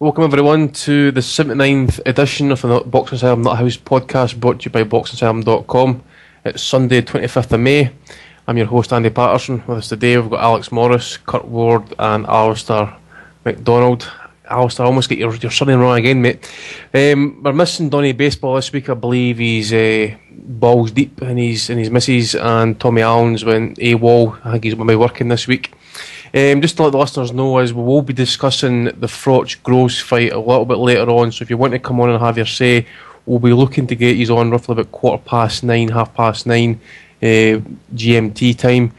Welcome everyone to the 79th edition of the Boxing Asylum Nut House podcast, brought to you by boxingasylum.com. It's Sunday 25th of May. I'm your host Andy Patterson. With us today we've got Alex Morris, Kurt Ward and Alistair McDonald. Alistair, I almost get your surname wrong again, mate. We're missing Donny Baseball this week. I believe he's balls deep in his misses, and Tommy Allen's went AWOL. I think he's going to be working this week. Just to let the listeners know, as we will be discussing the Froch Gross fight a little bit later on, so if you want to come on and have your say, we'll be looking to get you on roughly about 9:15, 9:30 GMT time.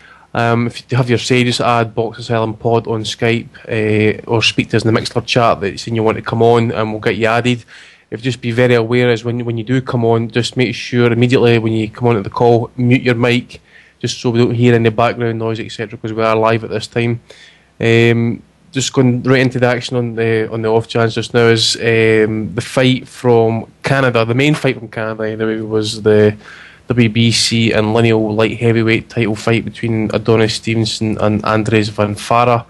If you have your say, just add Box Asylum Pod on Skype or speak to us in the Mixler chat that you want to come on, and we'll get you added. If just be very aware as when you do come on, just make sure immediately when you come on to the call, mute your mic, just so we don't hear any background noise, etc., because we are live at this time. Just going right into the action on the off chance just now is the fight from Canada. The main fight from Canada anyway was the WBC and lineal light heavyweight title fight between Adonis Stevenson and Andres Van Farah.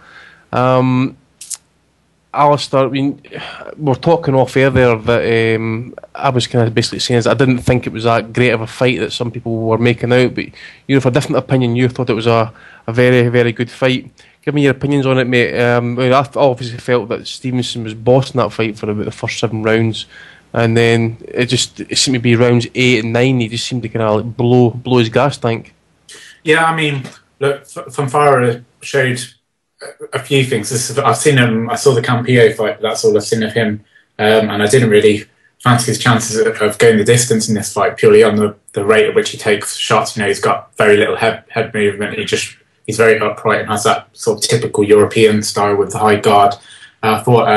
Alistair, I mean, we're talking off air there that I was kind of basically saying I didn't think it was that great of a fight that some people were making out, but you know, for a different opinion, you thought it was a very, very good fight. Give me your opinions on it, mate. I obviously felt that Stevenson was bossing that fight for about the first 7 rounds, and then it seemed to be rounds 8 and 9. He just seemed to kind of like blow his gas tank. Yeah, I mean, look, Van Farah showed a few things. I've seen him. I saw the Campillo fight, but that's all I've seen of him, and I didn't really fancy his chances of going the distance in this fight purely on the rate at which he takes shots. You know, he's got very little head movement. He's very upright and has that sort of typical European style with the high guard. I thought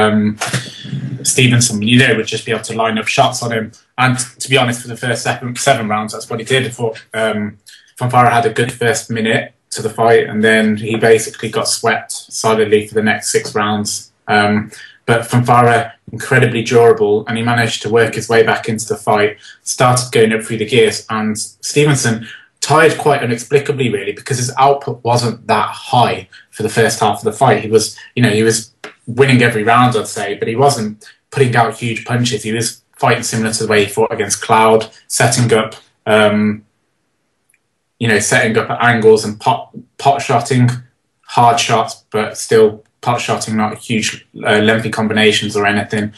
Stevenson, would just be able to line up shots on him. And to be honest, for the first seven rounds, that's what he did. I thought Van Farah had a good first minute to the fight, and then he basically got swept solidly for the next 6 rounds. But Van Farah, incredibly durable, and he managed to work his way back into the fight, started going up through the gears, and Stevenson tired quite inexplicably, really, because his output wasn't that high for the first half of the fight. He was winning every round, I'd say, but he wasn't putting out huge punches. He was fighting similar to the way he fought against Cloud, setting up at angles and pot shotting, hard shots, but still pot shotting, not huge lengthy combinations or anything.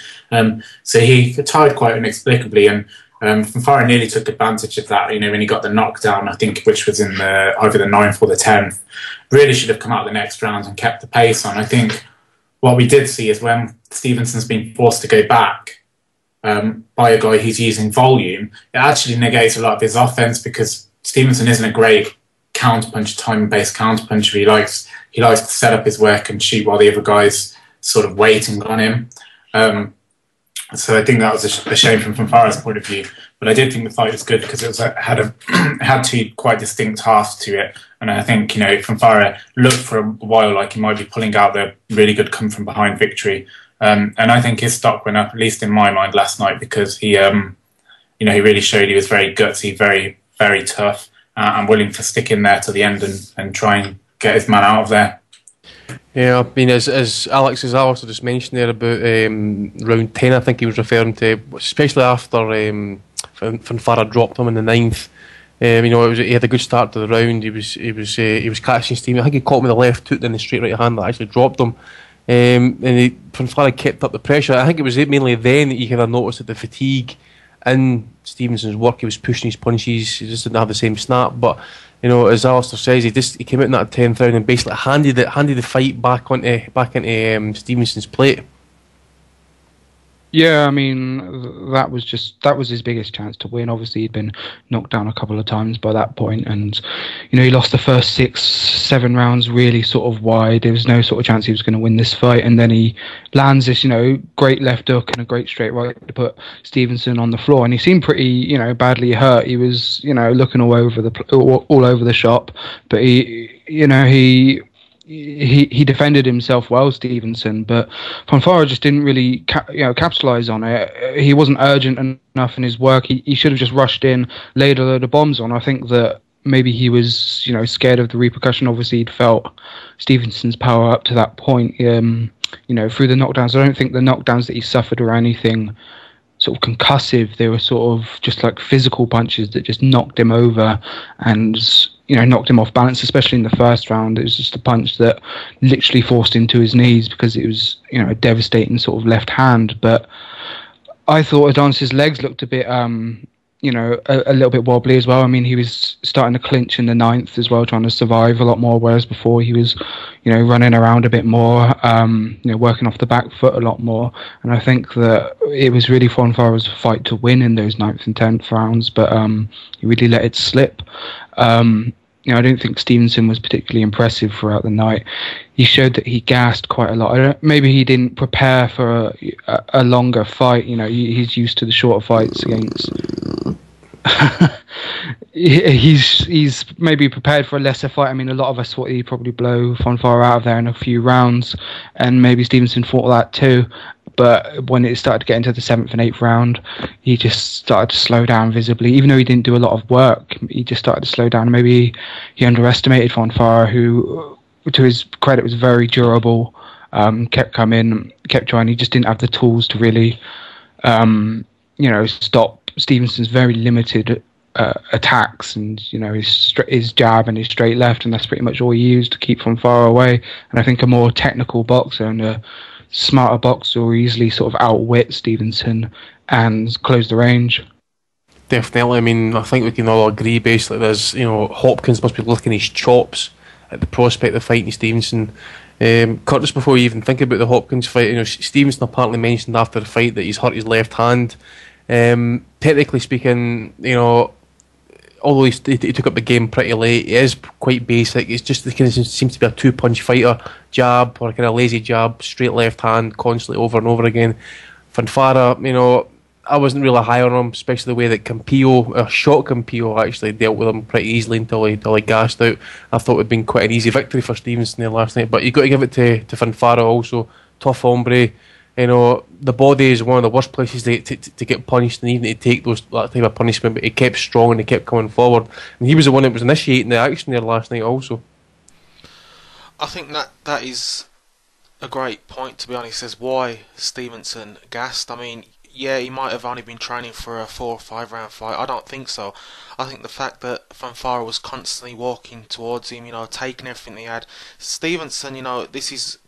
So he tired quite inexplicably, and Van Farah nearly took advantage of that. You know, when he got the knockdown, I think, which was in either the 9th or the 10th, really should have come out the next round and kept the pace on. I think what we did see is when Stevenson's been forced to go back by a guy who's using volume, it actually negates a lot of his offense, because Stevenson isn't a great counterpunch, time-based counterpuncher. He likes to set up his work and shoot while the other guy's sort of waiting on him. So I think that was a shame from Van Farah's point of view. But I did think the fight was good because it had 2 quite distinct halves to it. And I think, Van Farah looked for a while like he might be pulling out the really good come-from-behind victory. And I think his stock went up, at least in my mind, last night, because he really showed he was very gutsy, very, very tough, and willing to stick in there to the end and try and get his man out of there. Yeah, I mean, as Alex has also just mentioned there about round 10, I think he was referring to, especially after Van Farah dropped him in the 9th. He had a good start to the round. He was catching steam. I think he caught him with the left hook, then the straight right hand that actually dropped him. Van Farah kept up the pressure. I think it was mainly then that you kind of noticed that the fatigue in Stevenson's work, he was pushing his punches, he just didn't have the same snap. But as Alistair says, he came out in that 10th round and basically handed the fight back into Stevenson's plate. Yeah, I mean, that was his biggest chance to win. Obviously, he'd been knocked down a couple of times by that point, and he lost the first 6-7 rounds really sort of wide. There was no sort of chance he was going to win this fight, and then he lands this great left hook and a great straight right to put Stevenson on the floor, and he seemed pretty badly hurt. He was looking all over the shop, but he defended himself well, Stevenson, but Van Farah just didn't really capitalise on it. He wasn't urgent enough in his work. He should have just rushed in, laid a load of bombs on. I think that maybe he was scared of the repercussion. Obviously, he'd felt Stevenson's power up to that point. through the knockdowns. I don't think the knockdowns that he suffered were anything sort of concussive. They were sort of just like physical punches that just knocked him over and knocked him off balance, especially in the first round. It was just a punch that literally forced him to his knees because it was a devastating sort of left hand. But I thought Adonis's legs looked a bit a little bit wobbly as well. I mean, he was starting to clinch in the ninth as well, trying to survive a lot more, whereas before he was running around a bit more, working off the back foot a lot more. And I think that it was really Fonfara's fight to win in those 9th and 10th rounds, but he really let it slip. I don't think Stevenson was particularly impressive throughout the night. He showed that he gassed quite a lot. Maybe he didn't prepare for a longer fight. He's used to the shorter fights against. he's maybe prepared for a lesser fight. I mean, a lot of us thought he'd probably blow Fonfara out of there in a few rounds, and maybe Stevenson thought that too. But when it started to get into the 7th and 8th round, he just started to slow down visibly. Even though he didn't do a lot of work, he just started to slow down. Maybe he underestimated Fonfara, who, to his credit, was very durable, kept coming, kept trying. He just didn't have the tools to really, stop Stevenson's very limited attacks and his jab and his straight left, and that's pretty much all he used to keep Fonfara away. And I think a more technical boxer and a smarter boxer will easily sort of outwit Stevenson and close the range. Definitely. I mean, I think we can all agree basically there's, Hopkins must be licking his chops at the prospect of fighting Stevenson. Curtis, before you even think about the Hopkins fight, Stevenson apparently mentioned after the fight that he's hurt his left hand. Technically speaking, although he took up the game pretty late, he is quite basic. It's just he kind of seems to be a two-punch fighter, jab or a kind of lazy jab, straight left hand, constantly over and over again. Fonfara, I wasn't really high on him, especially the way that Campillo actually dealt with him pretty easily until he gassed out. I thought it would have been quite an easy victory for Stevenson there last night, but you've got to give it to Fonfara also. Tough hombre. The body is one of the worst places to get punished and even to take that type of punishment, but he kept strong and he kept coming forward. And he was the one that was initiating the action there last night also. I think that is a great point, to be honest, as why Stevenson gassed. I mean, yeah, he might have only been training for a 4 or 5 round fight. I don't think so. I think the fact that Fonfara was constantly walking towards him, taking everything he had. Stevenson, this is...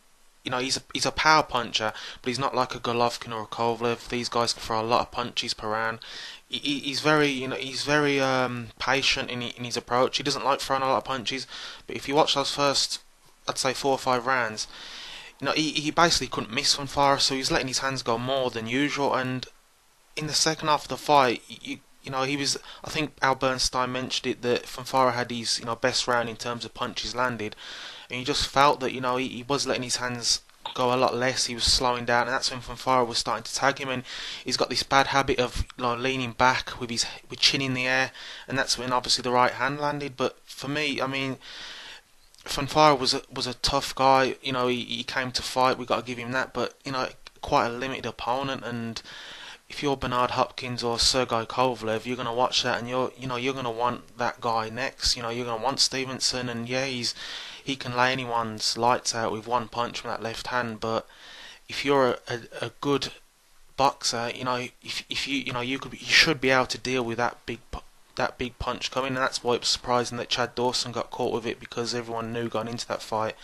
he's a power puncher, but he's not like a Golovkin or a Kovalev. These guys can throw a lot of punches per round. He's very, patient in his approach. He doesn't like throwing a lot of punches. But if you watch those first, I'd say 4 or 5 rounds, he basically couldn't miss Fonfara, so he's letting his hands go more than usual. And in the second half of the fight, he was. I think Al Bernstein mentioned it that Fonfara had his best round in terms of punches landed. And you just felt that he was letting his hands go a lot less. He was slowing down, and that's when Fonfara was starting to tag him. And he's got this bad habit of leaning back with chin in the air, and that's when obviously the right hand landed. But for me, I mean, Fonfara was a tough guy. He came to fight. We got to give him that. But quite a limited opponent. And if you're Bernard Hopkins or Sergey Kovalev, you're going to watch that, and you're going to want that guy next. You're going to want Stevenson, and yeah, he can lay anyone's lights out with one punch from that left hand. But if you're a good boxer, if you should be able to deal with that big punch coming, and that's why it was surprising that Chad Dawson got caught with it, because everyone knew going into that fight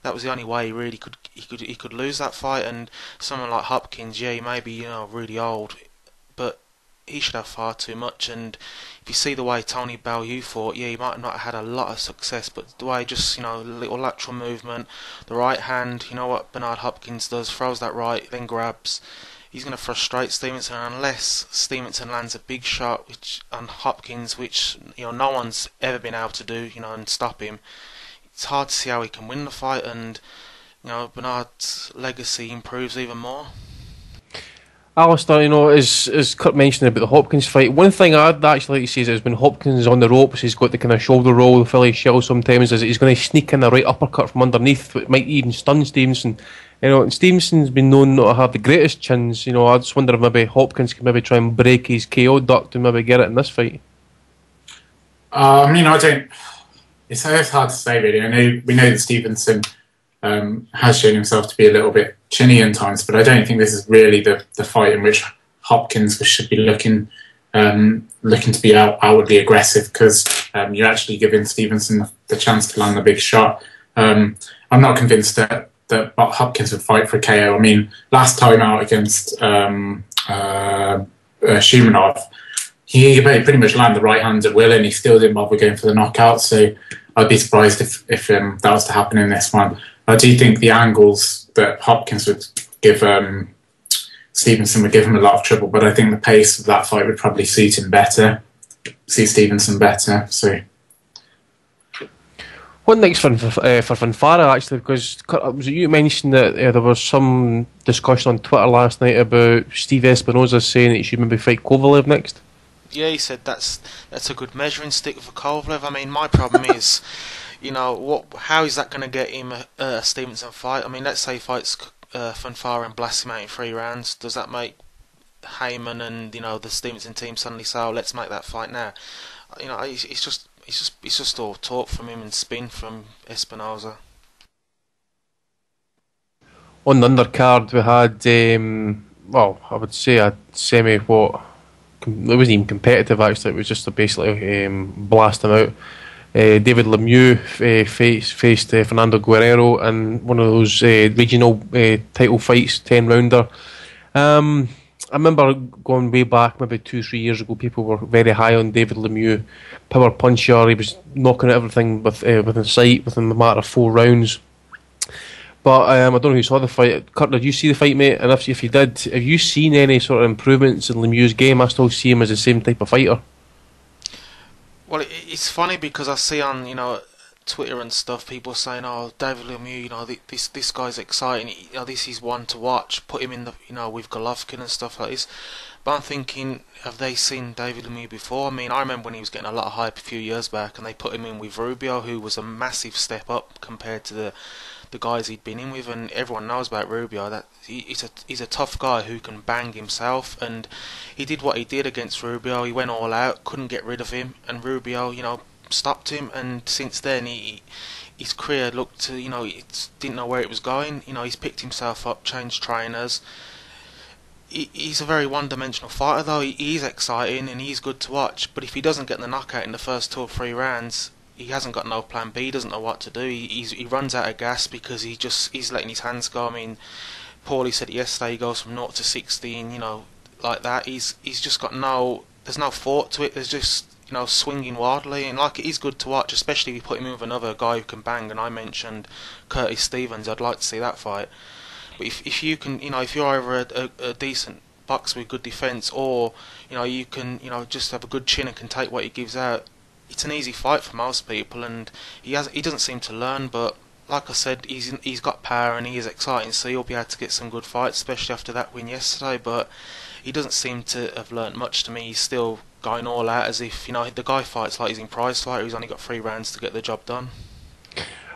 that was the only way he really could lose that fight. And someone like Hopkins, yeah, he may be really old, but he should have far too much. And if you see the way Tony Bellew fought, yeah, he might not have had a lot of success, but the way just little lateral movement, the right hand, what Bernard Hopkins does, throws that right, then grabs. He's going to frustrate Stevenson unless Stevenson lands a big shot on Hopkins, which no one's ever been able to do, and stop him. It's hard to see how he can win the fight, and Bernard's legacy improves even more. Alistair, as Kurt mentioned about the Hopkins fight, one thing I'd actually like to say is when Hopkins is on the ropes, he's got the kind of shoulder roll, the Philly shell sometimes, is he's going to sneak in a right uppercut from underneath, which might even stun Stevenson. And Stevenson's been known not to have the greatest chins. I just wonder if maybe Hopkins can maybe try and break his KO duct and maybe get it in this fight. I don't. It's hard to say really. We know that Stevenson has shown himself to be a little bit chinny in times, but I don't think this is really the fight in which Hopkins should be looking to be outwardly aggressive, because you're actually giving Stevenson the chance to land the big shot. I'm not convinced that Hopkins would fight for a KO. I mean, last time out against Shumanov, he pretty much landed the right hand at will, and he still didn't bother going for the knockout. So I'd be surprised if that was to happen in this one. I do think the angles that Hopkins would give Stevenson would give him a lot of trouble, but I think the pace of that fight would probably suit Stevenson better. So. What next for Fanfara, actually, because was it you mentioned that there was some discussion on Twitter last night about Steve Espinosa saying that he should maybe fight Kovalev next? Yeah, he said that's a good measuring stick for Kovalev. I mean, my problem is, how is that going to get him a Stevenson fight? I mean, let's say he fights Fanfara and blasts him out in 3 rounds. Does that make Heyman and the Stevenson team suddenly say, "Oh, let's make that fight now"? It's just all talk from him and spin from Espinosa. On the undercard, we had I would say a semi it wasn't even competitive, actually. It was just basically blast him out. David Lemieux faced Fernando Guerrero in one of those regional title fights, 10-rounder. I remember going way back, maybe 2-3 years ago, people were very high on David Lemieux. Power puncher, he was knocking out everything within sight within the matter of 4 rounds. But I don't know who saw the fight. Kurt, did you see the fight, mate? And if you did, have you seen any sort of improvements in Lemieux's game? I still see him as the same type of fighter. Well, it's funny because I see on Twitter and stuff people saying, "Oh, David Lemieux, this guy's exciting. This is one to watch. Put him in the with Golovkin and stuff like this." But I'm thinking, have they seen David Lemieux before? I mean, I remember when he was getting a lot of hype a few years back, and they put him in with Rubio, who was a massive step up compared to the guys he'd been in with, and everyone knows about Rubio, that he's a tough guy who can bang himself, and he did what he did against Rubio. He went all out, couldn't get rid of him, and Rubio, stopped him, and since then his career looked to, didn't know where it was going. He's picked himself up, changed trainers. He's a very one-dimensional fighter, though. He's exciting and he's good to watch, but if he doesn't get the knockout in the first 2 or 3 rounds, he hasn't got no plan B. He doesn't know what to do. He runs out of gas because he's letting his hands go. I mean, Paulie said it yesterday, he goes from 0 to 16, like that. He's just got there's no thought to it. There's just swinging wildly, and it is good to watch, especially if you put him in with another guy who can bang. And I mentioned Curtis Stevens. I'd like to see that fight. But if you can, if you're over a decent box with good defence, or you can, just have a good chin and can take what he gives out, it's an easy fight for most people. And he doesn't seem to learn, but like I said, he's got power and he is exciting, so he'll be able to get some good fights, especially after that win yesterday. But he doesn't seem to have learnt much to me. He's still going all out as if the guy fights like he's in prize fighter. He's only got 3 rounds to get the job done.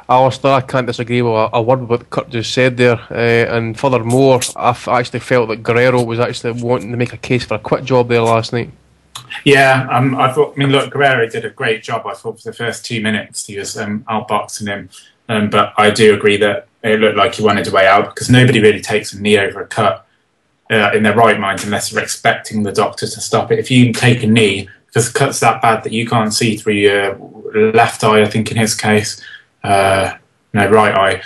Alistair, I can't disagree with a word with what Kurt just said there. And furthermore, I've actually felt that Guerrero was actually wanting to make a case for a quick job there last night. Yeah, look, Guerrero did a great job. I thought for the first 2 minutes he was outboxing him. But I do agree that it looked like he wanted a way out, because nobody really takes a knee over a cut in their right mind unless they're expecting the doctor to stop it. If you take a knee, because the cut's that bad that you can't see through your left eye, I think in his case, right eye,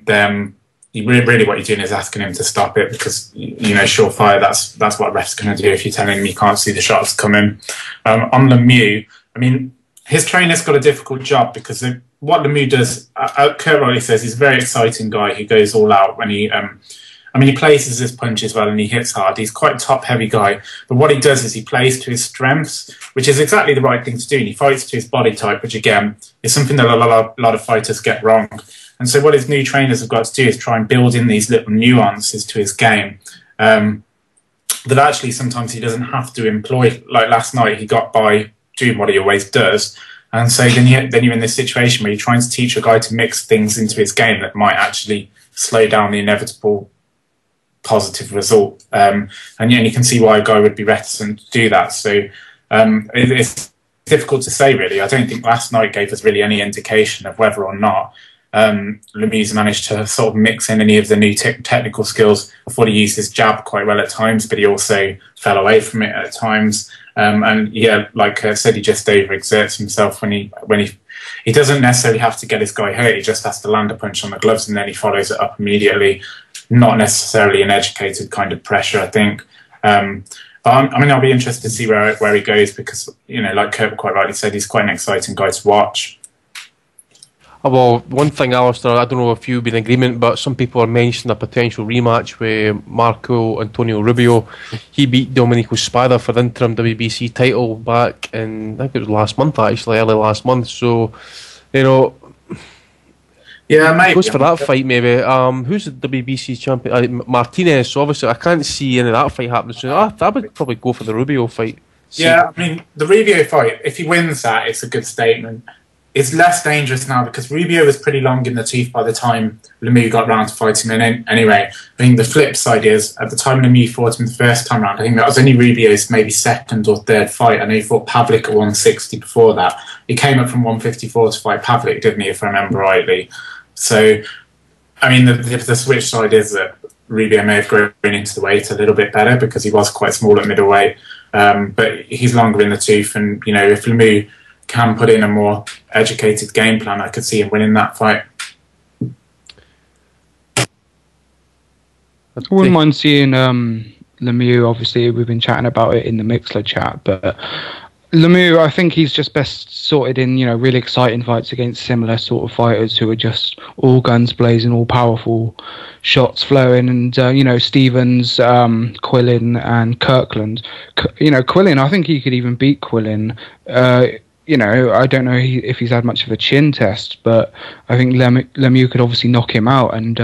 then really what you're doing is asking him to stop it, because surefire that's what refs are going to do if you're telling him you can't see the shots coming. On Lemieux, I mean, his trainer's got a difficult job, because what Lemieux does, Kurt Riley says, he's a very exciting guy who goes all out when he he places his punches well and he hits hard. He's quite a top-heavy guy. But what he does is he plays to his strengths, which is exactly the right thing to do. And he fights to his body type, which, again, is something that a lot of fighters get wrong. And so what his new trainers have got to do is try and build in these little nuances to his game that actually sometimes he doesn't have to employ. Like last night, he got by doing what he always does. And so then you're in this situation where you're trying to teach a guy to mix things into his game that might actually slow down the inevitable positive result, and you can see why a guy would be reticent to do that. So it's difficult to say, really. I don't think last night gave us really any indication of whether or not Lemieux's managed to sort of mix in any of the new technical skills. I thought he used his jab quite well at times, but he also fell away from it at times. And yeah, like I said, he just overexerts himself when he doesn't necessarily have to get his guy hurt. He just has to land a punch on the gloves and then he follows it up immediately. Not necessarily an educated kind of pressure, I think. I mean, I'll be interested to see where he goes because, you know, like Kurt quite rightly said, he's quite an exciting guy to watch. Well, one thing, Alistair, I don't know if you've been in agreement, but some people are mentioning a potential rematch with Marco Antonio Rubio. He beat Domenico Spada for the interim WBC title back in, I think it was last month, actually, early last month. So, you know, yeah, maybe. Goes for that fight, maybe. Who's the WBC champion? Martinez. So obviously, I can't see any of that fight happening soon. I would probably go for the Rubio fight. Yeah, I mean, the Rubio fight, if he wins that, it's a good statement. It's less dangerous now because Rubio was pretty long in the tooth by the time Lemieux got round to fighting him. Anyway, I think the flip side is, at the time Lemieux fought him the first time round, I think that was only Rubio's maybe second or third fight. I know he fought Pavlik at 160 before that. He came up from 154 to fight Pavlik, didn't he, if I remember rightly? So, I mean, the switch side is that Rubio may have grown into the weight a little bit better because he was quite small at middleweight. But he's longer in the tooth, and, you know, if Lemieux can put in a more educated game plan, I could see him winning that fight. I wouldn't mind seeing Lemieux. Obviously, we've been chatting about it in the Mixler chat, but Lemieux, I think he's just best sorted in, you know, really exciting fights against similar sort of fighters who are just all guns blazing, all powerful, shots flowing, and you know, Stevens, Quillin, and Kirkland. You know, Quillin, I think he could even beat Quillin. You know, I don't know if he's had much of a chin test, but I think Lemieux could obviously knock him out. And,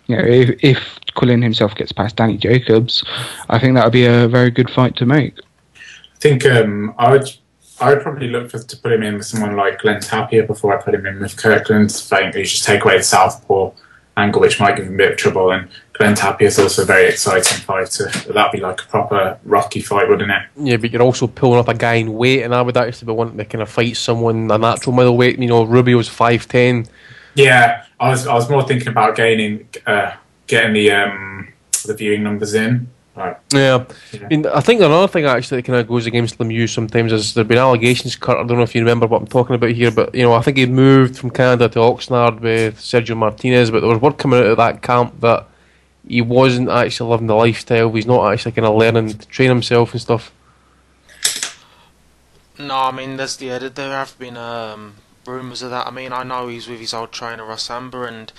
you know, if Quillin himself gets past Danny Jacobs, I think that would be a very good fight to make. I think I would probably look to put him in with someone like Glenn Tapia before I put him in with Kirkland. I think you just take away the southpaw angle, which might give him a bit of trouble. And Glenn Tapia is also a very exciting fighter. That'd be like a proper Rocky fight, wouldn't it? Yeah, but you're also pulling up a guy in weight, and I would actually be wanting to kind of fight someone a natural middleweight. You know, Rubio's 5'10". Yeah, I was more thinking about getting the viewing numbers in. Right. Yeah. I mean, I think another thing actually that kind of goes against Lemieux sometimes is there have been allegations, Kurt, I don't know if you remember what I'm talking about here, but, you know, I think he moved from Canada to Oxnard with Sergio Martinez, but there was word coming out of that camp that he wasn't actually living the lifestyle, he's not actually kind of learning to train himself and stuff. No, I mean, there have been rumours of that. I mean, I know he's with his old trainer Ross Amber, and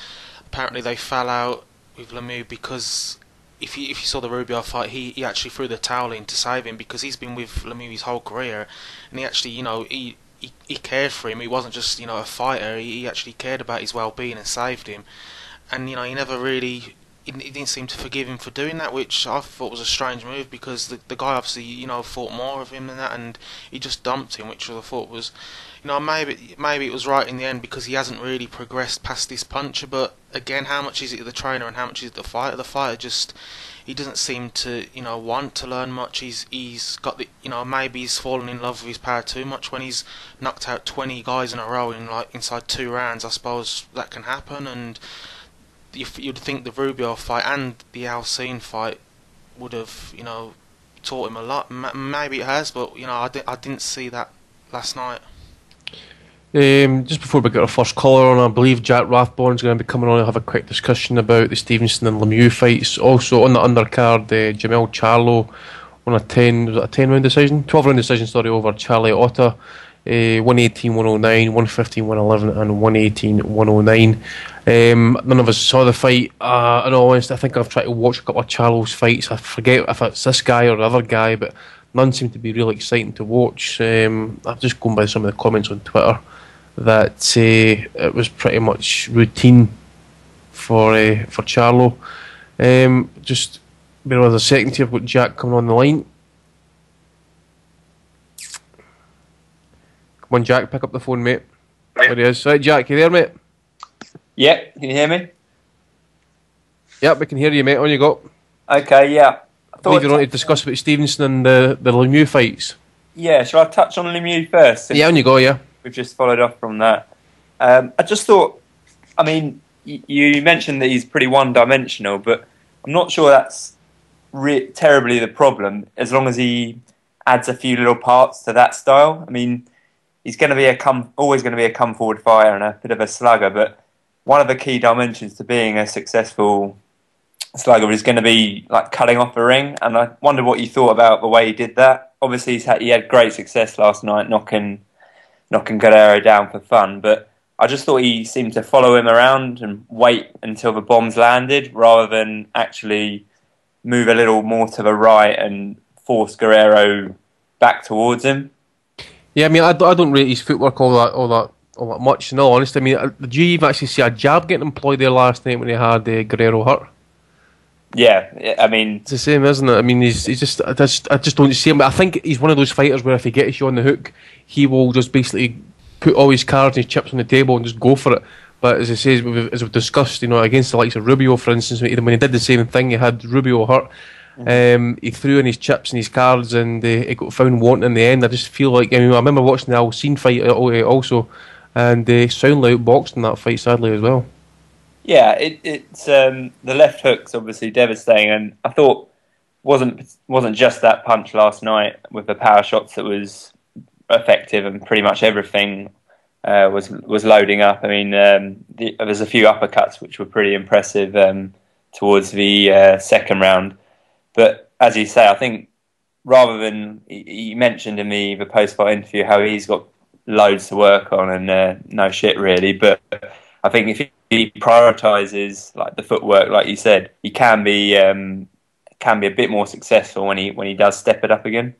apparently they fell out with Lemieux because if you saw the Rubio fight, he actually threw the towel in to save him because he's been with Lemieux his whole career, and he actually, you know, he cared for him. He wasn't just, you know, a fighter. He actually cared about his well-being and saved him. And, you know, he never really, he didn't seem to forgive him for doing that, which I thought was a strange move because the guy obviously, you know, thought more of him than that, and he just dumped him, which I thought was, you know, maybe it was right in the end because he hasn't really progressed past this puncher. But again, how much is it the trainer and how much is it the fighter? The fighter just, he doesn't seem to, you know, want to learn much. He's got the, you know, maybe he's fallen in love with his power too much. When he's knocked out 20 guys in a row in like inside 2 rounds, I suppose that can happen. And you'd think the Rubio fight and the Alcine fight would have, you know, taught him a lot. Maybe it has, but, you know, I didn't see that last night. Just before we get our first caller on, I believe Jack Rathbone's going to be coming on and have a quick discussion about the Stevenson and Lemieux fights. Also on the undercard, Jamel Charlo on a 10-round decision? 12-round decision, sorry, over Charlie Otta. 118-109, 115-111 and 118-109. None of us saw the fight. In all honesty, I think I've tried to watch a couple of Charlo's fights. I forget if it's this guy or the other guy, but none seem to be really exciting to watch. I've just gone by some of the comments on Twitter that it was pretty much routine for Charlo. Just bear with us a second here. I've got Jack coming on the line. Come on, Jack, pick up the phone, mate. There he is. Right, Jack, you there, mate? Yep, can you hear me? Yep, we can hear you, mate. On you go. Okay, yeah. I believe you want to discuss about Stevenson and the Lemieux fights. Yeah, shall I touch on Lemieux first? Yeah, on you go, yeah. We've just followed off from that. I just thought I mean, you mentioned that he's pretty one-dimensional, but I'm not sure that's terribly the problem, as long as he adds a few little parts to that style. I mean, he's going to be always going to be a come-forward fighter and a bit of a slugger, but one of the key dimensions to being a successful slugger is going to be like cutting off the ring, and I wonder what you thought about the way he did that. Obviously, he had great success last night, knocking Guerrero down for fun, but I just thought he seemed to follow him around and wait until the bombs landed, rather than actually move a little more to the right and force Guerrero back towards him. Yeah, I mean, I don't rate his footwork all that much. In all honesty, I mean, did you even actually see a jab getting employed there last night when he had Guerrero hurt? Yeah, I mean, it's the same, isn't it? I mean, he's just I just don't see him. But I think he's one of those fighters where if he gets you on the hook, he will just basically put all his cards and his chips on the table and just go for it. But as I say, as we've discussed, against the likes of Rubio, for instance, when he did the same thing, he had Rubio hurt. He threw in his chips and his cards, and he got found wanting in the end. I just feel like I remember watching the Alcine fight also, and soundly outboxed in that fight, sadly as well. Yeah, it's the left hook's obviously devastating, and I thought wasn't just that punch last night with the power shots that was effective, and pretty much everything was loading up. I mean, there's a few uppercuts which were pretty impressive towards the second round. But as you say, I think rather than he mentioned in the post-fight interview how he's got loads to work on and no shit really. But I think if he prioritises like the footwork, like you said, he can be a bit more successful when he does step it up again.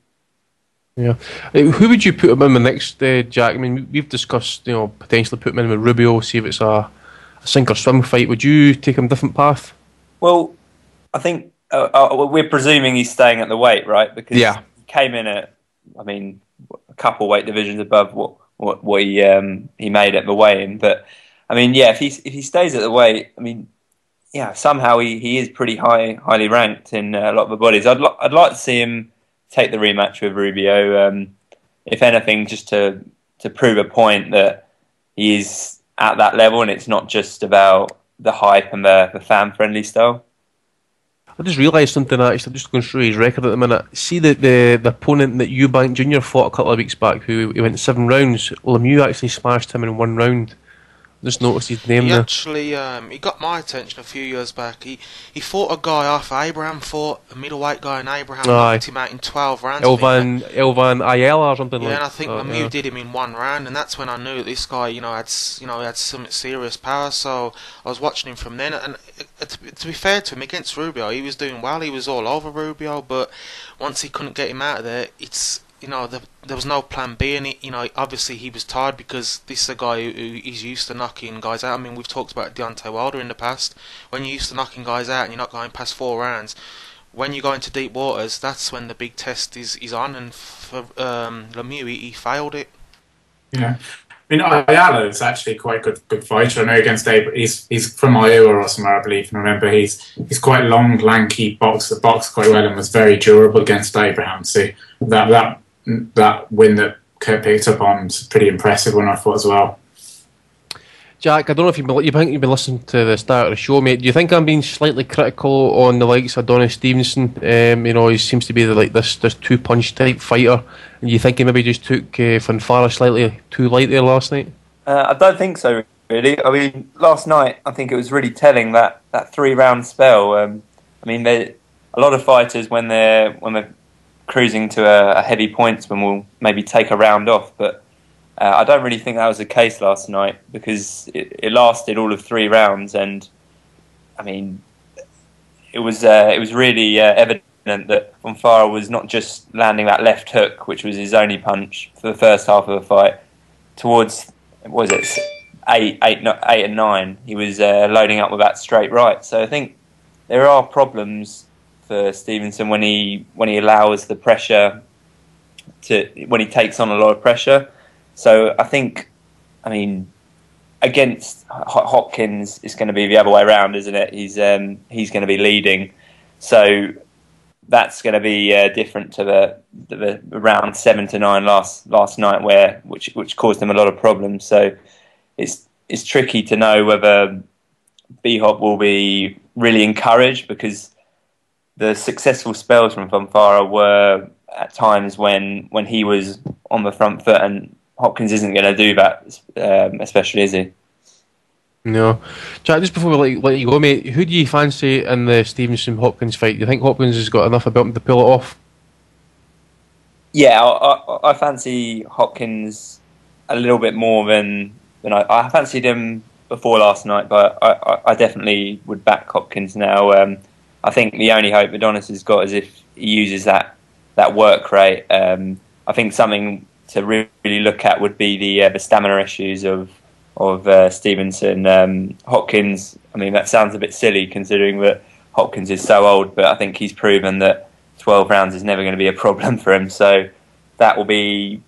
Yeah, who would you put him in the next, Jack? I mean, we've discussed potentially put him in with Rubio, see if it's a sink or swim fight. Would you take him a different path? Well, I think we're presuming he's staying at the weight, right? Because he came in at, I mean, a couple weight divisions above what he made at the weigh-in. But I mean, yeah, if he stays at the weight, I mean, yeah, somehow he is pretty highly ranked in a lot of the bodies. I'd like to see him take the rematch with Rubio, if anything, just to prove a point that he is at that level, and it's not just about the hype and the fan-friendly style. I just realised something, actually. I'm just going through his record at the minute. See the opponent that Eubank Jr. fought a couple of weeks back, who he went 7 rounds. Lemieux actually smashed him in 1 round. Just noticed his name there. Actually, he got my attention a few years back. He fought a guy off Abraham, fought a middleweight guy, and Abraham knocked him out in 12 rounds. Elvan Ayala or something like that. Yeah, and I think Lemieux did him in 1 round, and that's when I knew this guy, had some serious power. So I was watching him from then, and to be fair to him, against Rubio, he was doing well. He was all over Rubio, but once he couldn't get him out of there, there was no plan B, and obviously he was tired because this is a guy who is used to knocking guys out. I mean, we've talked about Deontay Wilder in the past. When you're used to knocking guys out and you're not going past 4 rounds, when you go into deep waters, that's when the big test is on. And for Lemieux, he failed it. Yeah, I mean, Ayala is actually quite a good fighter. I know against Abraham, he's from Iowa or somewhere, I believe. And remember, he's quite long, lanky, boxed quite well, and was very durable against Abraham. So that win that Kurt picked up on was a pretty impressive one, I thought, as well. Jack, I don't know if you think you've been listening to the start of the show, mate. Do you think I'm being slightly critical on the likes of Adonis Stevenson? He seems to be this 2-punch type fighter, and you think he maybe just took Fonfara slightly too light there last night? I don't think so, really. I mean, last night I think it was really telling that 3-round spell. I mean, a lot of fighters when they're cruising to a heavy points when we'll maybe take a round off, but I don't really think that was the case last night, because it lasted all of 3 rounds, and I mean, it was really evident that Fonfara was not just landing that left hook, which was his only punch for the first half of the fight. Towards 8 and 9, he was loading up with that straight right. So I think there are problems for Stevenson when he allows the pressure when he takes on a lot of pressure. So I think, I mean, against Hopkins, it's going to be the other way around, isn't it? He's going to be leading, so that's going to be different to the round 7 to 9 last night, which caused him a lot of problems. So it's it's tricky to know whether B-Hop will be really encouraged, because the successful spells from Von Farah were at times when he was on the front foot, and Hopkins isn't going to do that, especially, is he? No. Jack, just before we let you go, mate, who do you fancy in the Stevenson-Hopkins fight? Do you think Hopkins has got enough about him to pull it off? Yeah, I fancy Hopkins a little bit more than I fancied him before last night, but I definitely would back Hopkins now. I think the only hope Adonis has got is if he uses that work rate. I think something to really look at would be the stamina issues of Stevenson. Hopkins, I mean, that sounds a bit silly considering that Hopkins is so old, but I think he's proven that 12 rounds is never going to be a problem for him. So that will be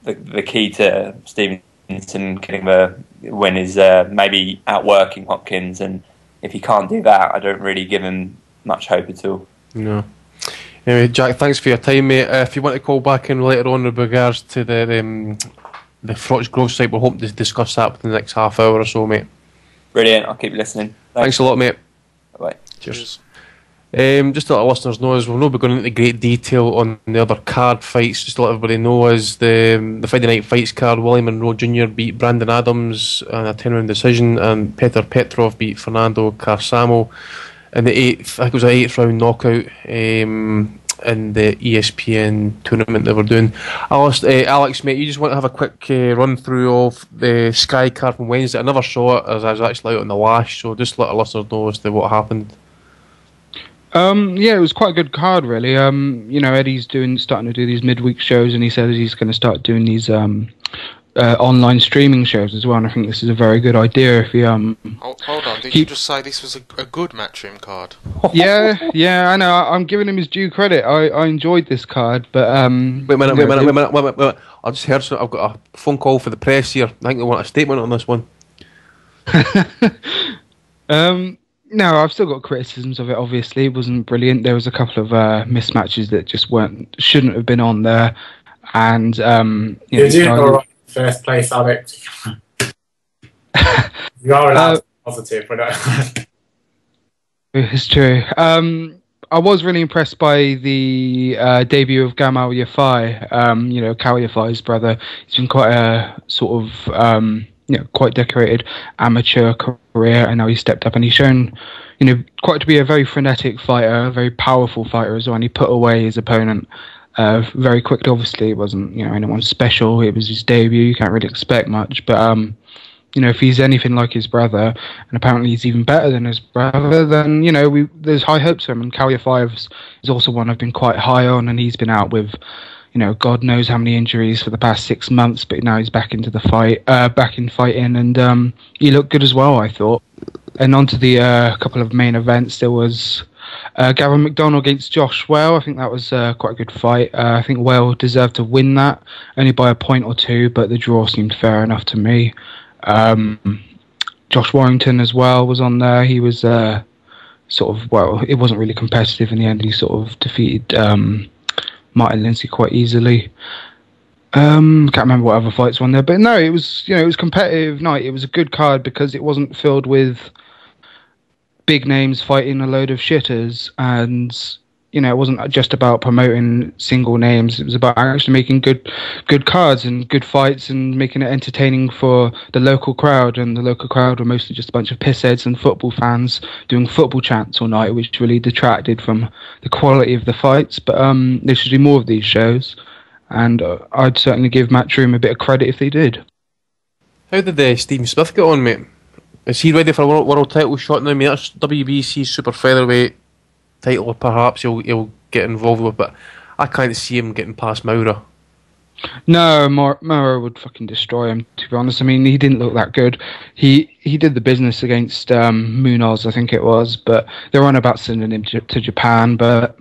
the key to Stevenson getting the win, is maybe outworking Hopkins. And if he can't do that, I don't really give him much hope at all. No. Anyway, Jack, thanks for your time, mate. If you want to call back in later on with regards to the Froch Grove site, we're hoping to discuss that within the next half hour or so, mate. Brilliant. I'll keep listening. Thanks a lot, mate. Bye. Cheers. Just to let our listeners know, as we'll not be going into great detail on the other card fights, just to let everybody know, is the Friday Night Fights card, William Monroe Jr. beat Brandon Adams in a 10-round decision, and Petr Petrov beat Fernando Carsamo in the 8th round knockout in the ESPN tournament that we're doing. Alex, mate, you just want to have a quick run through of the Sky card from Wednesday. I never saw it as I was actually out on the lash, so just let our listeners know as to what happened. Yeah, it was quite a good card, really. Eddie's starting to do these midweek shows, and he said he's going to start doing these online streaming shows as well. And I think this is a very good idea. If he Hold on, did you just say this was a good matchroom card? Yeah, I know. I'm giving him his due credit. I enjoyed this card, but Wait a minute. I just heard something. I've got a phone call for the press here. I think they want a statement on this one. No, I've still got criticisms of it. Obviously, it wasn't brilliant. There was a couple of mismatches that just shouldn't have been on there, and you're doing all right in first place, Alex. You are allowed to be positive, but it's true. I was really impressed by the debut of Gamal Yafai. Cal Yafai's brother. He's been quite a sort of quite decorated amateur career, and now he's stepped up and he's shown, quite to be a very frenetic fighter, a very powerful fighter as well. And he put away his opponent very quickly. Obviously, it wasn't anyone special. It was his debut. You can't really expect much, but if he's anything like his brother, and apparently he's even better than his brother, then there's high hopes for him. And Kalya 5 is also one I've been quite high on, and he's been out with God knows how many injuries for the past 6 months, but now he's back into the fight, back in fighting, and he looked good as well, I thought. And on to the couple of main events, there was Gavin McDonald against Josh Whale. I think that was quite a good fight. I think Whale deserved to win that, only by a point or two, but the draw seemed fair enough to me. Josh Warrington as well was on there. He was it wasn't really competitive in the end. He sort of defeated Martin Lindsay quite easily. Can't remember what other fights were on there, but no, it was it was a competitive night. It was a good card because it wasn't filled with big names fighting a load of shitters, and it wasn't just about promoting single names. It was about actually making good cards and good fights and making it entertaining for the local crowd. And the local crowd were mostly just a bunch of pissheads and football fans doing football chants all night, which really detracted from the quality of the fights. But there should be more of these shows, and I'd certainly give Matchroom a bit of credit if they did. How did Stephen Smith get on, mate? Is he ready for a world title shot now? I mean, that's WBC super featherweight title, perhaps he'll get involved with, but I can't see him getting past Maura. No, Maura would fucking destroy him, to be honest. I mean, he didn't look that good. He did the business against Munoz, I think it was, but they're on about sending him to Japan, but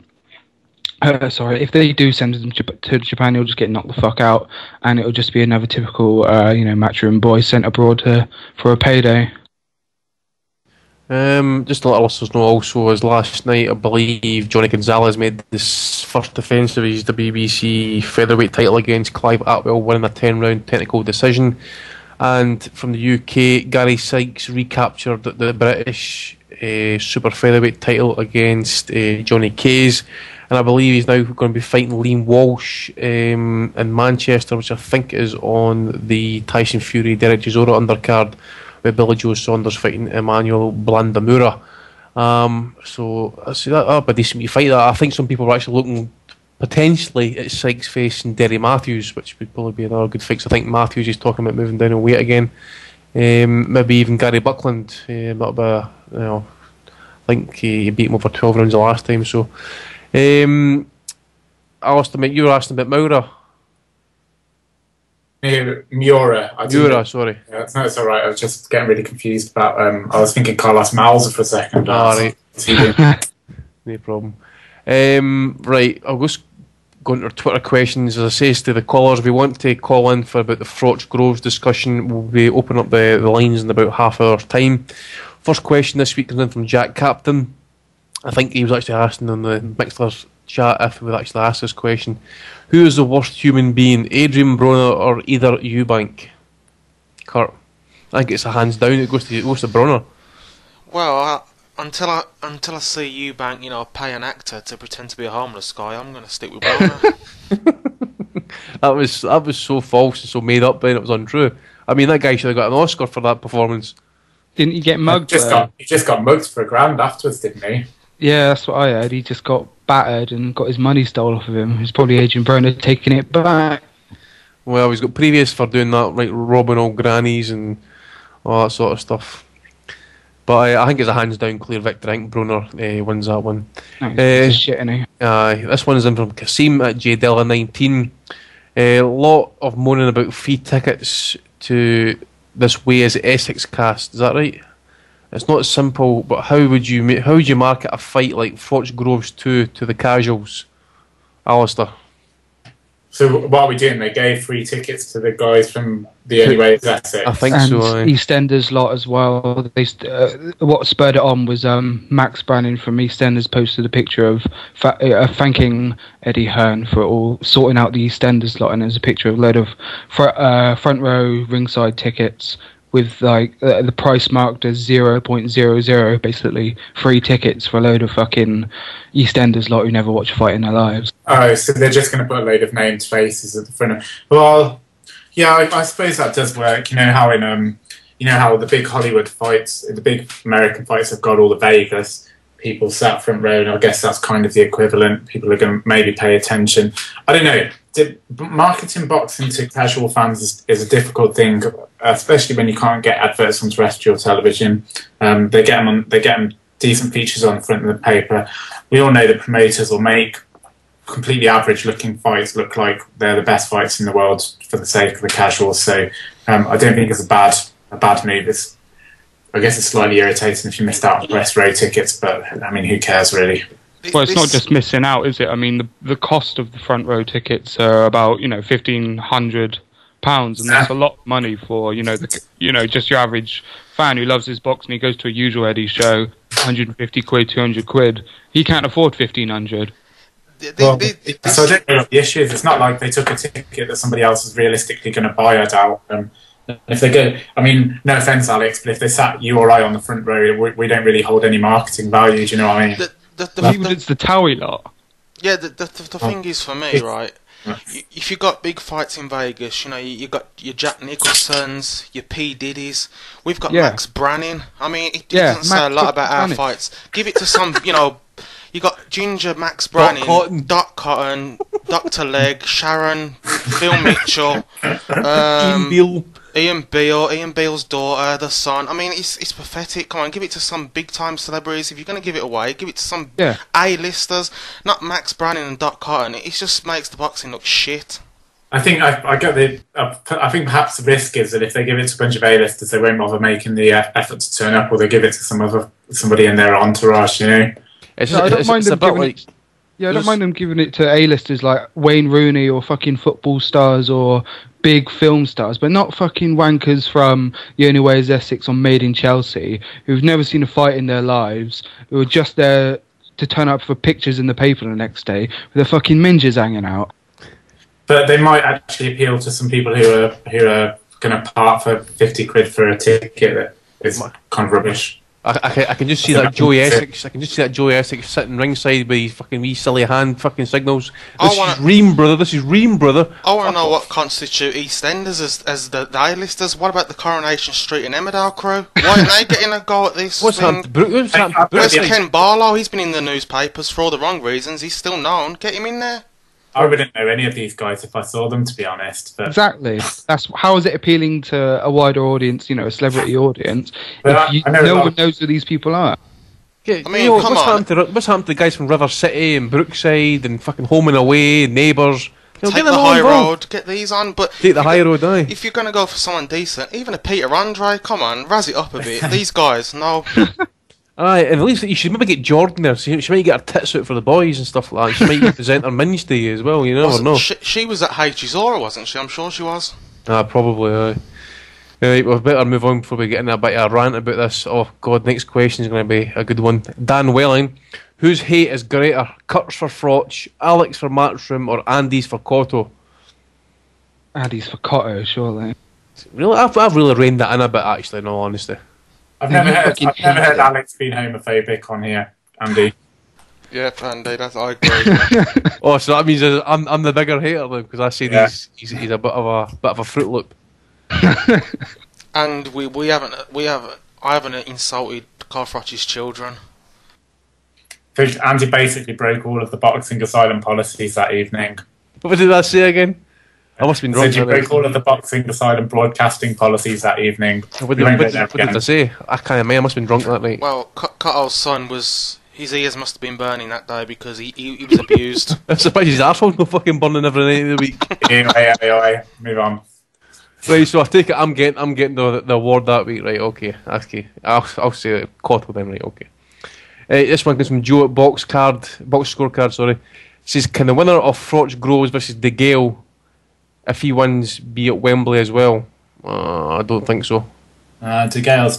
if they do send him to Japan, he'll just get knocked the fuck out, and it'll just be another typical Matchroom boy sent abroad for a payday. Just to let our listeners know also, as last night I believe Johnny Gonzalez made his first defence of his WBC featherweight title against Clive Atwell, winning a 10-round technical decision. And from the UK, Gary Sykes recaptured the British super featherweight title against Johnny Case, and I believe he's now going to be fighting Liam Walsh in Manchester, which I think is on the Tyson Fury Derek Chisora undercard, with Billy Joe Saunders fighting Emmanuel Blandamura. So I see that'll be a decent fight. That I think some people are actually looking potentially at Sykes facing Derry Matthews, which would probably be another good fight. So I think Matthews is talking about moving down in weight again. Maybe even Gary Buckland. That'll be I think he beat him over 12 rounds the last time. So, Alistair, you were asking about Maura. Miura. Miura, sorry. Yeah, no, it's all right. I was just getting really confused about. I was thinking Carlos Mauser for a second. Right. No problem. Right, I'll just go into our Twitter questions. As I say to the callers, if we want to call in for about the Froch Groves discussion, we'll be opening up the lines in about half hour's time. First question this week comes in from Jack Captain. I think he was actually asking in the Mixlers chat if we would actually ask this question. Who is the worst human being, Adrian Broner or either Eubank? Kurt, I think it's a hands down. It goes to Broner. Well, until I see Eubank, pay an actor to pretend to be a homeless guy, I'm going to stick with Broner. that was so false and so made up, Ben. It was untrue. I mean, that guy should have got an Oscar for that performance. Didn't he get mugged? He just got mugged for $1,000 afterwards, didn't he? Yeah, that's what I heard. He just got battered and got his money stolen off of him. It's probably Adrian Broner taking it back. Well, he's got previous for doing that, like robbing old grannies and all that sort of stuff. But I think it's a hands down clear victory. I think Broner wins that one. No, he's shit, isn't he? This one is in from Kasim at JDella19. A lot of moaning about free tickets to this way as Essex cast. Is that right? It's not simple, but how would you market a fight like Froch Groves 2 to the casuals, Alistair? So what are we doing? They gave free tickets to the guys from the Only Way is Essex. I think and so. EastEnders lot as well. What spurred it on was Max Brannan from EastEnders posted a picture of thanking Eddie Hearn for sorting out the EastEnders lot, and there's a picture of a load of front row ringside tickets with the price marked as 0.00, basically free tickets for a load of fucking EastEnders lot who never watch a fight in their lives. Oh, so they're just going to put a load of named faces at the front of... Well, yeah, I suppose that does work. You know how how the big Hollywood fights, the big American fights have got all the Vegas people sat front row, and I guess that's kind of the equivalent. People are going to maybe pay attention. I don't know. Marketing boxing to casual fans is a difficult thing, especially when you can't get adverts on terrestrial television. They get them decent features on the front of the paper. We all know that promoters will make completely average-looking fights look like they're the best fights in the world for the sake of the casuals. So I don't think it's a bad move. I guess it's slightly irritating if you missed out on West Row tickets, but I mean, who cares really? Well, it's not just missing out, is it? I mean, the cost of the front row tickets are about £1,500, and that's a lot of money for just your average fan who loves his boxing. He goes to a usual Eddie show, 150 quid, 200 quid. He can't afford 1,500. So I don't know what the issue is. It's not like they took a ticket that somebody else is realistically going to buy, I doubt. If they go, I mean, no offence, Alex, but if they sat you or I on the front row, we don't really hold any marketing value. Do you know what I mean? It's the Towie lot. Yeah, the thing is for me, right? If you got big fights in Vegas, you got your Jack Nicholsons, your P Diddy's. We've got Max Brannan. I mean, it doesn't say a lot about our fights. Give it to some, you got Ginger, Max Brannan, Doc Cotton, Dr. Leg, Sharon, Phil Mitchell, Ian Beale's daughter, the son. I mean, it's pathetic. Come on, give it to some big-time celebrities. If you're going to give it away, give it to some A-listers, not Max Brannan and Doc Cotton. It just makes the boxing look shit. I think I think perhaps the risk is that if they give it to a bunch of A-listers, they won't bother making the effort to turn up, or they give it to somebody in their entourage. I don't mind them giving it to A-listers like Wayne Rooney or fucking football stars or big film stars, but not fucking wankers from The Only Way is Essex on Made in Chelsea who've never seen a fight in their lives, who are just there to turn up for pictures in the paper the next day with their fucking minges hanging out. But they might actually appeal to some people who are going to part for 50 quid for a ticket that is kind of rubbish. I can just see that Joey Essex. I can just see that Joey Essex sitting ringside with his fucking wee silly hand fucking signals. This is Ream, brother. This is Ream, brother. I want to know what constitute EastEnders as the A-listers. What about the Coronation Street and Emmerdale crew? Why aren't they getting a go at this? What's happened to Brooks? Where's Ken Barlow? He's been in the newspapers for all the wrong reasons. He's still known. Get him in there. I wouldn't know any of these guys if I saw them, to be honest. But Exactly. That's how is it appealing to a wider audience, a celebrity audience, But if I know no a lot- one knows who these people are? Yeah, I mean, come on. What's happened to the guys from River City and Brookside and fucking Home and Away, Neighbours? Take get the them all high involved. road, get these on. But Take the high road, aye. if you're going to go for someone decent, even a Peter Andre, come on, razz it up a bit. These guys, no. Aye, and at least you should maybe get Jordan there. She might get her tits out for the boys and stuff like that. She might present her Minge to you as well, you never know. She was at H's Aura, wasn't she? I'm sure she was. Probably, aye. Right, we better move on before we get in a bit of a rant about this. Oh, God, next question is going to be a good one. Dan Welling, whose hate is greater? Kurt's for Froch, Alex for Matchroom, or Andy's for Cotto? Andy's for Cotto, surely. Really, I've really reined that in a bit, actually, in all honesty. I've never heard Alex being homophobic on here, Andy. Yeah, Andy, I agree. Oh, so that means I'm the bigger hater then, because I say he's a bit of a Fruit Loop. And I haven't insulted Carl Froch's children. Andy basically broke all of the Boxing Asylum policies that evening. What did I say again? I must have been Said drunk. you broke all of the Boxing Asylum broadcasting policies that evening. What did I say? I can't remember. I must have been drunk that night. Well, Cutto's son his ears must have been burning that day because he was abused. I'm surprised his arsehole's not fucking burning every night of the week. Anyway, move on. Right, so I take it I'm getting the award that week, right? Okay. I'll say Cotto then, right? Okay. This one comes from Joe at Box Scorecard. Sorry, says, can the winner of Froch Groves versus De Gale, if he wins, be at Wembley as well? I don't think so. De Gale's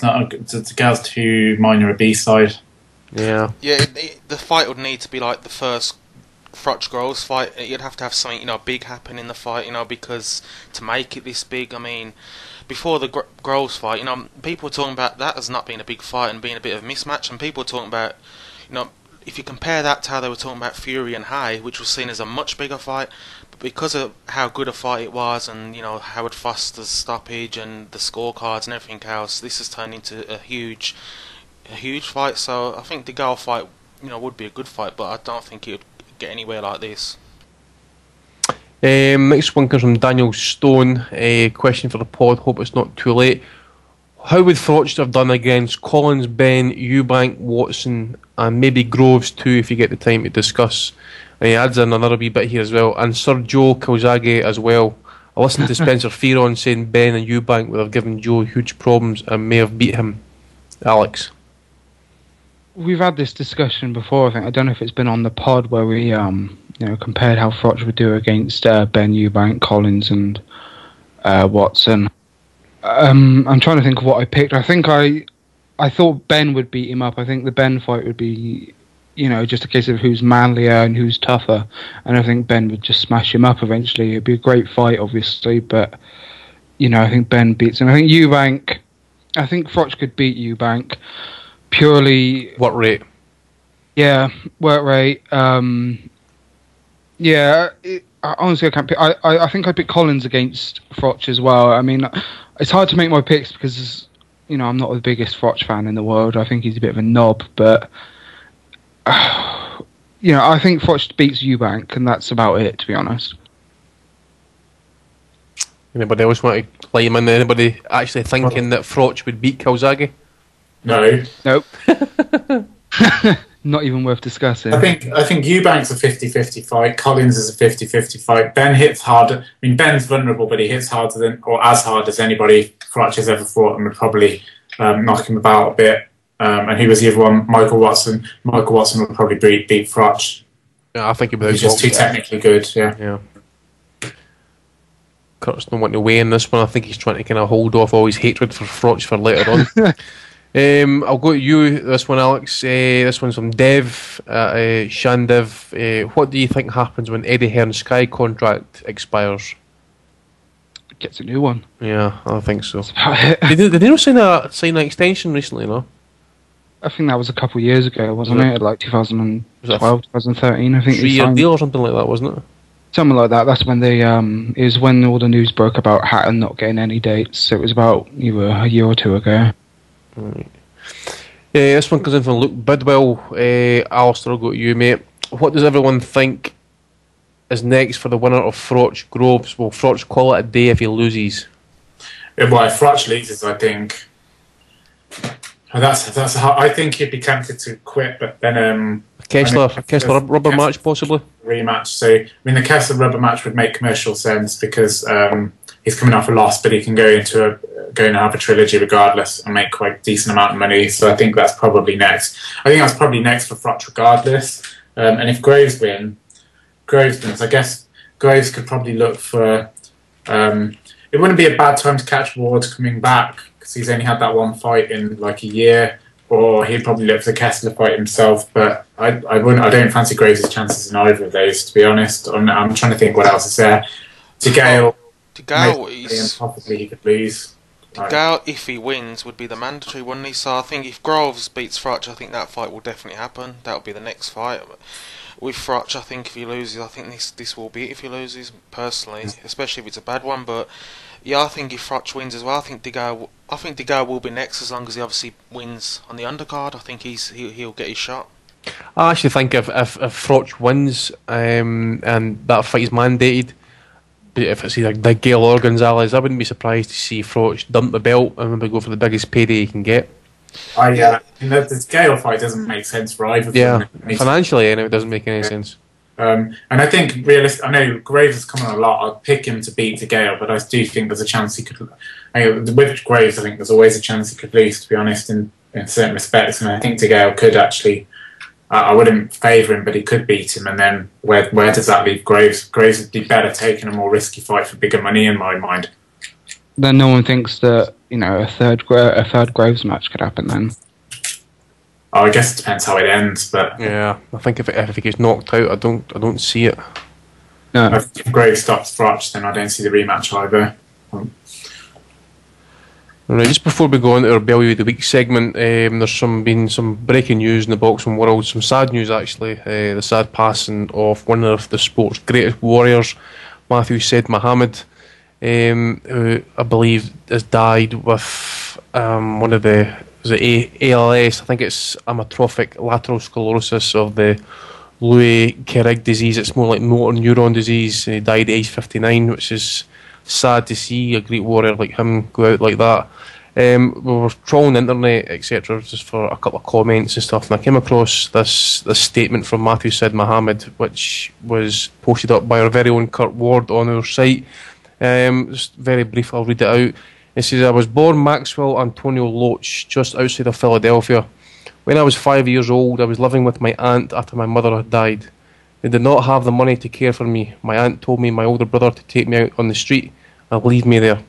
too minor a B-side. Yeah. Yeah, the fight would need to be like the first Froch Groves fight. You'd have to have something big happen in the fight, because to make it this big, I mean, before the Groves fight, people were talking about that as not being a big fight and being a bit of a mismatch, and people were talking about, if you compare that to how they were talking about Fury and Hay, which was seen as a much bigger fight, but because of how good a fight it was, and Howard Foster's stoppage and the scorecards and everything else, this has turned into a huge fight. So I think the Gale fight, would be a good fight, but I don't think it would get anywhere like this. Next one comes from Daniel Stone. Question for the pod. Hope it's not too late. How would Froch have done against Collins, Ben, Eubank, Watson, and maybe Groves too, if you get the time to discuss? And he adds in another wee bit here as well. And Sir Joe Kawasaki as well. I listened to Spencer Fearon saying Ben and Eubank would have given Joe huge problems and may have beat him. Alex. We've had this discussion before, I think. I don't know if it's been on the pod where we compared how Froch would do against Ben Eubank, Collins and Watson. I'm trying to think of what I picked. I think I thought Ben would beat him up. I think the Ben fight would be, just a case of who's manlier and who's tougher. And I think Ben would just smash him up eventually. It'd be a great fight, obviously, but, I think Ben beats him. I think Froch could beat Eubank purely... What rate? Yeah, work rate. Honestly, I can't pick. I think I'd pick Collins against Froch as well. I mean, it's hard to make my picks because, I'm not the biggest Froch fan in the world. I think he's a bit of a knob, but, I think Froch beats Eubank, and that's about it, to be honest. Anybody else want to play him in? Anybody actually thinking that Froch would beat Kawasaki? No. Nope. Not even worth discussing. I think Eubank's a 50-50 fight. Collins is a 50-50 fight. Ben hits hard. I mean, Ben's vulnerable, but he hits harder as hard as anybody Froch has ever fought, and would probably knock him about a bit. And he was the other one, Michael Watson. Michael Watson would probably beat Froch. Yeah, I think he's just too technically good. Yeah. Kurt's not wanting to weigh in this one. I think he's trying to kind of hold off all his hatred for Froch for later on. I'll go to you, this one, Alex. This one's from Dev, Shandev. What do you think happens when Eddie Hearn's Sky contract expires? gets a new one. Yeah, I think so. That's about it. Did they not sign an extension recently, no? I think that was a couple of years ago, wasn't Was it? Like Was 2012, 2013, I think. 3-year deal or something like that, wasn't it? Something like that. That's when they is when all the news broke about Hatton not getting any dates. So it was about either a year or two ago. Right. This one comes in from Luke Bidwell. Alistair, I'll go to you, mate. What does everyone think is next for the winner of Froch Groves? Will Froch call it a day if he loses? Well, if Froch loses, I think that's how I think he'd be tempted to quit, but then Kessler rubber match possibly. Rematch. So I mean, the Kessler rubber match would make commercial sense because he's coming off a loss, but he can go and have a trilogy regardless and make quite a decent amount of money. So I think that's probably next. I think that's probably next for Froch regardless. And if Groves wins, I guess Groves could probably look for. It wouldn't be a bad time to catch Ward coming back because he's only had that one fight in like a year. Or he'd probably look for the Kessler fight himself, but I don't fancy Graves' chances in either of those, to be honest. I'm trying to think what else is there. DeGale is possibly he could lose. DeGale, if he wins, would be the mandatory, wouldn't he? So I think if Groves beats Froch, I think that fight will definitely happen. That will be the next fight. With Froch, I think if he loses, I think this will be it if he loses, personally, especially if it's a bad one. But yeah, I think if Froch wins as well, I think DeGale will be next as long as he obviously wins on the undercard. I think he'll get his shot. I actually think if Froch wins and that fight is mandated, if it's either DeGale or Gonzalez, I wouldn't be surprised to see Froch dump the belt and maybe go for the biggest payday he can get. The Gale fight doesn't make sense for either of them. Financially, anyway, it doesn't make any sense. And I think I know Graves has come on a lot. I'd pick him to beat DeGale, but I do think there's a chance he could. With Graves, I think there's always a chance he could lose. To be honest, in certain respects, and I think DeGale could actually. I wouldn't favour him, but he could beat him. And then where does that leave Graves? Graves would be better taking a more risky fight for bigger money, in my mind. Then no one thinks that a third Groves match could happen then. Oh, I guess it depends how it ends, but yeah, I think if he gets knocked out, I don't see it. No. If Graves stops Froch, then I don't see the rematch either. Right, just before we go on to our Bellew of the Week segment, there's been some breaking news in the boxing world, some sad news actually. The sad passing of one of the sport's greatest warriors, Matthew Said Muhammad, who I believe has died with one of the ALS, I think it's amyotrophic lateral sclerosis of the Louis Gehrig disease. It's more like motor neuron disease. He died at age 59, which is sad to see a great warrior like him go out like that. We were trolling the internet, etc., just for a couple of comments and stuff, and I came across this statement from Matthew Said Muhammad, which was posted up by our very own Kurt Ward on our site. Just very brief, I'll read it out. It says, I was born Maxwell Antonio Loach, just outside of Philadelphia. When I was 5 years old, I was living with my aunt after my mother had died. They did not have the money to care for me. My aunt told me my older brother to take me out on the street and leave me there.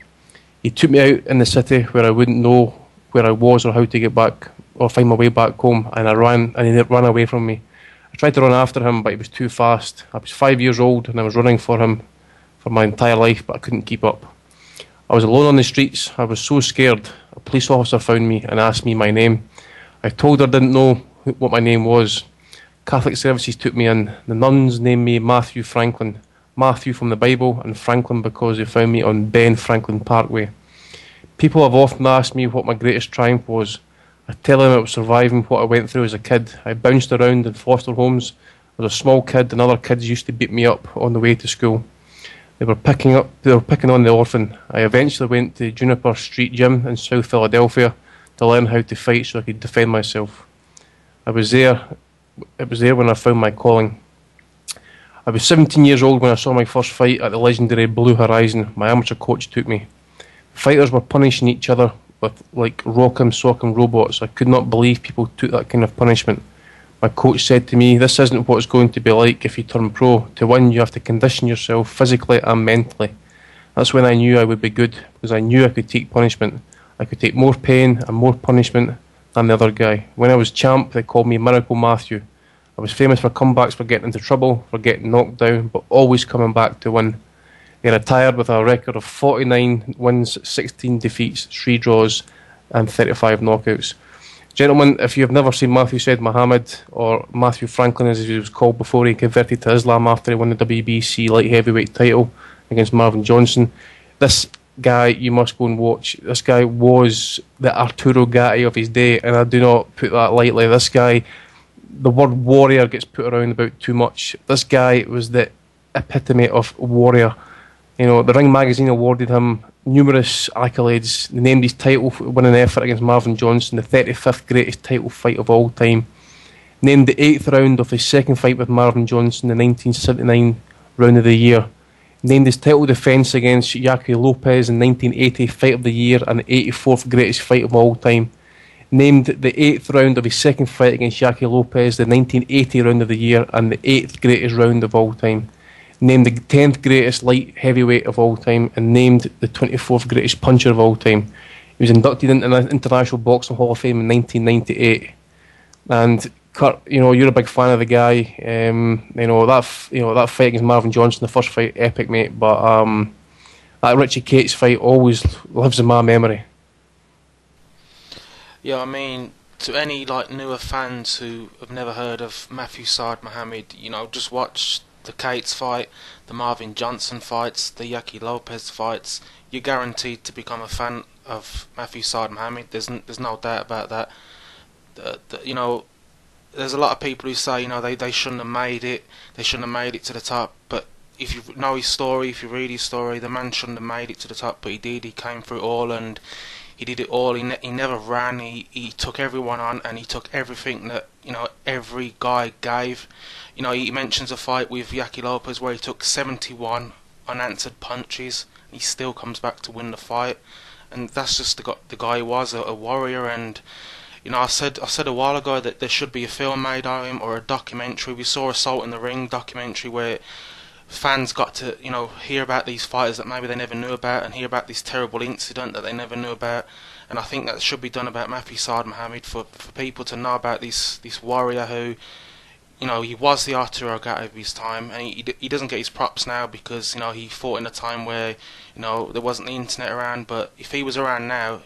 He took me out in the city where I wouldn't know where I was or how to get back or find my way back home, and he ran away from me. I tried to run after him, but he was too fast. I was 5 years old and I was running for him for my entire life, but I couldn't keep up. I was alone on the streets. I was so scared. A police officer found me and asked me my name. I told her I didn't know what my name was. Catholic services took me in. The nuns named me Matthew Franklin. Matthew from the Bible, and Franklin because they found me on Ben Franklin Parkway. People have often asked me what my greatest triumph was. I tell them it was surviving what I went through as a kid. I bounced around in foster homes. I was a small kid and other kids used to beat me up on the way to school. They were picking on the orphan. I eventually went to Juniper Street Gym in South Philadelphia to learn how to fight so I could defend myself. It was there when I found my calling. I was 17 years old when I saw my first fight at the legendary Blue Horizon. My amateur coach took me. Fighters were punishing each other with like rock'em sock'em robots. I could not believe people took that kind of punishment. My coach said to me, this isn't what it's going to be like if you turn pro. To win, you have to condition yourself physically and mentally. That's when I knew I would be good, because I knew I could take punishment. I could take more pain and more punishment than the other guy. When I was champ, they called me Miracle Matthew. I was famous for comebacks, for getting into trouble, for getting knocked down, but always coming back to win. He retired with a record of 49 wins, 16 defeats, 3 draws, and 35 knockouts. Gentlemen, if you've never seen Matthew Said Muhammad, or Matthew Franklin as he was called before he converted to Islam after he won the WBC light heavyweight title against Marvin Johnson, this guy you must go and watch. This guy was the Arturo Gatti of his day, and I do not put that lightly. This guy, the word warrior gets put around about too much. This guy was the epitome of warrior. You know, the Ring magazine awarded him numerous accolades. They named his title-winning effort against Marvin Johnson the 35th greatest title fight of all time. Named the 8th round of his second fight with Marvin Johnson, the 1979 round of the year. Named his title defence against Yaki Lopez in 1980 fight of the year and the 84th greatest fight of all time. Named the 8th round of his second fight against Yaki Lopez, the 1980 round of the year and the 8th greatest round of all time. Named the 10th greatest light heavyweight of all time, and named the 24th greatest puncher of all time. He was inducted into the International Boxing Hall of Fame in 1998. And Kurt, you know, you're a big fan of the guy. That fight against Marvin Johnson, the first fight, epic, mate. But that Richie Cates fight always lives in my memory. Yeah, I mean, to any like newer fans who have never heard of Matthew Saad Muhammad, you know, just watch the Cates fight, the Marvin Johnson fights, the Yaki Lopez fights. You're guaranteed to become a fan of Matthew Saad Muhammad. There's no doubt about that. You know, there's a lot of people who say, you know, they shouldn't have made it. They shouldn't have made it to the top. But if you know his story, if you read his story, the man shouldn't have made it to the top. But he did. He came through it all, and he did it all. He never ran. He took everyone on, and he took everything that, you know, every guy gave. You know, he mentions a fight with Yaki Lopez where he took 71 unanswered punches, and he still comes back to win the fight. And that's just the guy he was, a warrior. And you know, I said a while ago that there should be a film made of him, or a documentary. We saw Assault in the Ring documentary where fans got to, you know, hear about these fighters that maybe they never knew about, and hear about this terrible incident that they never knew about. And I think that should be done about Matthew Saad Muhammad, for people to know about this warrior who, you know, he was the Arturo Gatti of his time, and he doesn't get his props now because, you know, he fought in a time where, you know, there wasn't the internet around. But if he was around now,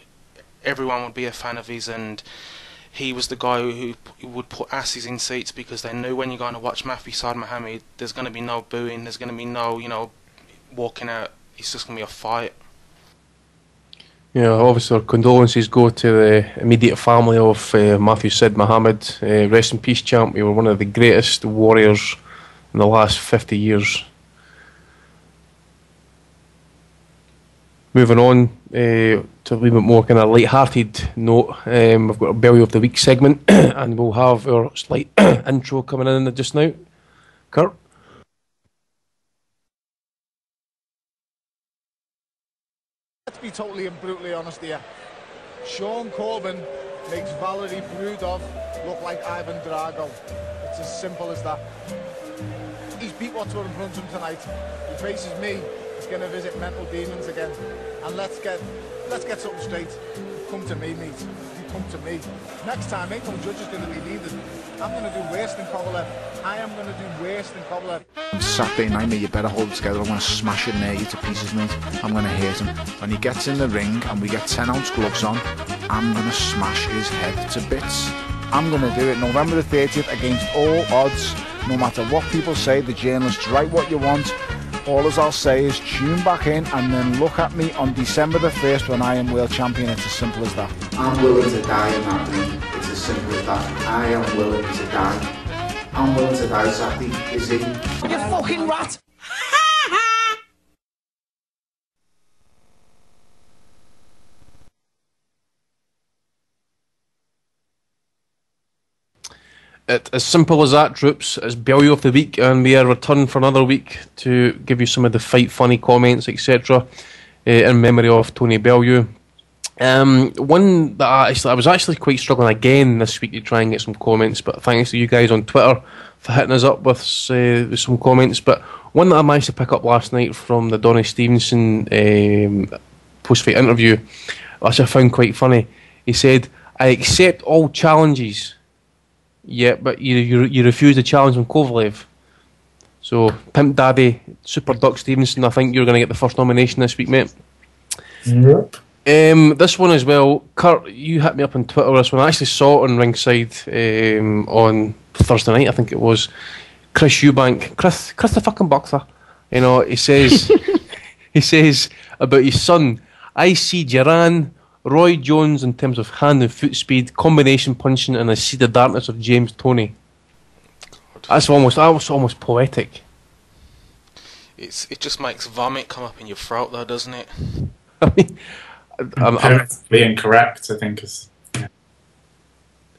everyone would be a fan of his, and he was the guy who would put asses in seats because they knew when you're going to watch Matthew Saad Muhammad, there's going to be no booing, there's going to be no, you know, walking out. It's just going to be a fight. Yeah, obviously our condolences go to the immediate family of Matthew Said Muhammad. Rest in peace, champ. You were one of the greatest warriors in the last 50 years. Moving on to a little bit more kind of light-hearted note, we've got a Belly of the Week segment, and we'll have our slight intro coming in just now. Kurt? Let's be totally and brutally honest here. Sean Corbin makes Valery Brudov look like Ivan Drago. It's as simple as that. He's beat what's in front of him tonight. He faces me. He's going to visit mental demons again. And let's get something straight. Come to me, mate. You come to me. Next time, ain't no judge is going to be needed. I'm going to do worse than Kovalev. I am going to do worse than Kovalev. On Saturday night, mate, you better hold it together. I'm going to smash it near you to pieces, mate. I'm going to hit him. When he gets in the ring and we get 10-ounce gloves on, I'm going to smash his head to bits. I'm going to do it November the 30th against all odds. No matter what people say, the journalists write what you want. All as I'll say is tune back in and then look at me on December the 1st when I am world champion. It's as simple as that. I'm willing to die in that ring. It's as simple as that. I am willing to die. I'm willing to die, Zaki. Is he? You fucking rat! It's as simple as that, troops. It's Belly of the Week, and we are returned for another week to give you some of the fight funny comments, etc., in memory of Tony Bellew. One that I was actually quite struggling again this week to try and get some comments, but thanks to you guys on Twitter for hitting us up with some comments. But one that I managed to pick up last night from the Donny Stevenson post-fight interview, which I found quite funny. He said, "I accept all challenges. Yeah, but you refuse the challenge from Kovalev." So, Pimp Daddy, Super Duck Stevenson, I think you're going to get the first nomination this week, mate. Yep. This one as well, Kurt, you hit me up on Twitter with this one. I actually saw it on Ringside on Thursday night, I think it was. Chris Eubank, Chris the fucking boxer, you know, he says, he says about his son, I see Duran, Roy Jones in terms of hand and foot speed, combination punching, and I see the darkness of James Toney. That was almost poetic. It just makes vomit come up in your throat, though, doesn't it? I mean, Politically incorrect, I think.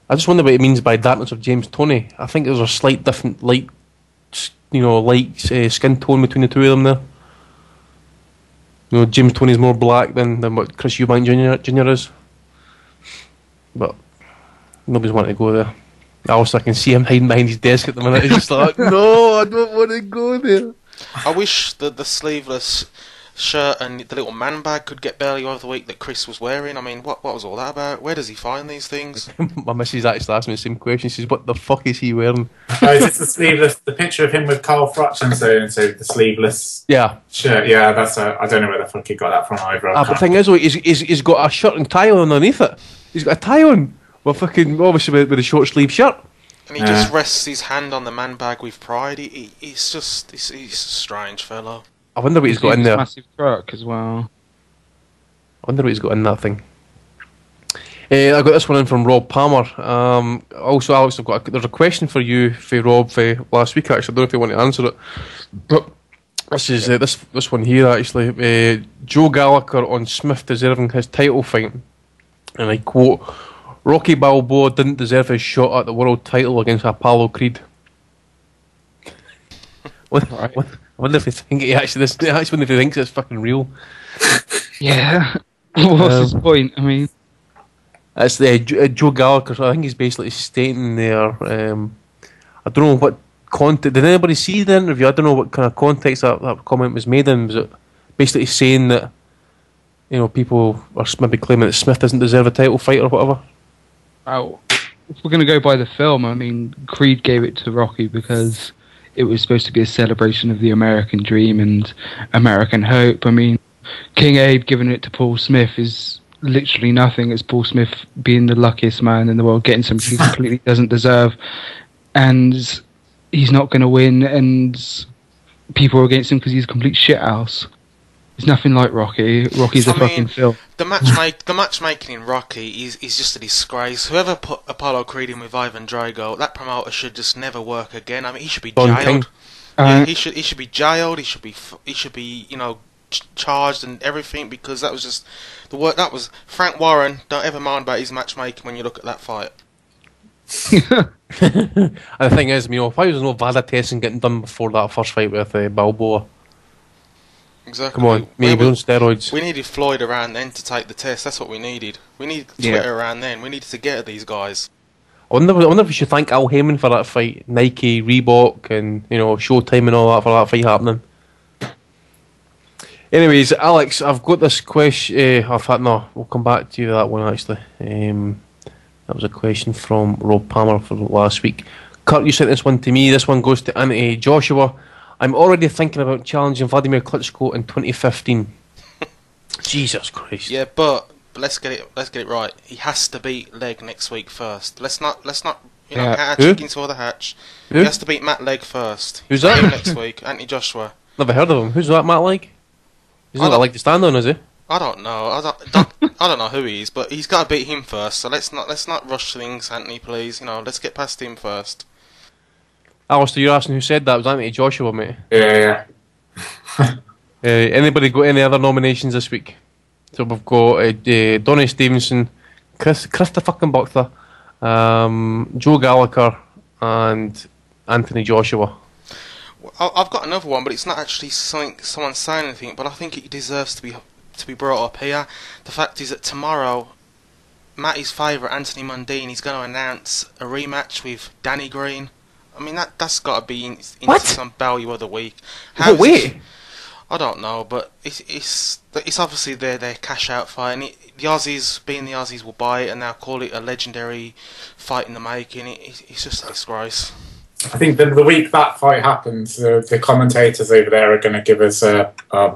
I just wonder what it means by darkness of James Toney. I think there's a slight different light, skin tone between the two of them there. You know, James Toney's more black than what Chris Eubank Jr. is. But nobody's wanting to go there. I can see him hiding behind his desk at the minute. He's just like, no, I don't want to go there. I wish the sleeveless shirt and the little man bag could get Belly of the Week that Chris was wearing. I mean, what was all that about? Where does he find these things? My missus actually asked me the same question. She says, what the fuck is he wearing? Oh, is this the sleeveless, the picture of him with Carl Froch and so the sleeveless shirt? Yeah, I don't know where the fuck he got that from either. But the thing is, though, he's got a shirt and tie on underneath it. He's got a tie on. Well, fucking, obviously with a short sleeve shirt. And he just rests his hand on the man bag with pride. He's a strange fellow. I wonder what he's got in there. Massive truck as well. I wonder what he's got in that thing. I got this one in from Rob Palmer. Also, Alex, there's a question for you for Rob for last week. Actually, I don't know if you want to answer it, but this is this one here actually. Joe Gallagher on Smith deserving his title fight, and I quote: "Rocky Balboa didn't deserve his shot at the world title against Apollo Creed." I wonder if he actually thinks it's fucking real. Yeah. What's his point? I mean, it's Joe Gallagher. So I think he's basically stating there. I don't know what context. Did anybody see the interview? I don't know what kind of context that comment was made in. Was it basically saying that people are maybe claiming that Smith doesn't deserve a title fight or whatever? well, if we're going to go by the film, I mean, Creed gave it to Rocky because it was supposed to be a celebration of the American dream and American hope. I mean, King Abe giving it to Paul Smith is literally nothing. It's Paul Smith being the luckiest man in the world, getting something he completely doesn't deserve, and he's not going to win, and people are against him because he's a complete shithouse. It's nothing like Rocky. Rocky's a fucking film. The matchmaking in Rocky is just a disgrace. Whoever put Apollo Creed in with Ivan Drago, that promoter should just never work again. I mean, he should be jailed. Yeah, he should be jailed. He should be charged and everything, because that was just the work. That was Frank Warren. Don't ever mind about his matchmaking when you look at that fight. And the thing is, why was no VADA testing getting done before that first fight with Balboa? Exactly. Come on, maybe on steroids. We needed Floyd around then to take the test. That's what we needed. We needed Twitter around then. We needed to get at these guys. I wonder if we should thank Al Heyman for that fight. Nike, Reebok, and Showtime and all that for that fight happening. Anyways, Alex, I've got this question. We'll come back to you that one actually. That was a question from Rob Palmer for last week. Kurt, you sent this one to me. This one goes to Anthony Joshua. I'm already thinking about challenging Vladimir Klitschko in 2015. Jesus Christ. Yeah, but let's get it right. He has to beat Leg next week first. Let's not hatch chickens for the hatch. Who? He has to beat Matt Leg first. Who's that? Next week, Anthony Joshua. Never heard of him. Who's that, Matt Leg? He's not like to stand on, is he? I don't know. I don't know who he is, but he's got to beat him first. So let's not rush things, Anthony. Please, let's get past him first. Alistair, you're asking who said that? It was Anthony Joshua, mate. Yeah. Anybody got any other nominations this week? So we've got Donnie Stevenson, Chris the fucking Buckler, Joe Gallagher, and Anthony Joshua. I've got another one, but it's not actually someone saying anything. But I think it deserves to be brought up here. The fact is that tomorrow, Matty's favourite Anthony Mundine is going to announce a rematch with Danny Green. I mean, that's got to be into some value of the week. What way? I don't know, but it's obviously their cash out fight, and the Aussies, being the Aussies, will buy it and now call it a legendary fight in the making. It's just a disgrace. I think the week that fight happens, the commentators over there are going to give us a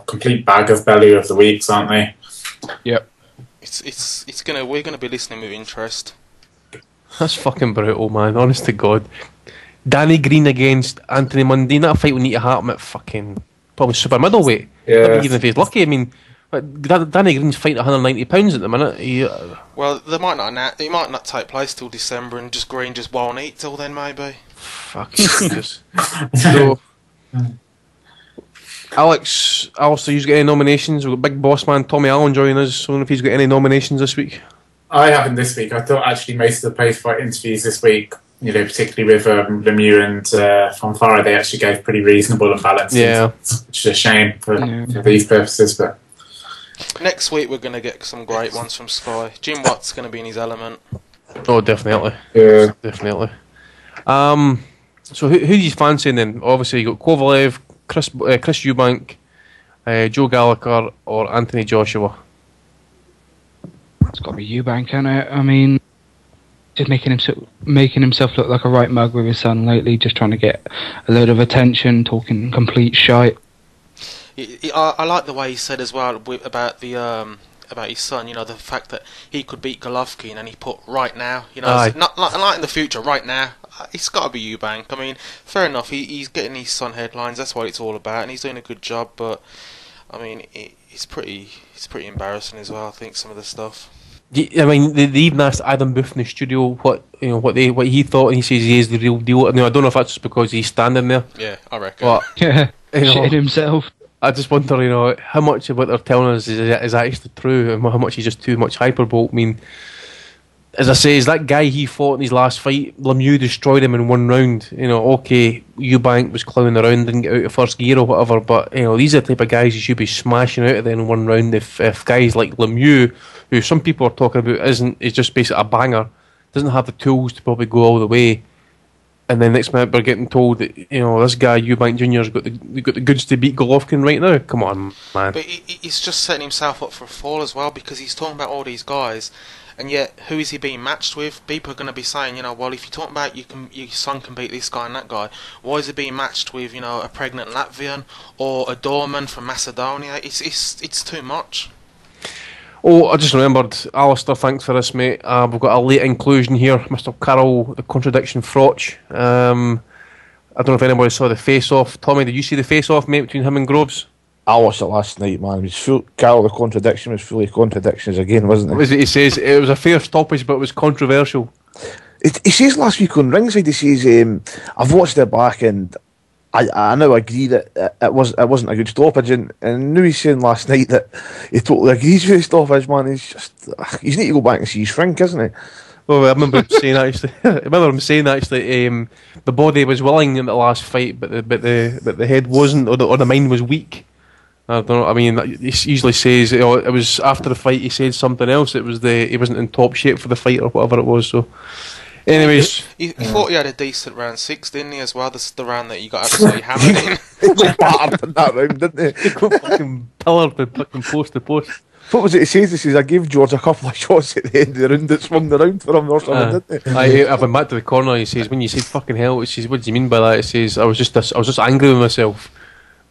complete bag of belly of the weeks, aren't they? Yep. We're gonna be listening with interest. That's fucking brutal, man. Honest to God. Danny Green against Anthony Mundine. That fight will need to happen at fucking probably super middleweight. Yeah. Even if he's lucky. I mean, Danny Green's fighting at £190 at the minute. Well, it might not take place till December, and Green just won't eat till then, maybe. Fucking Jesus. So, Alex, Alistair, you've got any nominations? We've got big boss man Tommy Allen joining us. I don't know if he's got any nominations this week. I haven't this week. I thought actually most of the post-fight interviews this week, particularly with Lemieux and Fonfara, they actually gave pretty reasonable and balanced answers, which is a shame for these purposes. But next week we're going to get some great ones from Sky. Jim Watt's going to be in his element. Oh, definitely. Yeah. Definitely. So who do you fancy then? Obviously you got Kovalev, Chris Eubank, Joe Gallagher or Anthony Joshua. It's got to be Eubank, isn't it? I mean, just making himself look like a right mug with his son lately, just trying to get a load of attention, talking complete shite. I like the way he said as well about his son. The fact that he could beat Golovkin, and then he put right now. Not in the future, right now. It's got to be Eubank. I mean, fair enough. He's getting his son headlines. That's what it's all about, and he's doing a good job. But I mean, it's pretty embarrassing as well. I think some of the stuff. I mean, they even asked Adam Booth in the studio what he thought, and he says he is the real deal. Now, I don't know if that's just because he's standing there. Yeah, I reckon. But shitting himself. I just wonder, how much of what they're telling us is actually true, and how much is just too much hyperbole. I mean, as I say, is that guy he fought in his last fight, Lemieux destroyed him in one round. Okay, Eubank was clowning around, didn't get out of first gear or whatever, but these are the type of guys you should be smashing out of there in one round. If guys like Lemieux, who some people are talking about is just basically a banger, doesn't have the tools to probably go all the way, and then next minute we're getting told that this guy Eubank Jr.'s got the goods to beat Golovkin right now. Come on, man. But he's just setting himself up for a fall as well, because he's talking about all these guys. And yet, who is he being matched with? People are going to be saying, well, if you're talking about your son can beat this guy and that guy, why is he being matched with, a pregnant Latvian or a doorman from Macedonia? It's too much. Oh, I just remembered, Alistair, thanks for this, mate. We've got a late inclusion here, Mr. Carroll, the contradiction Froch. I don't know if anybody saw the face-off. Tommy, did you see the face-off, mate, between him and Groves? I watched it last night, man. It was Carol, the contradiction was fully contradictions again, wasn't it? He says it was a fair stoppage, but it was controversial. He says last week on Ringside, he says, I've watched it back and I now agree that it wasn't a good stoppage, and now he's saying last night that he totally agrees with the stoppage, man. He's need to go back and see his shrink, isn't he? Well, I remember him saying actually, the body was willing in the last fight, but the head wasn't, or the mind was weak. I don't know. I mean, he usually says it was after the fight. He said something else. It was he wasn't in top shape for the fight or whatever it was. So, anyways, he thought he had a decent round 6, didn't he? As well, the round that he got absolutely hammered in. He got battered in that round, didn't he? He got fucking pillared from fucking post to post. What was it he says? He says, I gave George a couple of shots at the end of the round that swung the round for him or something, didn't he? I went back to the corner. He says, when you said fucking hell, he says, what do you mean by that? He says, I was just angry with myself.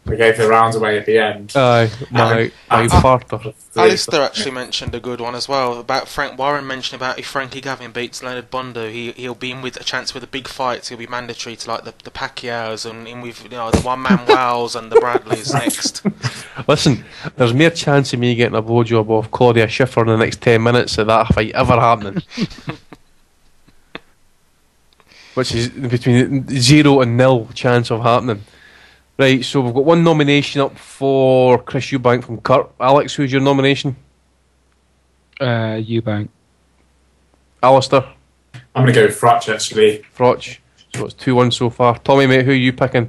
We gave the rounds away at the end. Aye, my farter. Alistair actually mentioned a good one as well about Frank Warren mentioning about if Frankie Gavin beats Leonard Bundu, he'll be in with a chance with the big fights. He'll be mandatory to like the Pacquiaos and in with the one man Wells and the Bradleys next. Listen, there's more chance of me getting a blowjob off Claudia Schiffer in the next 10 minutes of that fight ever happening. Which is between 0 and 0 chance of happening. Right, so we've got one nomination up for Chris Eubank from Kurt. Alex, who's your nomination? Eubank. Alistair? I'm going to go with Froch, actually. Froch. So it's 2-1 so far. Tommy, mate, who are you picking?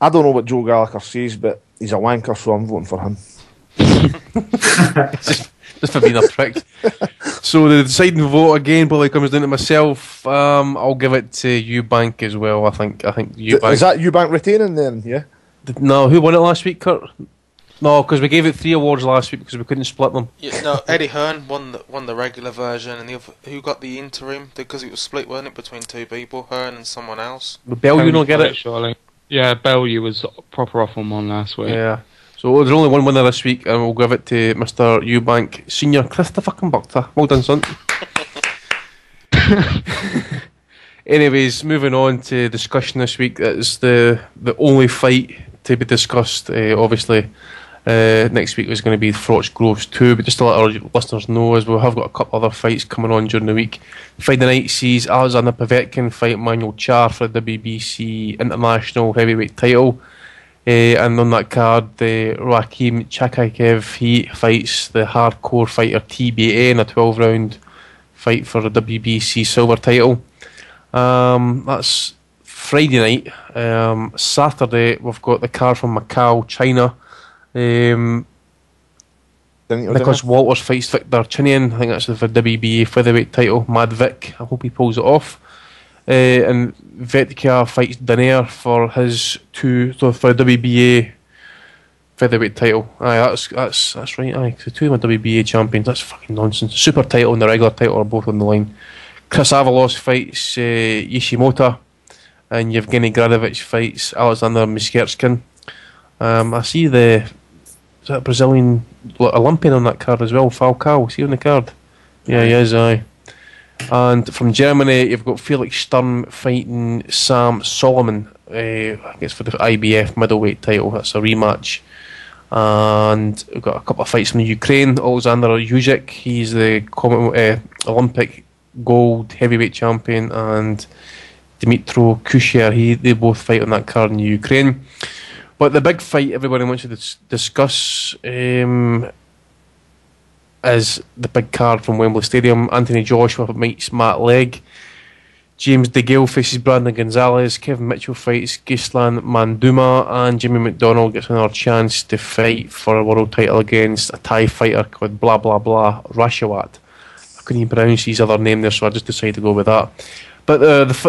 I don't know what Joe Gallagher says, but he's a wanker, so I'm voting for him. just for being a prick. So the deciding vote again probably comes down to myself. I'll give it to Eubank as well. I think Eubank. Is that Eubank retaining then? Yeah. No, who won it last week, Kurt? No, because we gave it 3 awards last week because we couldn't split them. Yeah, no, Eddie Hearn won the regular version, and the other, who got the interim because it was split, wasn't it, between 2 people, Hearn and someone else. But Bell, you don't get it. Surely. Yeah, Bellew was proper off on one last week. Yeah. So there's only one winner this week, and we'll give it to Mr. Eubank Senior Christopher Buckter. Well done, son. Anyways, moving on to discussion this week. It's the only fight to be discussed. Obviously, next week is going to be Froch Groves 2, but just to let our listeners know, as we have got a couple other fights coming on during the week. Friday night sees Alexander Povetkin fight Manuel Char for the WBC International Heavyweight title. And on that card, Rakim Chakayev, he fights the hardcore fighter TBA in a 12-round fight for the WBC silver title. That's Friday night. Saturday, we've got the card from Macau, China. Nicholas Walters fights Victor Chinian. I think that's for WBA featherweight title. Mad Vic, I hope he pulls it off. And Vetkia fights Danair for his for WBA featherweight title. Aye, that's right. Aye, so 2 of my WBA champions. That's fucking nonsense. Super title and the regular title are both on the line. Chris Avalos fights Yashimoto, and Yevgeny Gradovich fights Alexander Miskertskin. I see is that Brazilian Olympian on that card as well, Falcao. Is he on the card? Yeah, he is, aye. And from Germany, you've got Felix Sturm fighting Sam Solomon. I guess for the IBF middleweight title. That's a rematch. And we've got a couple of fights from the Ukraine. Alexander Yuzik, he's the Olympic gold heavyweight champion, and Dmytro Kusher, they both fight on that card in the Ukraine. But the big fight everybody wants to discuss is the big card from Wembley Stadium. Anthony Joshua meets Matt Legg. James DeGale faces Brandon Gonzalez. Kevin Mitchell fights Gislan Manduma, and Jimmy McDonnell gets another chance to fight for a world title against a Thai fighter called blah blah blah Rashawat. I couldn't even pronounce his other name there, so I just decided to go with that. But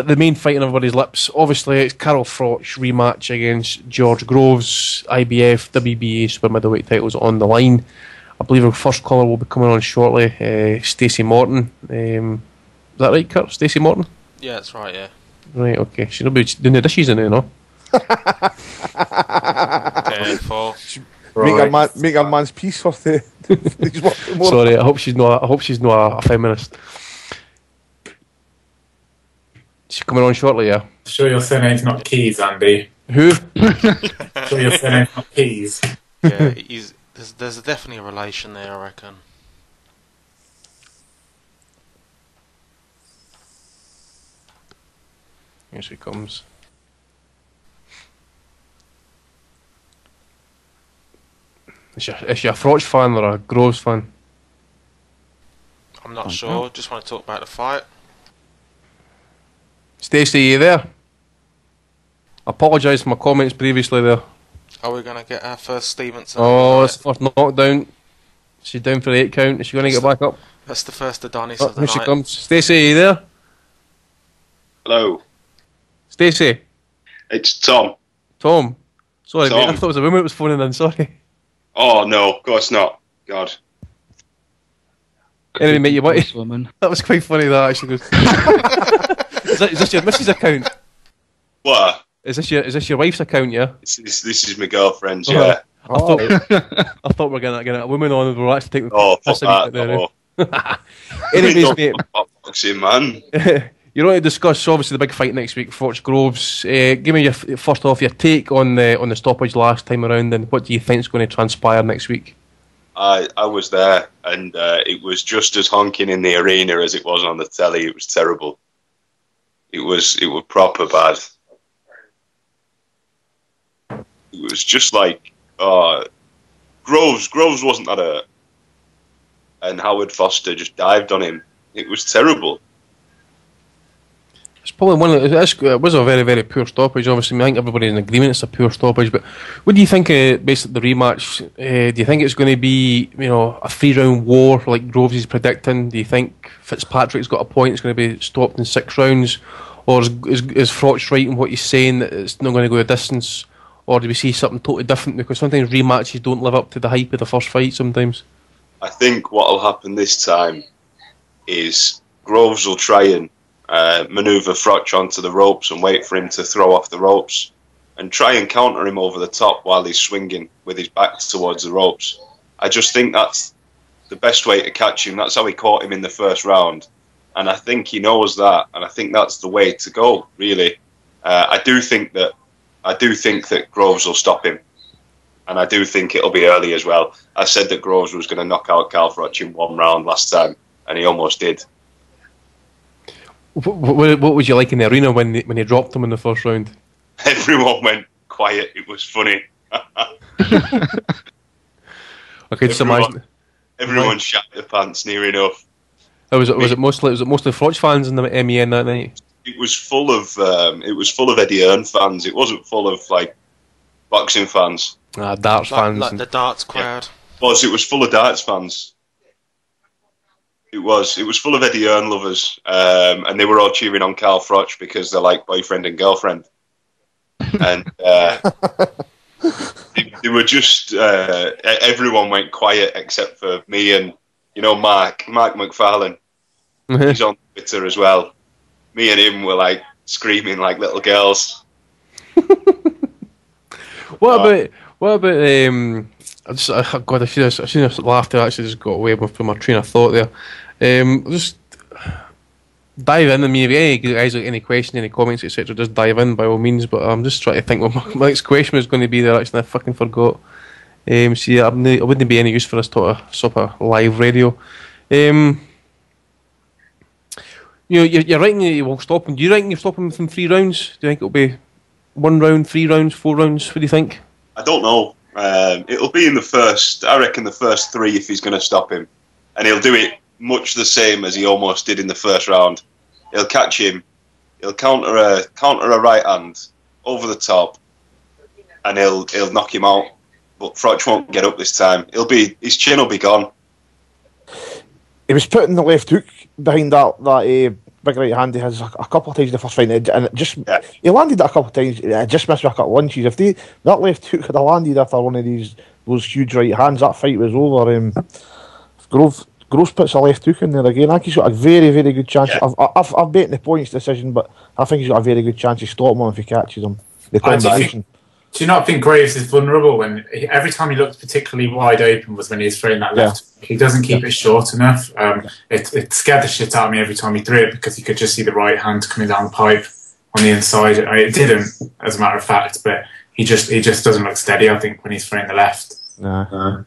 the main fight on everybody's lips, obviously, it's Carol Froch rematch against George Groves. IBF, WBA super middleweight titles on the line. I believe our first caller will be coming on shortly, Stacey Morton. Is that right, Kurt? Stacey Morton? Yeah, that's right, yeah. Right, okay. She'll be doing the dishes in there, no? Careful. Make a man's peace for the. Sorry, I hope she's not a feminist. She's coming on shortly, yeah. Sure your surname's not Keys, Andy. Who? Sure your surname's not Keys. Yeah, there's definitely a relation there, I reckon. Here she comes. Is she a Froch fan or a Groves fan? I'm not sure, just want to talk about the fight. Stacey, are you there? I apologise for my comments previously there. Are we going to get our first Stevenson? Oh, it's the first knockdown. She's down for the 8 count. Is she going to get back up? That's the first Adonis of the Here night. she comes. Stacey, are you there? Hello. Stacey? It's Tom. Tom? Sorry, Tom. mate. I thought it was a woman that was phoning in. Sorry. Oh, no, of course not. God. Anyway, mate, you might. Woman. That was quite funny, that actually. Is this your missus' account? What? Is this your wife's account, yeah? This is my girlfriend's, yeah. I thought we were going to get a woman on and we were actually taking Oh, fuck piss a wee bit that. there. Oh. Anyways, mate. Boxing, man. You're going to discuss obviously the big fight next week, Froch Groves. Give me first off your take on the stoppage last time around, and what do you think is going to transpire next week? I was there, and it was just as honking in the arena as it was on the telly. It was terrible. It was proper bad. It was just like Groves wasn't that hurt, and Howard Foster just dived on him. It was terrible. It's probably it was a very, very poor stoppage. Obviously, I think everybody's in agreement it's a poor stoppage. But what do you think basically the rematch? Do you think it's going to be a 3-round war like Groves is predicting? Do you think Fitzpatrick's got a point? It's going to be stopped in 6 rounds, or is Froch right in what he's saying that it's not going to go a distance? or do we see something totally different? Because sometimes rematches don't live up to the hype of the first fight sometimes. I think what will happen this time is Groves will try and manoeuvre Froch onto the ropes and wait for him to throw off the ropes and try and counter him over the top while he's swinging with his back towards the ropes. I just think that's the best way to catch him. That's how he caught him in the first round. And I think he knows that, and I think that's the way to go, really. I do think that Groves will stop him. And I do think it'll be early as well. I said that Groves was going to knock out Carl Froch in 1 round last time, and he almost did. What was you like in the arena when he dropped him in the first round? Everyone went quiet. It was funny. I could just imagine. Everyone shat their pants near enough. Was it mostly Froch fans in the MEN that night? It was full of Eddie Hearn fans. It wasn't full of like boxing fans. Darts fans. Like the darts crowd. Yeah. It was full of darts fans. It was full of Eddie Hearn lovers, and they were all cheering on Carl Froch because they're like boyfriend and girlfriend. And they were just everyone went quiet except for me and Mark McFarlane. He's on Twitter as well. Me and him were like screaming like little girls. What about God, I should have laughed. I actually just got away from my train of thought there. Just dive in. I mean, if any guys got any questions, any comments, etc., just dive in by all means. But I'm just trying to think what my next question was going to be there. Actually, I fucking forgot. See, I wouldn't be any use for us to stop a live radio. You're writing you will stop him. Do you reckon you'll stop him within 3 rounds? Do you think it'll be 1 round, 3 rounds, 4 rounds? What do you think? I don't know. It'll be in the first. I reckon the first 3 if he's going to stop him, and he'll do it much the same as he almost did in the first round. He'll catch him. He'll counter a right hand over the top, and he'll knock him out. But Froch won't get up this time. His chin will be gone. He was putting the left hook behind that big right hand he has a couple of times in the first fight, and he landed that a couple of times. It just missed by a couple of lunches. If that left hook had landed after one of those huge right hands, that fight was over. Groves puts a left hook in there again. I think he's got a very, very good chance. Yeah. I've bet in the points decision, but I think he's got a very good chance to stop him if he catches him. The combination. Do you not think Graves is vulnerable when every time he looked particularly wide open was when he was throwing that left? Yeah. He doesn't keep it short enough. It scared the shit out of me every time he threw it because you could just see the right hand coming down the pipe on the inside. I mean, it didn't, as a matter of fact, but he just doesn't look steady. I think when he's throwing the left. No.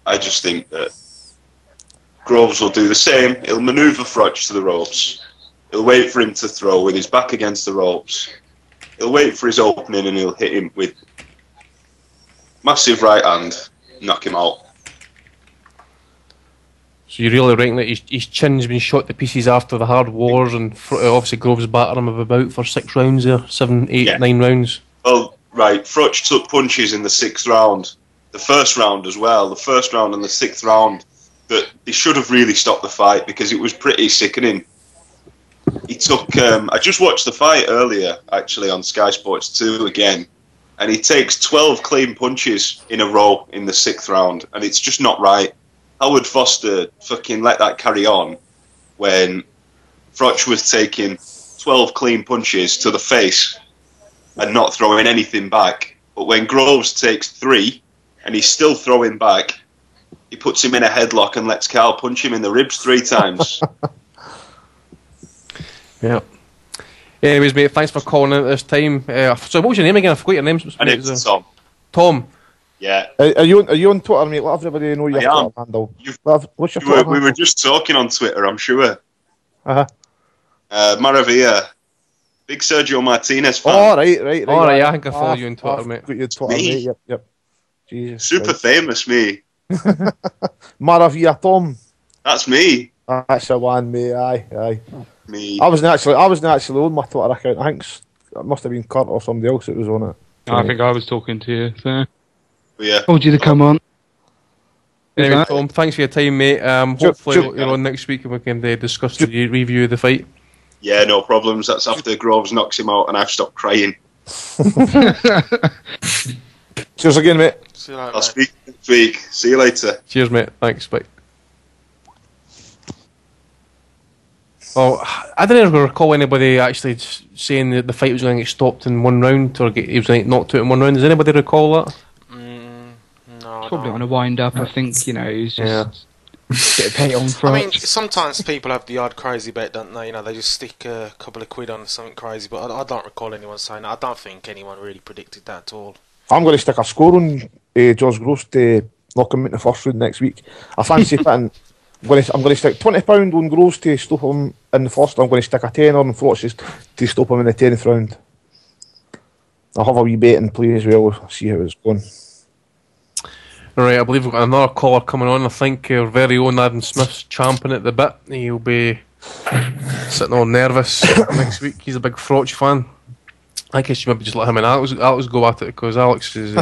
I just think that Groves will do the same. He'll manoeuvre Froch to the ropes. He'll wait for him to throw with his back against the ropes. He'll wait for his opening and he'll hit him with massive right hand, knock him out. So you really reckon that his chin's been shot to pieces after the hard wars, and obviously Groves battered him about for 6 rounds there, 7, 8, 9 rounds? Well, right, Froch took punches in the 6th round. The first round as well, the first round and the 6th round, that he should have really stopped the fight because it was pretty sickening. He took. I just watched the fight earlier, actually, on Sky Sports 2 again, and he takes 12 clean punches in a row in the 6th round, and it's just not right. Howard Foster fucking let that carry on when Froch was taking 12 clean punches to the face and not throwing anything back. But when Groves takes 3 and he's still throwing back, he puts him in a headlock and lets Carl punch him in the ribs 3 times. Yeah. Anyways, mate, thanks for calling in at this time. So, what was your name again? I forgot your name. My name's Tom. Tom. Yeah. Are you on Twitter, mate? Let everybody know your Twitter handle. What's your Twitter handle? We were just talking on Twitter, I'm sure. Maravilla. Big Sergio Martinez fan. Oh, right. Oh, right, I think I follow you on Twitter, mate. Got your Twitter, mate. Yep. Jesus Super famous, me. Maravilla Tom. That's me. That's the one, mate. Aye. Me. I wasn't actually on my Twitter account. I think it must have been Kurt or somebody else that was on it. I think I was talking to you. So. Yeah. Told you to come on. Anyway, Tom, thanks for your time, mate. Hopefully you're on next week and we can discuss the review of the fight. Yeah, no problems. That's after Groves knocks him out and I've stopped crying. Cheers again, mate. See you later, I'll mate. speak next week. See you later. Cheers, mate. Thanks, bye. Well, I don't ever recall anybody actually saying that the fight was going to get stopped in one round or he was going to get knocked out in one round. Does anybody recall that? No, I Probably don't. on a wind-up, I think, you know, it was just a bit of hate on Froch. I mean, sometimes people have the odd crazy bet, don't they? You know, they just stick a couple of quid on something crazy, but I don't recall anyone saying that. I don't think anyone really predicted that at all. I'm going to stick a score on George Gross to knock him out in the first round next week. I fancy putting. I'm going to stick £20 on Groves to stop him in the first. I'm going to stick a tenner on Froch to stop him in the 10th round. I'll have a wee bet and play as well. See how it's going. Right, I believe we've got another caller coming on. I think our very own Adam Smith's champing at the bit. He'll be sitting all nervous next week. He's a big Froch fan. I guess you maybe just let him and Alex go at it, because Alex is...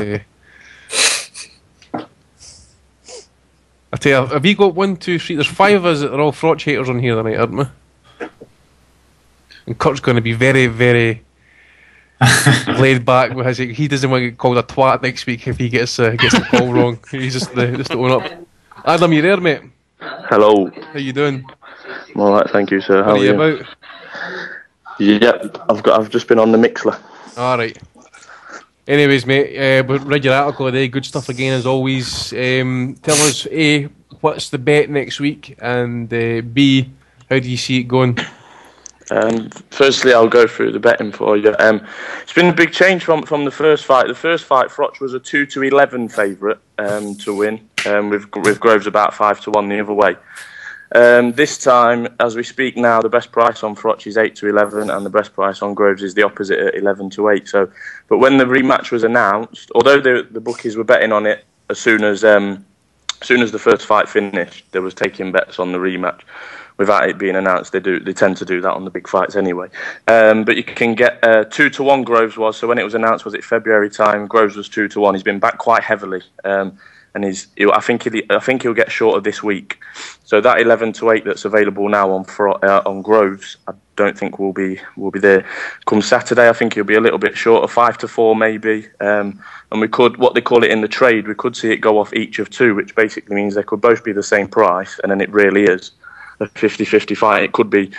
I tell you, have you got 1, 2, 3? There's 5 of us that are all Froch haters on here tonight, aren't we? And Kurt's going to be very, very laid back with his. He doesn't want to get called a twat next week if he gets the call wrong. He's just to own up. Adam, you there, mate? Hello. How you doing? I'm alright, thank you, sir. How What are you about? Yeah, I've just been on the Mixler. Alright. Anyways, mate, we read your article today. Good stuff again, as always. Tell us, A, what's the bet next week? And B, how do you see it going? Firstly, I'll go through the betting for you. It's been a big change from the first fight. The first fight, Froch was a 2-11 favourite to win, with Groves about 5-1 the other way. This time, as we speak now, the best price on Froch is 8-11, and the best price on Groves is the opposite at 11-8. So, but when the rematch was announced, although the bookies were betting on it as soon as the first fight finished, they was taking bets on the rematch without it being announced. They tend to do that on the big fights anyway. But you can get 2-1. Groves was, so when it was announced, was it February time? Groves was 2-1. He's been back quite heavily. And I think he'll get shorter this week. So that 11-8 that's available now on Groves, I don't think will be there come Saturday. I think he'll be a little bit shorter, 5-4 maybe. And we could, what they call it in the trade, we could see it go off each of 2, which basically means they could both be the same price, and then it really is a 50-50 fight. It could be.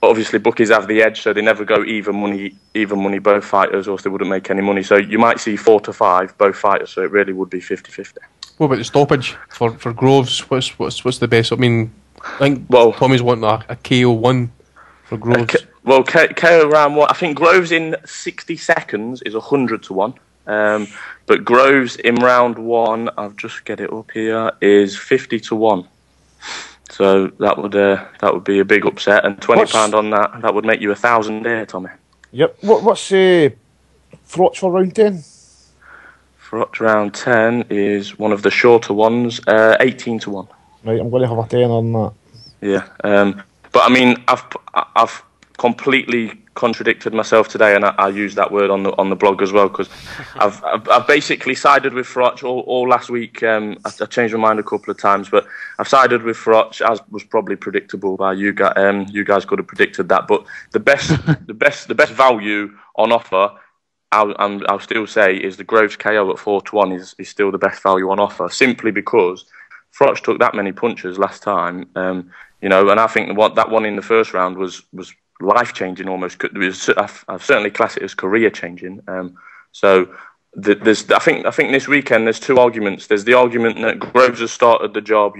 Obviously, bookies have the edge, so they never go even money both fighters, or else they wouldn't make any money. So you might see 4-5 both fighters. So it really would be 50-50. What about the stoppage for Groves? What's the best? I mean, I think Tommy's wanting a KO1 for Groves. KO round 1. I think Groves in 60 seconds is 100-1. But Groves in round 1, I'll just get it up here, is 50-1. So that would be a big upset, and £20 on that would make you 1,000 there, Tommy. Yep. What's Froch for round 10? Froch round 10 is one of the shorter ones, 18-1. Right, I'm going to have a 10 on that. Yeah, but I mean, I've completely contradicted myself today, and I used that word on the blog as well, because I've basically sided with Froch all last week. I changed my mind a couple of times, but I've sided with Froch, as was probably predictable by you guys. You guys could have predicted that, but the best value on offer, I'll still say, is the Groves KO at 4-1 is still the best value on offer, simply because Froch took that many punches last time, and I think that one in the first round was life-changing almost. I've certainly classed it as career-changing. So I think this weekend there's 2 arguments. There's the argument that Groves has started the job,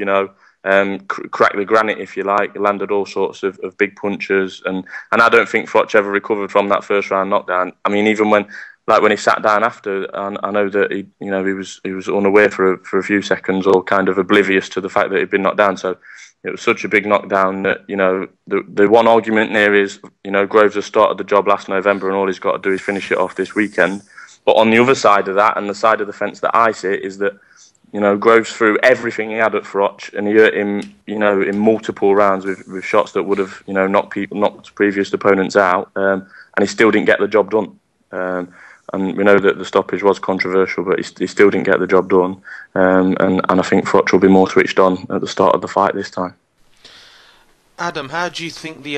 cracked the granite, if you like, landed all sorts of big punches, and I don't think Froch ever recovered from that first round knockdown. I mean, even when he sat down after, I know that he was unaware for a few seconds, or kind of oblivious to the fact that he'd been knocked down. So it was such a big knockdown that, the one argument there is, Groves has started the job last November and all he's got to do is finish it off this weekend. But on the other side of that, and the side of the fence that I see, is that, Groves threw everything he had at Froch, and he hurt him, in multiple rounds with shots that would have, knocked previous opponents out, and he still didn't get the job done. And we know that the stoppage was controversial, but he still didn't get the job done. And I think Froch will be more switched on at the start of the fight this time. Adam, how do you think the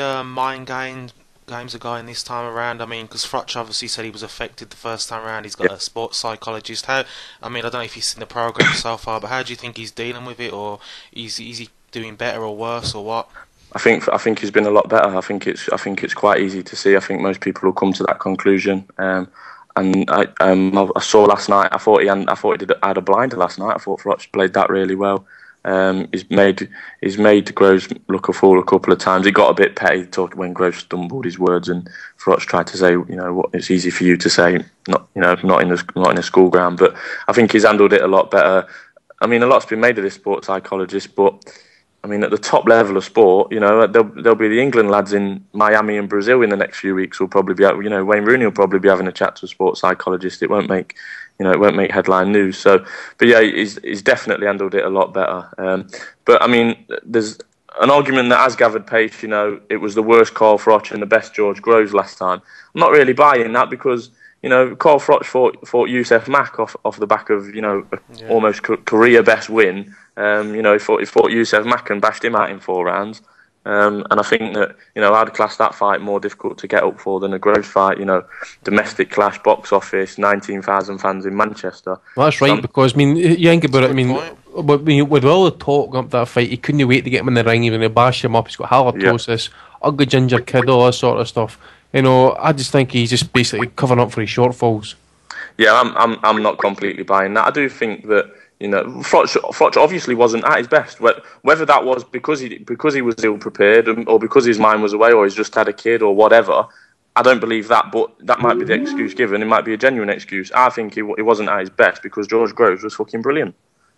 games are going this time around? I mean, because Froch obviously said he was affected the first time around. He's got a sports psychologist. I don't know if you've seen the program so far, but how do you think he's dealing with it, or is he doing better or worse, or what? I think he's been a lot better. I think it's quite easy to see. I think most people will come to that conclusion. And I saw last night. I thought he had a blinder last night. I thought Froch played that really well. He's made Groves look a fool a couple of times. He got a bit petty when Groves stumbled his words, and Froch tried to say, what it's easy for you to say, not in a school ground. But I think he's handled it a lot better. I mean, a lot's been made of this sports psychologist, but I mean, at the top level of sport, there'll be the England lads in Miami and Brazil in the next few weeks. Will probably be, Wayne Rooney will probably be having a chat to a sports psychologist. It won't make headline news. So, but yeah, he's definitely handled it a lot better. But I mean, there's an argument that has gathered pace. It was the worst Carl Froch and the best George Groves last time. I'm not really buying that because Carl Froch fought Youssef Mack off the back of almost career best win. He fought Youssef Mack and bashed him out in 4 rounds. And I think that, I'd class that fight more difficult to get up for than a Groves fight. Domestic clash, box office, 19,000 fans in Manchester. Well, that's right, because, I mean, you think about it, with all the talk going up that fight, he couldn't wait to get him in the ring, even to bash him up. He's got halitosis, ugly ginger kid, all that sort of stuff. I just think he's just basically covering up for his shortfalls. Yeah, I'm not completely buying that. I do think that, Froch obviously wasn't at his best. Whether that was because he was ill prepared, or because his mind was away, or he's just had a kid, or whatever, I don't believe that. But that might be the excuse given. It might be a genuine excuse. I think he wasn't at his best because George Groves was fucking brilliant.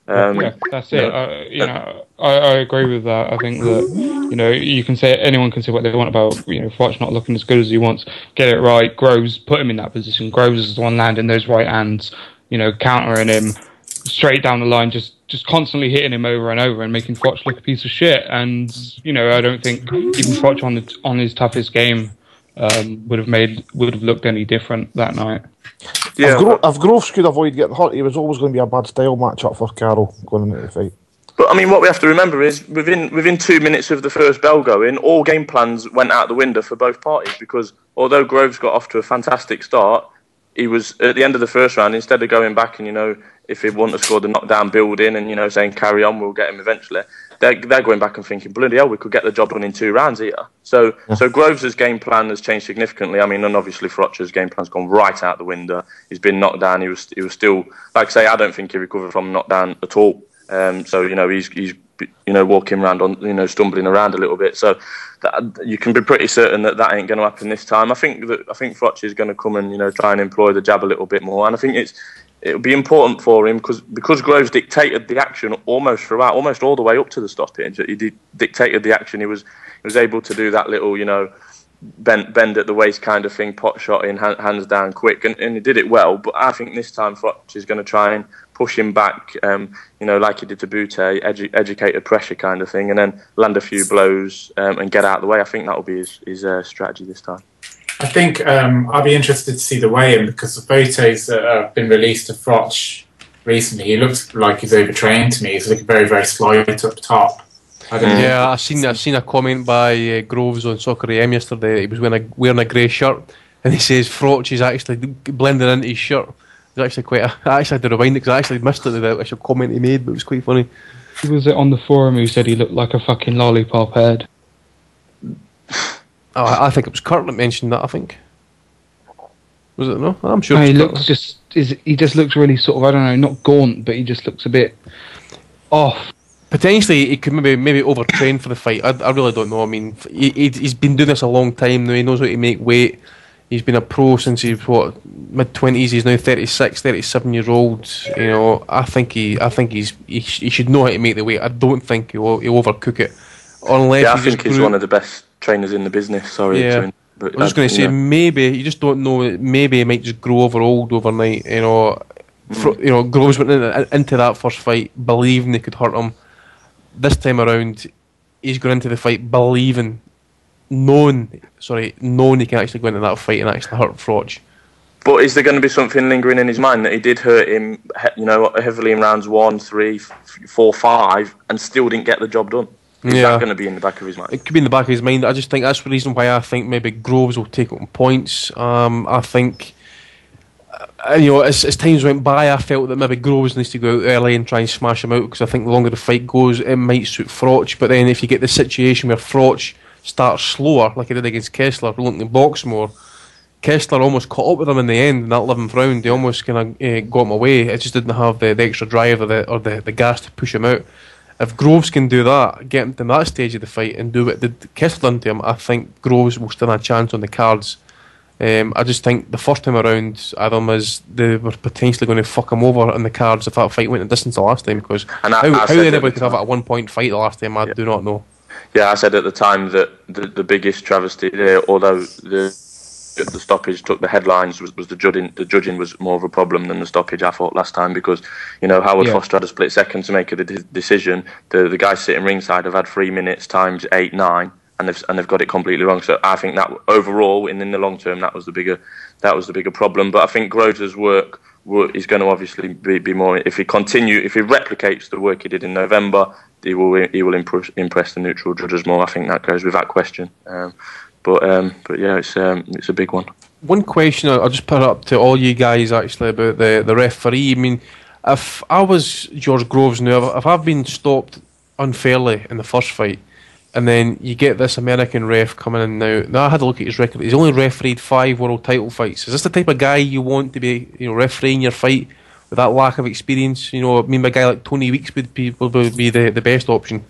Yeah, that's it. I agree with that. I think that you can say, anyone can say what they want about Froch not looking as good as he wants. Get it right. Groves put him in that position. Groves is the one landing those right hands, countering him straight down the line, just constantly hitting him over and over and making Froch look a piece of shit. And I don't think even Froch on his toughest game would have looked any different that night. Yeah, if Groves could avoid getting hurt, he was always going to be a bad style match-up for Carroll going into the fight. But I mean, what we have to remember is within 2 minutes of the first bell going, all game plans went out the window for both parties, because although Groves got off to a fantastic start, he was at the end of the first round, instead of going back and if he wouldn't have scored the knockdown, build in and saying carry on, we'll get him eventually. They're going back and thinking, bloody hell, we could get the job done in 2 rounds here. So Groves' game plan has changed significantly. I mean, and obviously Froch's game plan's gone right out the window. He's been knocked down. He was still, like I say, I don't think he recovered from knockdown at all. So he's walking around on stumbling around a little bit. So you can be pretty certain that ain't going to happen this time. I think Froch is going to come and try and employ the jab a little bit more, and I think it'll be important for him because Groves dictated the action almost throughout, almost all the way up to the stoppage. He dictated the action. He was able to do that little bend at the waist kind of thing, pot shot in, hands down quick, and he did it well. But I think this time Froch is going to try and push him back, like he did to Boutte, educated pressure kind of thing, and then land a few blows and get out of the way. I think that will be his strategy this time. I think I'll be interested to see the weigh-in, because the photos that have been released of Froch recently, he looks like he's overtrained to me. He's looking very, very slight up top. Yeah, I've seen a comment by Groves on Soccer AM yesterday. He was wearing a grey shirt, and he says Froch is actually blending into his shirt. It's actually I actually had to rewind it because I actually missed it, the actual comment he made, but it was quite funny. Was it on the forum who said he looked like a fucking lollipop head? I think it was Kurt that mentioned that. I think was it? No, I'm sure. No, he just looks really sort of, I don't know, not gaunt, but he just looks a bit off. Potentially, he could maybe overtrain for the fight. I really don't know. I mean, he's been doing this a long time now. He knows how to make weight. He's been a pro since he was mid-20s. He's now 36, 37 years old. I think he should know how to make the weight. I don't think he'll overcook it, unless I think he's one of the best trainers in the business. Sorry, yeah. I was just going to say maybe you just don't know. Maybe he might just grow old overnight. Groves went into that first fight believing they could hurt him. This time around, he's going into the fight believing, knowing he can actually go into that fight and actually hurt Froch. But is there going to be something lingering in his mind that he did hurt him, heavily in rounds 1, 3, 4, 5, and still didn't get the job done? Is that going to be in the back of his mind? It could be in the back of his mind. I just think that's the reason why I think maybe Groves will take it on points. I think, as times went by, I felt that maybe Groves needs to go out early and try and smash him out, because I think the longer the fight goes, it might suit Froch. But then if you get the situation where Froch starts slower, like he did against Kessler, looking to box more, Kessler almost caught up with him in the end in that 11th round. He almost kind of got him away. It just didn't have the extra drive or the gas to push him out. If Groves can do that, get him to that stage of the fight and do what Kessler done to him, I think Groves will still have a chance on the cards. I just think the first time around, Adam, they were potentially going to fuck him over on the cards if that fight went a distance the last time, because how anybody could have that 1 point fight the last time, I do not know. Yeah, I said at the time that the biggest travesty there, although the stoppage took the headlines, was the judging. The judging was more of a problem than the stoppage, I thought, last time, because Howard Foster had a split second to make a decision. The guys sitting ringside have had 3 minutes times 8, 9, and they've got it completely wrong. So I think that overall, in the long term, that was the bigger problem. But I think Groves' work is going to obviously be more. If he replicates the work he did in November, he will impress the neutral judges more. I think that goes without question. But yeah, it's a big one. One question I'll just put up to all you guys actually about the referee. I mean, if I was George Groves now, if I've been stopped unfairly in the first fight, and then you get this American ref coming in now I had to look at his record. He's only refereed 5 world title fights. Is this the type of guy you want to be, refereeing your fight with that lack of experience? I mean, a guy like Tony Weeks would be the best option.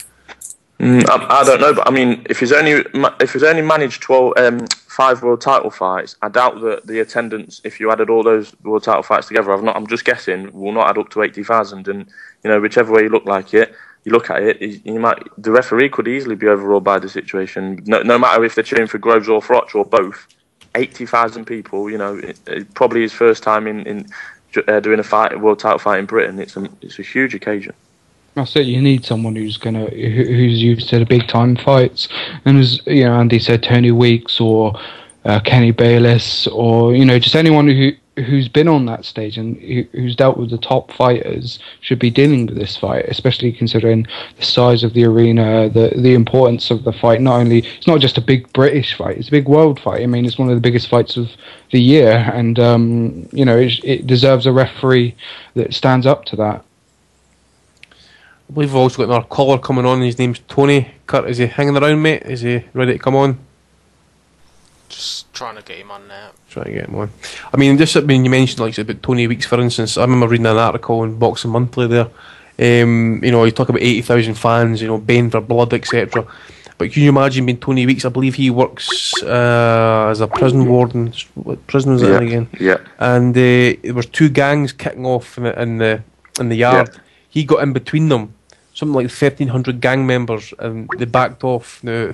I don't know, but I mean, if he's only managed 5 world title fights, I doubt that the attendance, if you added all those world title fights together, I'm just guessing, will not add up to 80,000. And whichever way you look at it, the referee could easily be overawed by the situation. No matter if they're cheering for Groves or Froch or both, 80,000 people. It probably his first time in doing a world title fight in Britain. It's a huge occasion. That's it. You need someone who's used to the big time fights, and as Andy said, Tony Weeks or Kenny Bayless, or just anyone who's been on that stage and who's dealt with the top fighters should be dealing with this fight, especially considering the size of the arena, the importance of the fight. It's not just a big British fight; it's a big world fight. I mean, it's one of the biggest fights of the year, and it deserves a referee that stands up to that. I believe we've also got another caller coming on. His name's Tony. Kurt, is he hanging around, mate? Is he ready to come on? Just trying to get him on now. Trying to get him on. I mean, you mentioned about Tony Weeks, for instance. I remember reading an article in Boxing Monthly there. You talk about 80,000 fans, baying for blood, etc. But can you imagine being Tony Weeks? I believe he works as a prison warden. What prison was that again? Yeah. And there was 2 gangs kicking off in the yard. Yeah. He got in between them. Something like 1,300 gang members, and they backed off. Now,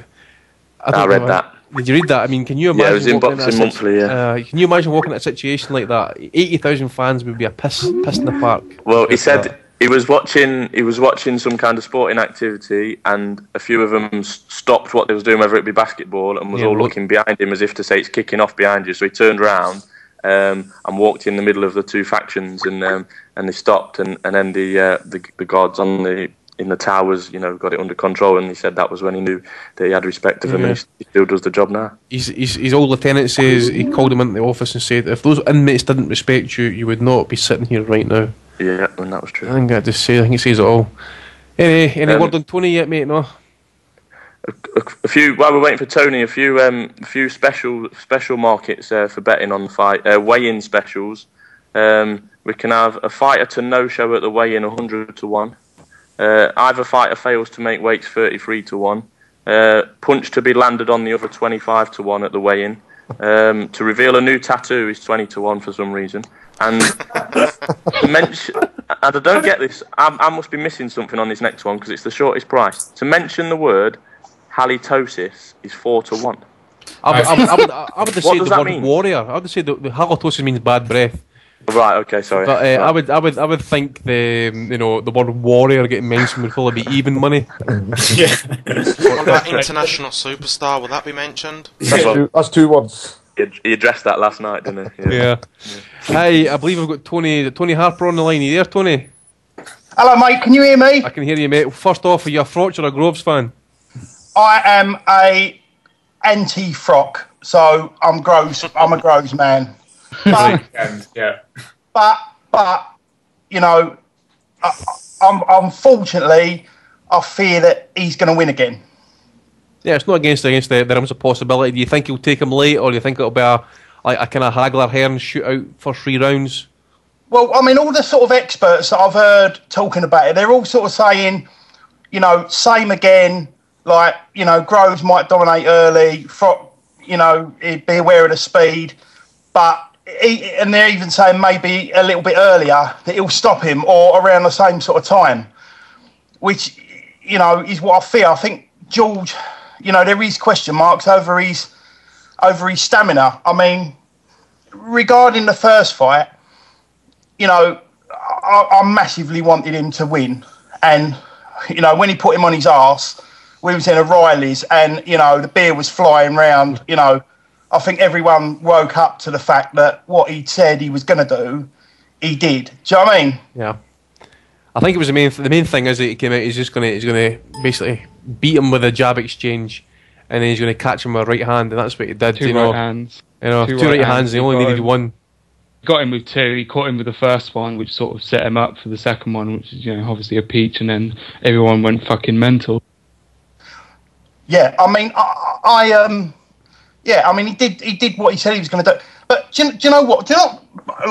I read that. Did you read that? I mean, can you imagine? Yeah, it was in Boxing Monthly. Can you imagine walking in a situation like that? 80,000 fans would be a piss in the park. Well, he said he was watching some kind of sporting activity, and a few of them stopped what they was doing, whether it be basketball, and was all looking behind him as if to say it's kicking off behind you. So he turned around and walked in the middle of the 2 factions, and they stopped, and then the guards in the towers, got it under control, and he said that was when he knew that he had respect of him, and he still does the job now. His old lieutenant says he called him into the office and said, if those inmates didn't respect you, you would not be sitting here right now. Yeah, and that was true. I think it says it all. Any word on Tony yet, mate? No. A few while we're waiting for Tony. A few special markets for betting on the fight. Weigh-in specials. We can have a fighter to no show at the weigh-in 100 to 1. Either fighter fails to make weights 33 to 1. Punch to be landed on the other 25 to 1 at the weigh-in. To reveal a new tattoo is 20 to 1 for some reason. And to mention, and I don't get this. I must be missing something on this next one because it's the shortest price. To mention the word halitosis is 4 to 1. I would say the word warrior. I would say the halitosis means bad breath. Right. Okay. Sorry. But I would think the word warrior getting mentioned would probably be even money. Yeah. What about international superstar? Will that be mentioned? That's 2 words. He addressed that last night, didn't he? Yeah. Hey, I believe I've got Tony Harper on the line. Are you there, Tony? Hello, mate. Can you hear me? I can hear you, mate. First off, are you a Froch or a Groves fan? I am a anti-Froch, so I'm a Groves man. But, yeah. but you know, unfortunately, I fear that he's going to win again. Yeah, it's not against the realms of possibility. Do you think he'll take him late, or do you think it'll be a kind of Hagler Hearn shootout for 3 rounds? Well, I mean, all the sort of experts that I've heard talking about it, they're all sort of saying, you know, same again. Like, you know, Groves might dominate early. You know, he'd be aware of the speed, and they're even saying maybe a little bit earlier that he'll stop him, or around the same sort of time, which, you know, is what I fear. I think George, you know, there is question marks over his stamina. I mean, regarding the first fight, you know, I massively wanted him to win, and you know, when he put him on his arse, we was in O'Reilly's, and you know, the beer was flying round. You know, I think everyone woke up to the fact that what he'd said he was going to do, he did. Do you know what I mean? Yeah. I think it was the main thing is that he came out. He's going to basically beat him with a jab exchange, and then he's going to catch him with a right hand, and that's what he did. Two right hands. You know, two right hands. He only needed one. Got him with 2. He caught him with the first one, which sort of set him up for the second one, which is, you know, obviously a peach, and then everyone went fucking mental. Yeah, I mean, I mean, he did what he said he was going to do. But do you know what? Do you know,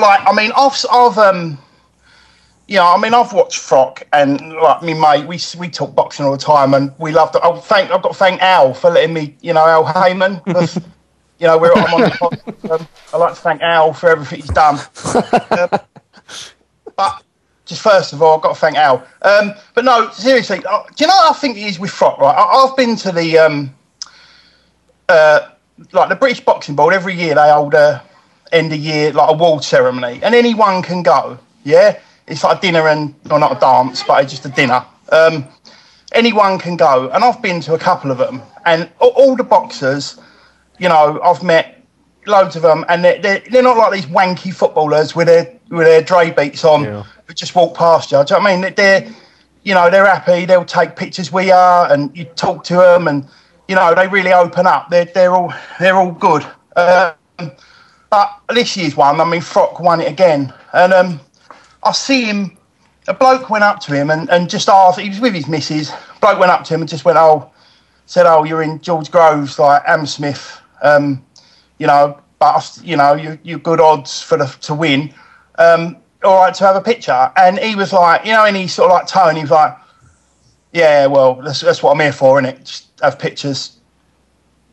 like, I mean, I've watched Froch, and like me mate, we talk boxing all the time, and we love it. I've got to thank Al for letting me, you know, Al Heyman, because you know, I'm on the podcast. I'd like to thank Al for everything he's done. But just first of all, I've got to thank Al. But no, seriously, do you know what I think it is with Froch, right? I've been to the like the British Boxing Board every year. They hold a end of year like award ceremony, and anyone can go. Yeah, it's like a dinner well, not a dance, but it's just a dinner. Anyone can go, and I've been to a couple of them, and all the boxers, you know, I've met loads of them, and they're not like these wanky footballers with their Dre beats on who just walk past you. Do you know what I mean? They're happy. They'll take pictures with you, and you talk to them, and you know, they really open up. They're all good. But this year's one, I mean, Froch won it again, and I see him. A bloke went up to him and just asked. He was with his missus. Bloke went up to him and just went, said, you're in George Groves, like Hammersmith. You know, but you know, you're good odds to win. All right, to have a picture. And he was like, you know, in his sort of like tone, he was like, yeah, well, that's what I'm here for, innit? Just have pictures.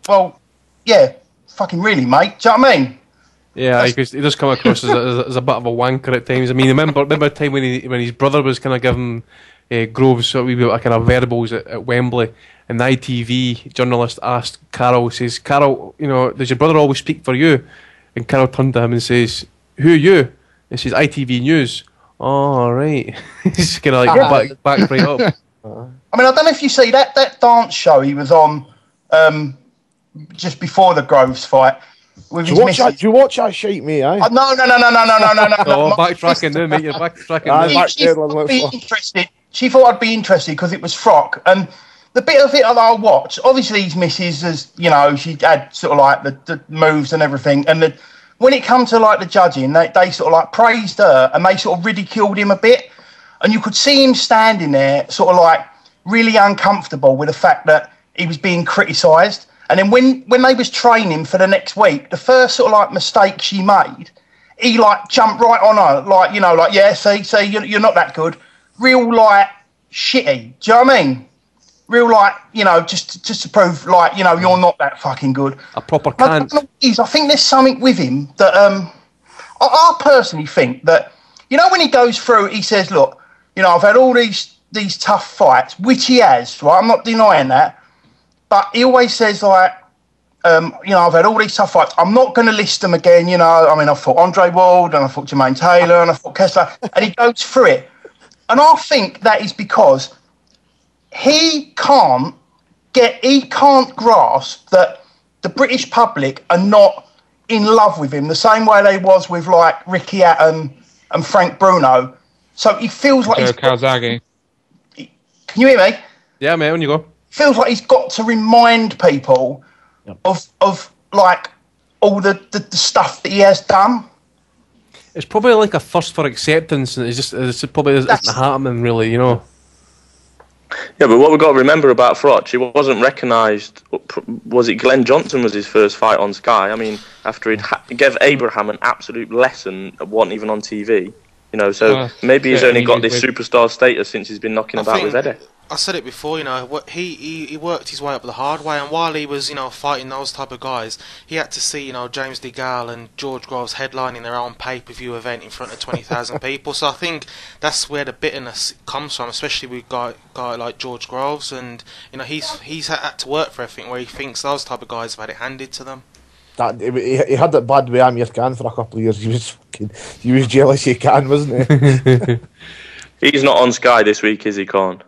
Well, yeah, fucking really, mate. Do you know what I mean? Yeah, he does come across as a bit of a wanker at times. I mean, remember a time when his brother was kind of giving Groves sort of wee bit of kind of verbals at Wembley, and the ITV journalist asked Carol, says, Carol, you know, does your brother always speak for you? And Carol turned to him and says, who are you? And says, ITV News. Oh, right. He's kind of like back right up. I mean, I don't know if you see that dance show he was on just before the Groves fight. Do you watch that shite, mate? Eh? No. Oh, backtracking now, mate. You're backtracking. She thought I'd be interested because it was Froch, and the bit of it that I watched, obviously his missus, as you know, she had sort of like the moves and everything, and when it comes to like the judging, they sort of like praised her and they sort of ridiculed him a bit, and you could see him standing there sort of like really uncomfortable with the fact that he was being criticised. And then when they was training for the next week, the first sort of like mistake she made, he like jumped right on her, like, you know, like, yeah, see, you're not that good. Real like shitty. Do you know what I mean? Real like, you know, just to prove like, you know, you're not that fucking good. A proper cunt. I think there's something with him that I personally think that, you know, when he goes through, he says, look, you know, I've had all these tough fights, which he has, right? I'm not denying that. But he always says, like, you know, I've had all these tough fights. I'm not going to list them again, you know. I mean, I fought Andre Ward, and I fought Jermaine Taylor, and I fought Kessler. And he goes through it. And I think that is because he can't grasp that the British public are not in love with him the same way they was with, like, Ricky Hatton and Frank Bruno. So he feels like Joe Calzaghe. Can you hear me? Yeah, mate, on you go. feels like he's got to remind people of like all the stuff that he has done. It's probably like a thirst for acceptance, and it's probably isn't happening really, you know. Yeah, but what we've got to remember about Froch, he wasn't recognised. Was it Glenn Johnson was his first fight on Sky? I mean, after he gave Abraham an absolute lesson, wasn't even on TV. You know, so maybe he's only got this superstar status since he's been knocking about with Eddie. I said it before, you know, he worked his way up the hard way, and while he was, you know, fighting those type of guys, he had to see, you know, James DeGale and George Groves headlining their own pay-per-view event in front of 20,000 people. So I think that's where the bitterness comes from, especially with a guy like George Groves, and you know, he's had to work for everything, where he thinks those type of guys have had it handed to them. He had it bad with Amir Khan for a couple of years. He was jealous he Khan, wasn't he? He's not on Sky this week, is he, Khan?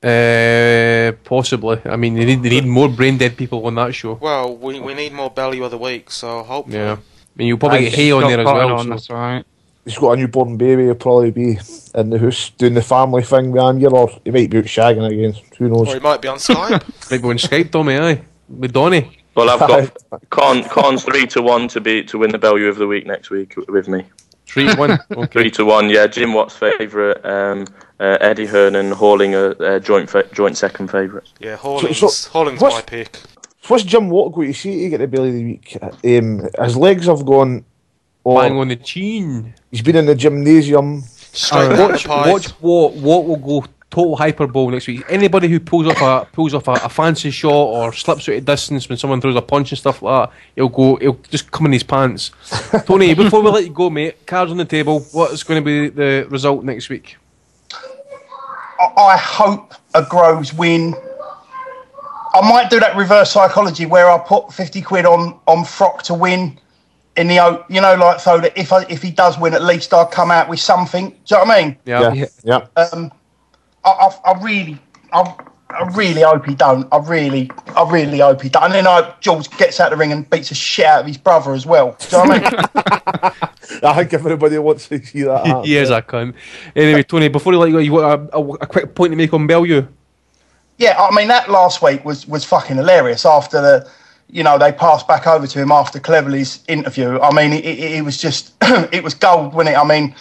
Possibly. I mean, they need more brain dead people on that show. Well, we need more Belly of the Week, so hopefully. Yeah. I mean, you'll probably get Hay on there as well. That's right. He's got a newborn baby. He'll probably be in the house doing the family thing with Amir, or he might be out shagging again. Who knows? Or he might be on Skype. Might be on Skype, Tommy, aye. With Donny. Well, I've got Khan's 3-1 to win the Bellew of the Week next week with me. 3-1. Okay. 3-1. Yeah, Jim Watt's favourite. Eddie Hearn and Halling are joint second favourites. Yeah, Halling's my pick. What's Jim Watt going to see to get the Belly of the Week? His legs have gone bang on the chin. He's been in the gymnasium. Watch what will go total hyperbole next week. Anybody who pulls off a fancy shot or slips out of distance when someone throws a punch and stuff like that, he'll just come in his pants. Tony, before we let you go, mate, cards on the table. What is going to be the result next week? I hope a Groves win. I might do that reverse psychology where I put 50 quid on Froch to win in the, you know, like, so that if he does win, at least I'll come out with something. Do you know what I mean? Yeah. I really hope he don't. I really hope he don't. And then Jules gets out the ring and beats the shit out of his brother as well. Do you know what I mean? I think everybody wants to see that happen. Yes, I can. Anyway, Tony, before you let you go, you got a quick point to make on Bellew? Yeah, I mean, that last week was fucking hilarious after they passed back over to him after Cleverly's interview. I mean, it was just, it was gold, wasn't it? I mean,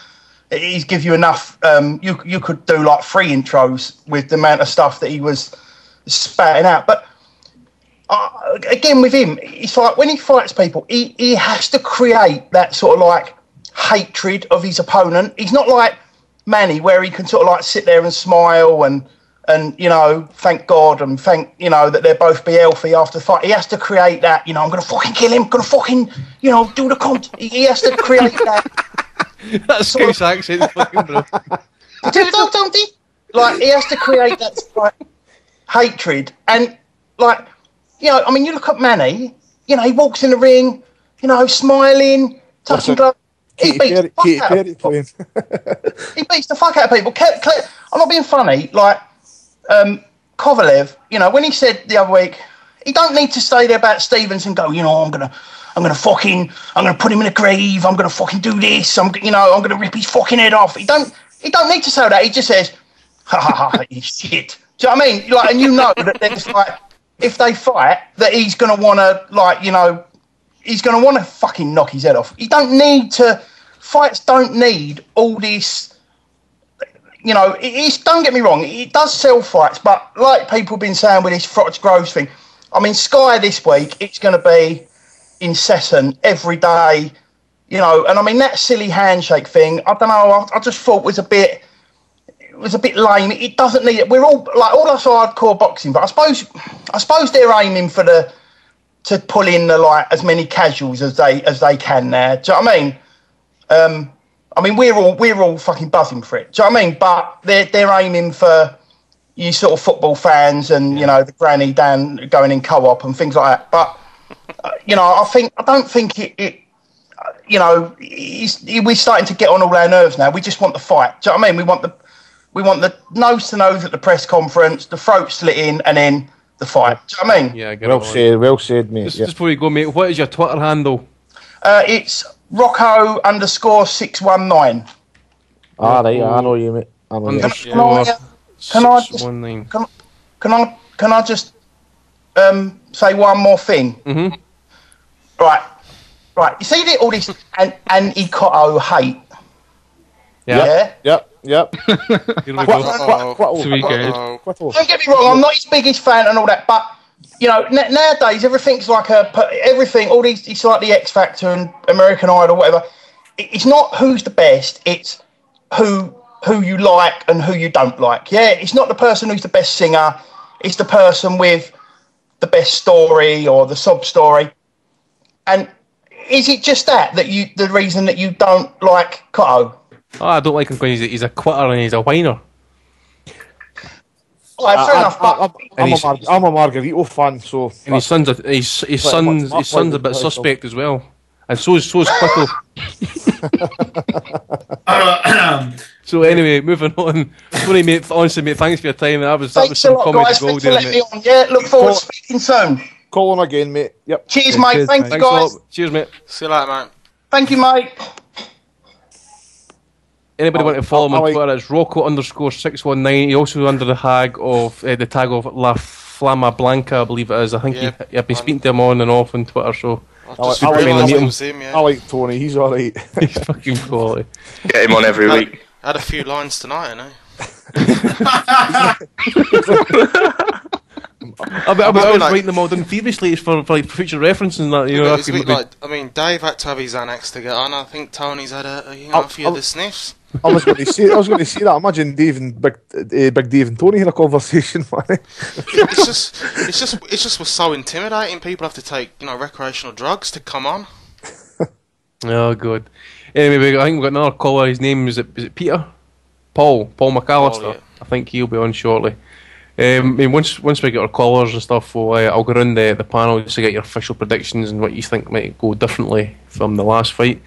he's give you enough, you could do like 3 intros with the amount of stuff that he was spouting out. But again, with him, it's like when he fights people, he has to create that sort of like hatred of his opponent. He's not like Manny, where he can sort of like sit there and smile and you know, thank God and thank, you know, that they'll both be healthy after the fight. He has to create that, you know, I'm going to fucking kill him, going to fucking, you know, do the he has to create that. That Scouse accent, fucking bro. Don't he? Like, he has to create that like hatred. And like, you know, I mean, you look at Manny, you know, he walks in the ring, you know, smiling, touching gloves. He beats the fuck out of people. He beats the fuck out of people. I'm not being funny. Like, Kovalev, you know, when he said the other week, he don't need to stay there about Stevens and go, you know, I'm gonna put him in a grave. I'm gonna fucking do this. I'm gonna rip his fucking head off. He don't need to say that. He just says, ha ha ha, you shit. Do you know what I mean? Like, and you know that there's like, if they fight, that he's gonna wanna, like, you know, he's gonna wanna fucking knock his head off. Fights don't need all this. You know, don't get me wrong, it does sell fights, but like people have been saying with this Froch Groves thing, I mean, Sky this week, it's going to be incessant every day, you know, and I mean, that silly handshake thing, I don't know, I just thought was a bit lame. It doesn't need it. We're all, like, all us hardcore boxing, but I suppose they're aiming for to pull in the, like, as many casuals as they can now. Do you know what I mean? We're all fucking buzzing for it. Do you know what I mean? But they're aiming for you sort of football fans and, you know, the granny down going in co-op and things like that. But you know, I don't think it you know, we're starting to get on all our nerves now. We just want the fight. Do you know what I mean? We want the nose to nose at the press conference, the throat slit in, and then the fight. Do you know what I mean? Yeah, well said, mate. Just before you go, mate, what is your Twitter handle? It's Rocco_619. Right, I know you, mate. Can I can I just say one more thing? Mm-hmm. Right. You see all this anti-Cotto hate? Yeah. Yep. Here we go. Don't get me wrong, I'm not his biggest fan and all that, but nowadays everything's like all these. It's like the X Factor and American Idol, whatever. It's not who's the best; it's who you like and who you don't like. Yeah, it's not the person who's the best singer; it's the person with the best story or the sub story. And is it just the reason that you don't like Cotto? Oh, I don't like him because he's a quitter and he's a whiner. Fair enough, but I'm a Margarito fan, so. And his son's a bit suspect as well, and so is Quickle. So anyway, moving on. Sorry, mate. Honestly, mate, thanks for your time. That was some comedy guys, gold for there, letting me mate. on. Yeah, look forward to speaking soon. Call on again, mate. Yep. Cheers, mate. Thanks, Thanks guys. a lot. Cheers, mate. See you later, mate. Thank you, mate. Anybody want to follow him on Twitter? It's Rocco_619. He also under the tag of La Flama Blanca, I believe it is. I think I've been speaking to him on and off on Twitter, so I like Tony. He's all right. He's fucking quality. Get him on every week. I had a few lines tonight, I know. I was writing them all down feverishly for future reference and that. Dave had to have his Xanax to get on. I think Tony's had a few of the sniffs. I was going to say that. Imagine Dave and Big Dave and Tony in a conversation, man. It's just was so intimidating. People have to take recreational drugs to come on. Oh god. Anyway, I think we've got another caller. His name is it Peter? Paul McAllister. Paul, yeah. I think he'll be on shortly. Once we get our callers and stuff, I'll go around the panel just to get your official predictions and what you think might go differently from the last fight.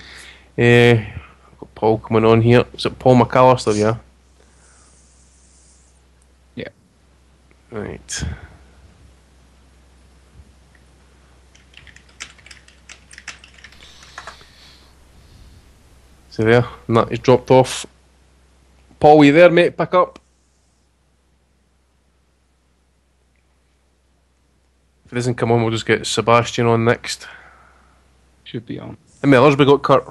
Got Paul coming on here. Is it Paul McAllister? Yeah. Yeah. Right. So there, and that is dropped off. Paul, you there, mate? Pick up. If it doesn't come on, we'll just get Sebastian on next. Should be on. How many others we got, Kurt?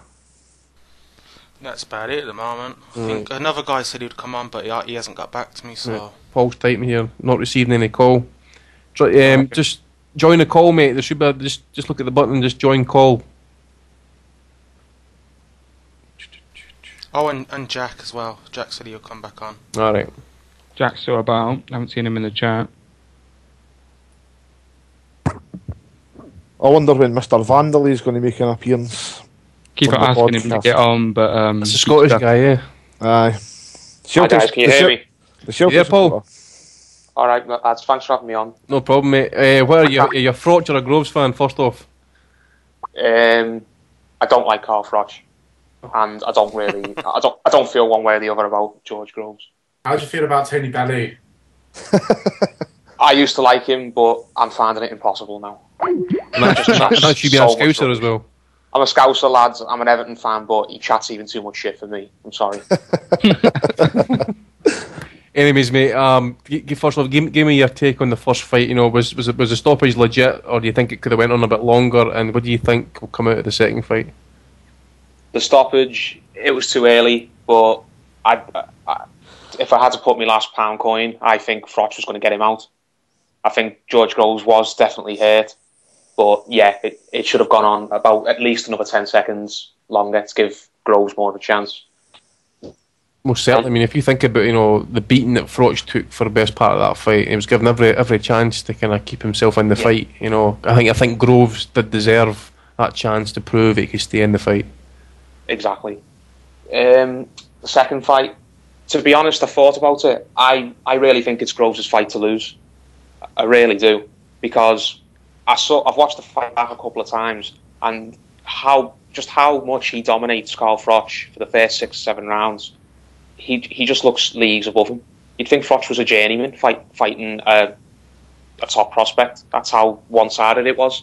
That's about it at the moment. I think another guy said he'd come on, but he hasn't got back to me, so... Right. Paul's typing here, not receiving any call. Just join the call, mate. There should be just look at the button and just join call. Oh, and Jack as well. Jack said he'll come back on. Alright. Jack's still about. I haven't seen him in the chat. I wonder when Mr. Vandal is going to make an appearance. Keep asking him to get on, but it's a Scottish guy, yeah. Aye. Hi guys, can you hear me? Yeah, Paul. Alright, lads, thanks for having me on. No problem, mate. Where are you? Are you a Froch or a Groves fan, first off? I don't like Carl Froch. And I don't really, I don't feel one way or the other about George Groves. How do you feel about Tony Bellew? I used to like him, but I'm finding it impossible now. And that should be a Scouser as well. I'm a Scouser, lads. I'm an Everton fan, but he chats even too much shit for me. I'm sorry. Anyways, mate, first of all, give me your take on the first fight. Was the stoppage legit, or do you think it could have went on a bit longer? And what do you think will come out of the second fight? The stoppage, it was too early, but if I had to put my last pound coin, I think Froch was going to get him out. I think George Groves was definitely hurt, but yeah, it should have gone on about at least another 10 seconds longer to give Groves more of a chance. Most certainly. I mean, if you think about the beating that Froch took for the best part of that fight, he was given every chance to kind of keep himself in the fight. I think Groves did deserve that chance to prove he could stay in the fight. Exactly. The second fight, to be honest, I thought about it. I really think it's Groves' fight to lose. I really do, because I've watched the fight back a couple of times, and how much he dominates Carl Froch for the first 6 or 7 rounds. He just looks leagues above him. You'd think Froch was a journeyman fighting a top prospect. That's how one-sided it was.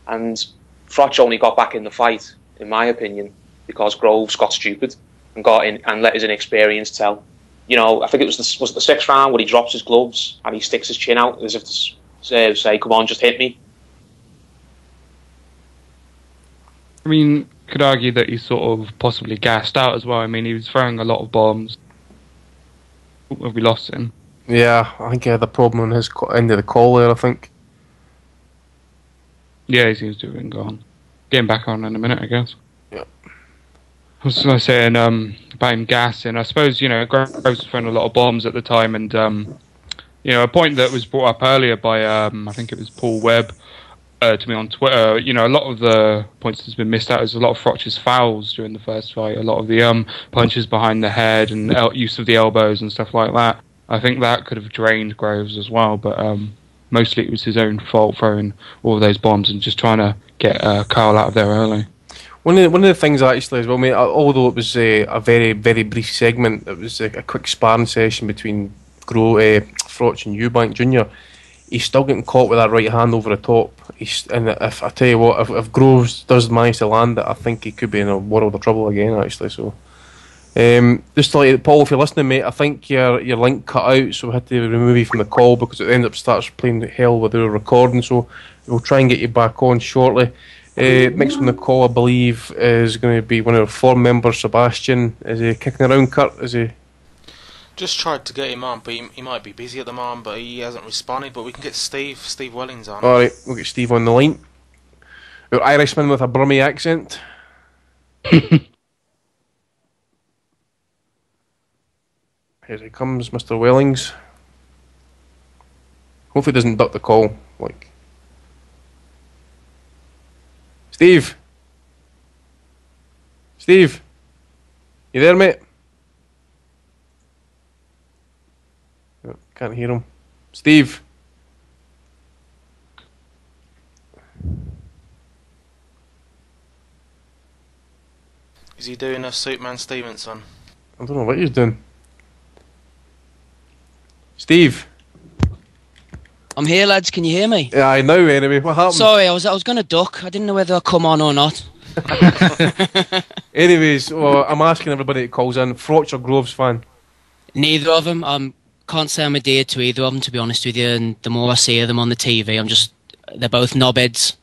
And Froch only got back in the fight, in my opinion, because Groves got stupid and got in and let his inexperience tell. You know, I think it was the 6th round where he drops his gloves and he sticks his chin out as if to say, "Come on, just hit me." I mean, could argue that he's sort of possibly gassed out as well. I mean, he was throwing a lot of bombs. Have we lost him? Yeah, I think he had a problem on his end of the call there, I think. Yeah, he seems to have been gone. Getting back on in a minute, I guess. Yeah. What was I saying about him gassing? I suppose, you know, Groves was throwing a lot of bombs at the time, and, you know, a point that was brought up earlier by, I think it was Paul Webb, to me on Twitter, you know, a lot of the points that's been missed out is a lot of Froch's fouls during the first fight, a lot of the punches behind the head and use of the elbows and stuff like that. I think that could have drained Groves as well, but mostly it was his own fault throwing all of those bombs and just trying to get Kyle out of there early. One of the things actually as well, mate, although it was a very, very brief segment, it was a quick sparring session between Froch and Eubank Jr., he's still getting caught with that right hand over the top. And if I tell you what, if Groves does manage to land it, I think he could be in a world of trouble again, actually. So, just to let you, Paul, if you're listening, mate, I think your link cut out, so we had to remove you from the call because it ended up starts playing hell with our recording. So we'll try and get you back on shortly. Next on the call, I believe, is going to be one of our forum members, Sebastian. Is he kicking around, Kurt? Is he? Just tried to get him on, but he might be busy at the moment, but he hasn't responded. But we can get Steve Wellings on. Alright, we'll get Steve on the line. Our Irishman with a Brummie accent. Here he comes, Mr. Wellings. Hopefully he doesn't duck the call. Like, Steve? Steve? You there, mate? Oh, can't hear him. Steve? Is he doing a Superman Stevenson? I don't know what he's doing. Steve? I'm here, lads. Can you hear me? Yeah, I know. Anyway, what happened? Sorry, I was going to duck. I didn't know whether I'd come on or not. Anyways, well, I'm asking everybody that calls in, Froch or Groves fan? Neither of them. Can't say I'm adhered to either of them, to be honest with you. And the more I see of them on the TV, they're both knobheads.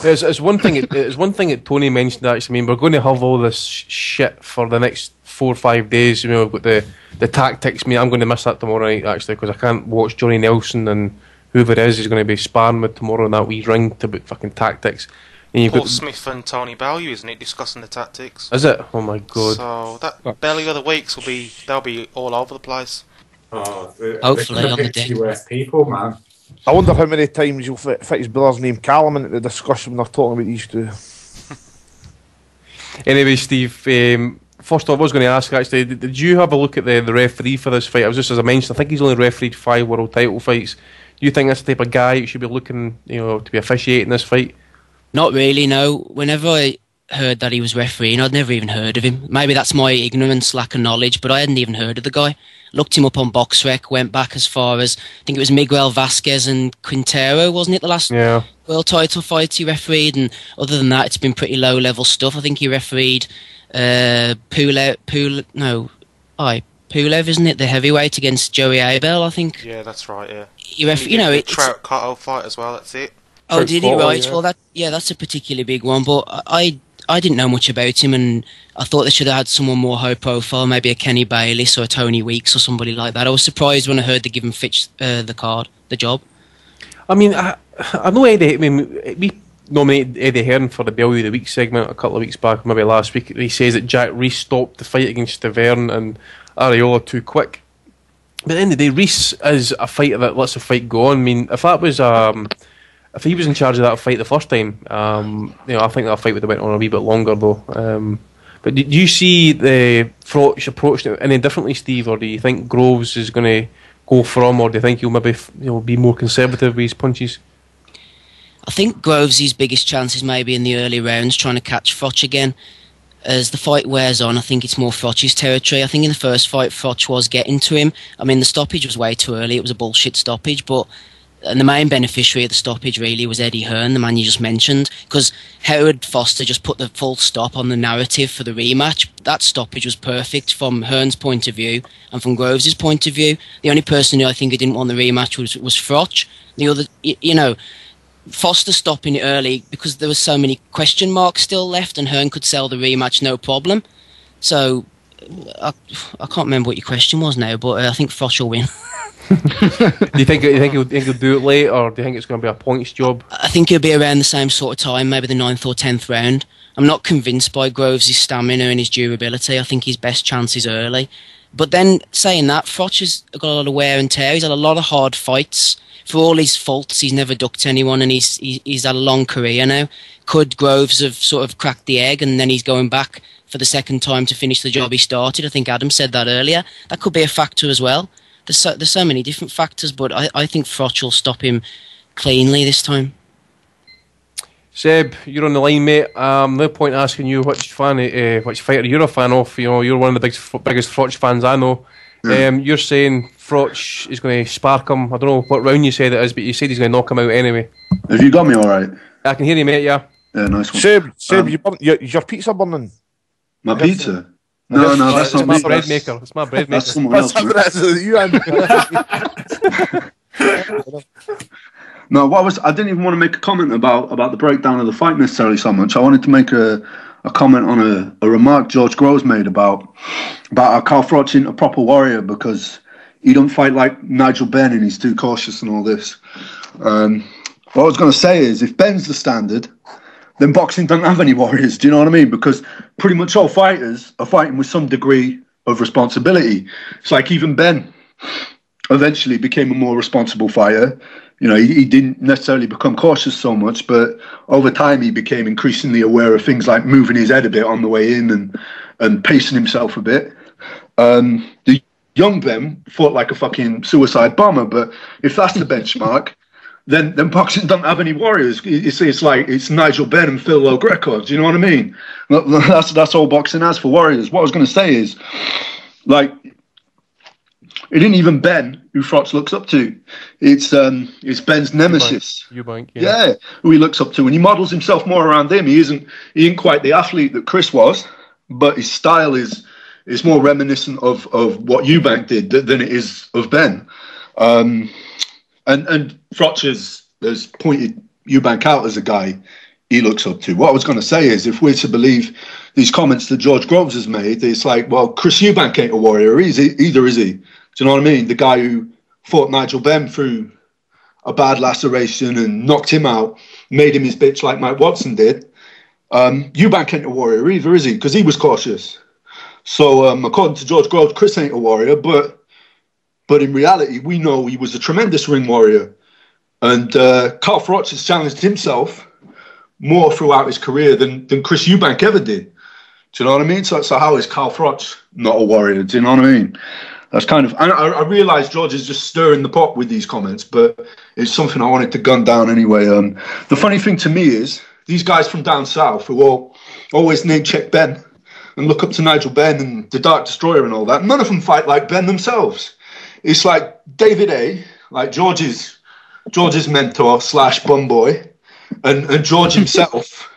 It's one thing. It's one thing that Tony mentioned. Actually, I mean, we're going to have all this shit for the next 4 or 5 days. You know, we've got the tactics. Me, I'm going to miss that tomorrow night actually because I can't watch Johnny Nelson and whoever it is going to be sparring with tomorrow in that wee ring to about fucking tactics. And you've Paul got Smith and Tony Bellew, isn't it, discussing the tactics? Is it? Oh my god! So that Bellew of the weeks they'll be all over the place. Oh, hopefully on the day. Worth people, man. I wonder how many times you'll fit his brother's name Callum into the discussion when they're talking about these two. Anyway, Steve, first off, I was going to ask actually, did you have a look at the referee for this fight? I was just, as I mentioned, I think he's only refereed 5 world title fights. Do you think that's the type of guy you should be looking, to be officiating this fight? Not really, no. Whenever I heard that he was refereeing, I'd never even heard of him. Maybe that's my ignorance, lack of knowledge, but I hadn't even heard of the guy. Looked him up on BoxRec, went back as far as, I think it was Miguel Vasquez and Quintero, wasn't it, the last world title fight he refereed? And other than that, it's been pretty low-level stuff. I think he refereed Pulev, isn't it, the heavyweight against Joey Abel, I think. Yeah, that's right, yeah. The Trout Cotto fight as well, that's it. Oh, did he? Right. Yeah. Well, that's a particularly big one. But I didn't know much about him, and I thought they should have had someone more high profile, maybe a Kenny Bayliss or a Tony Weeks or somebody like that. I was surprised when I heard they give him Fitch the job. I mean, I know Eddie. I mean, we nominated Eddie Hearn for the Bellew of the Week segment a couple of weeks back, maybe last week. He says that Jack Reese stopped the fight against Taverne and Areola too quick. But at the end of the day, Reese is a fighter that lets the fight go on. I mean, if that was if he was in charge of that fight the first time, I think that fight would have went on a wee bit longer though. But do you see the Froch approach any differently, Steve, or do you think Groves is going to go for him, or do you think he'll maybe be more conservative with his punches? I think Groves' biggest chance is maybe in the early rounds, trying to catch Froch again. As the fight wears on, I think it's more Froch's territory. I think in the first fight, Froch was getting to him. I mean, the stoppage was way too early. It was a bullshit stoppage, but And the main beneficiary of the stoppage really was Eddie Hearn, the man you just mentioned, because Howard Foster just put the full stop on the narrative for the rematch. That stoppage was perfect from Hearn's point of view and from Groves' point of view. The only person who I think who didn't want the rematch was Froch. The other, Foster stopping it early because there were so many question marks still left, and Hearn could sell the rematch no problem. So I can't remember what your question was now, but I think Froch will win. Do you think he'll do it late, or do you think it's going to be a points job? I think it'll be around the same sort of time, maybe the 9th or 10th round. I'm not convinced by Groves' stamina and his durability. I think his best chance is early. But then, saying that, Froch has got a lot of wear and tear. He's had a lot of hard fights. For all his faults, he's never ducked anyone, and he's had a long career now. Could Groves have sort of cracked the egg, and then he's going back for the second time to finish the job he started? I think Adam said that earlier. That could be a factor as well. There's so many different factors, but I think Froch will stop him cleanly this time. Seb, you're on the line, mate. No point asking you which fighter you're a fan of. You're one of the biggest Froch fans I know. You're saying Froch is going to spark him. I don't know what round you said it is, but you said he's going to knock him out anyway. Have you got me all right? I can hear you, mate. Yeah. Yeah, nice one. Seb, your pizza burning? My pizza? No, that's not me. It's my bread maker. It's my bread maker. That's someone else. No, I didn't even want to make a comment about the breakdown of the fight necessarily so much. I wanted to make a comment on a remark George Groves made about how Carl Froch isn't a proper warrior because he don't fight like Nigel Benn and he's too cautious and all this. What I was going to say is, if Ben's the standard, then boxing doesn't have any warriors. Do you know what I mean? Because pretty much all fighters are fighting with some degree of responsibility. It's like even Ben eventually became a more responsible fighter. He didn't necessarily become cautious so much, but over time he became increasingly aware of things like moving his head a bit on the way in and pacing himself a bit. The young Ben fought like a fucking suicide bomber, but if that's the benchmark, then boxing doesn't have any warriors. It's like it's Nigel Benn and Phil Lowe Greco. Do you know what I mean? That's all boxing has for warriors. What I was going to say is, like, it isn't even Ben who Froch looks up to. It's Ben's nemesis. Eubank, yeah, who he looks up to, and he models himself more around him. He ain't quite the athlete that Chris was, but his style is more reminiscent of what Eubank did than it is of Ben. And Froch has pointed Eubank out as a guy he looks up to. What I was going to say is, if we're to believe these comments that George Groves has made, it's like, well, Chris Eubank ain't a warrior either, is he? Do you know what I mean? The guy who fought Nigel Benn through a bad laceration and knocked him out, made him his bitch like Mike Watson did. Eubank ain't a warrior either, is he? Because he was cautious. So according to George Groves, Chris ain't a warrior, but in reality, we know he was a tremendous ring warrior. And Carl Froch has challenged himself more throughout his career than Chris Eubank ever did. Do you know what I mean? So how is Carl Froch not a warrior? Do you know what I mean? That's kind of... I realise George is just stirring the pot with these comments, but it's something I wanted to gun down anyway. The funny thing to me is, these guys from down south who all always name-check Ben and look up to Nigel Benn and the Dark Destroyer and all that, none of them fight like Ben themselves. It's like David A., like George's mentor / bum boy, and George himself,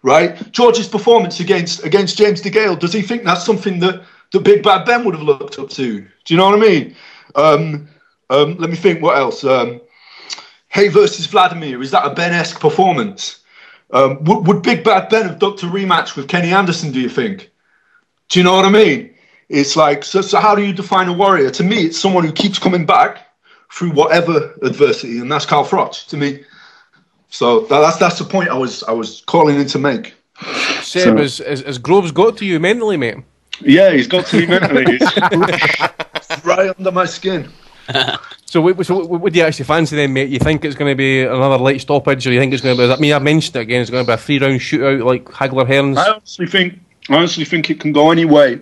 right? George's performance against James DeGale, does he think that's something that Big Bad Ben would have looked up to? Do you know what I mean? Let me think, what else? Hay versus Vladimir, is that a Ben-esque performance? Would Big Bad Ben have ducked a rematch with Kenny Anderson, do you think? Do you know what I mean? It's like, so how do you define a warrior? To me, it's someone who keeps coming back through whatever adversity, and that's Carl Froch to me. So that's the point I was calling in to make. Seb, has Groves got to you mentally, mate? Yeah, he's got to me mentally. He's right under my skin. So what do you actually fancy then, mate? You think it's going to be another late stoppage, or you think it's going to be... I mean, I've mentioned it again, it's going to be a 3-round shootout like Hagler-Hearns? I honestly think it can go any way.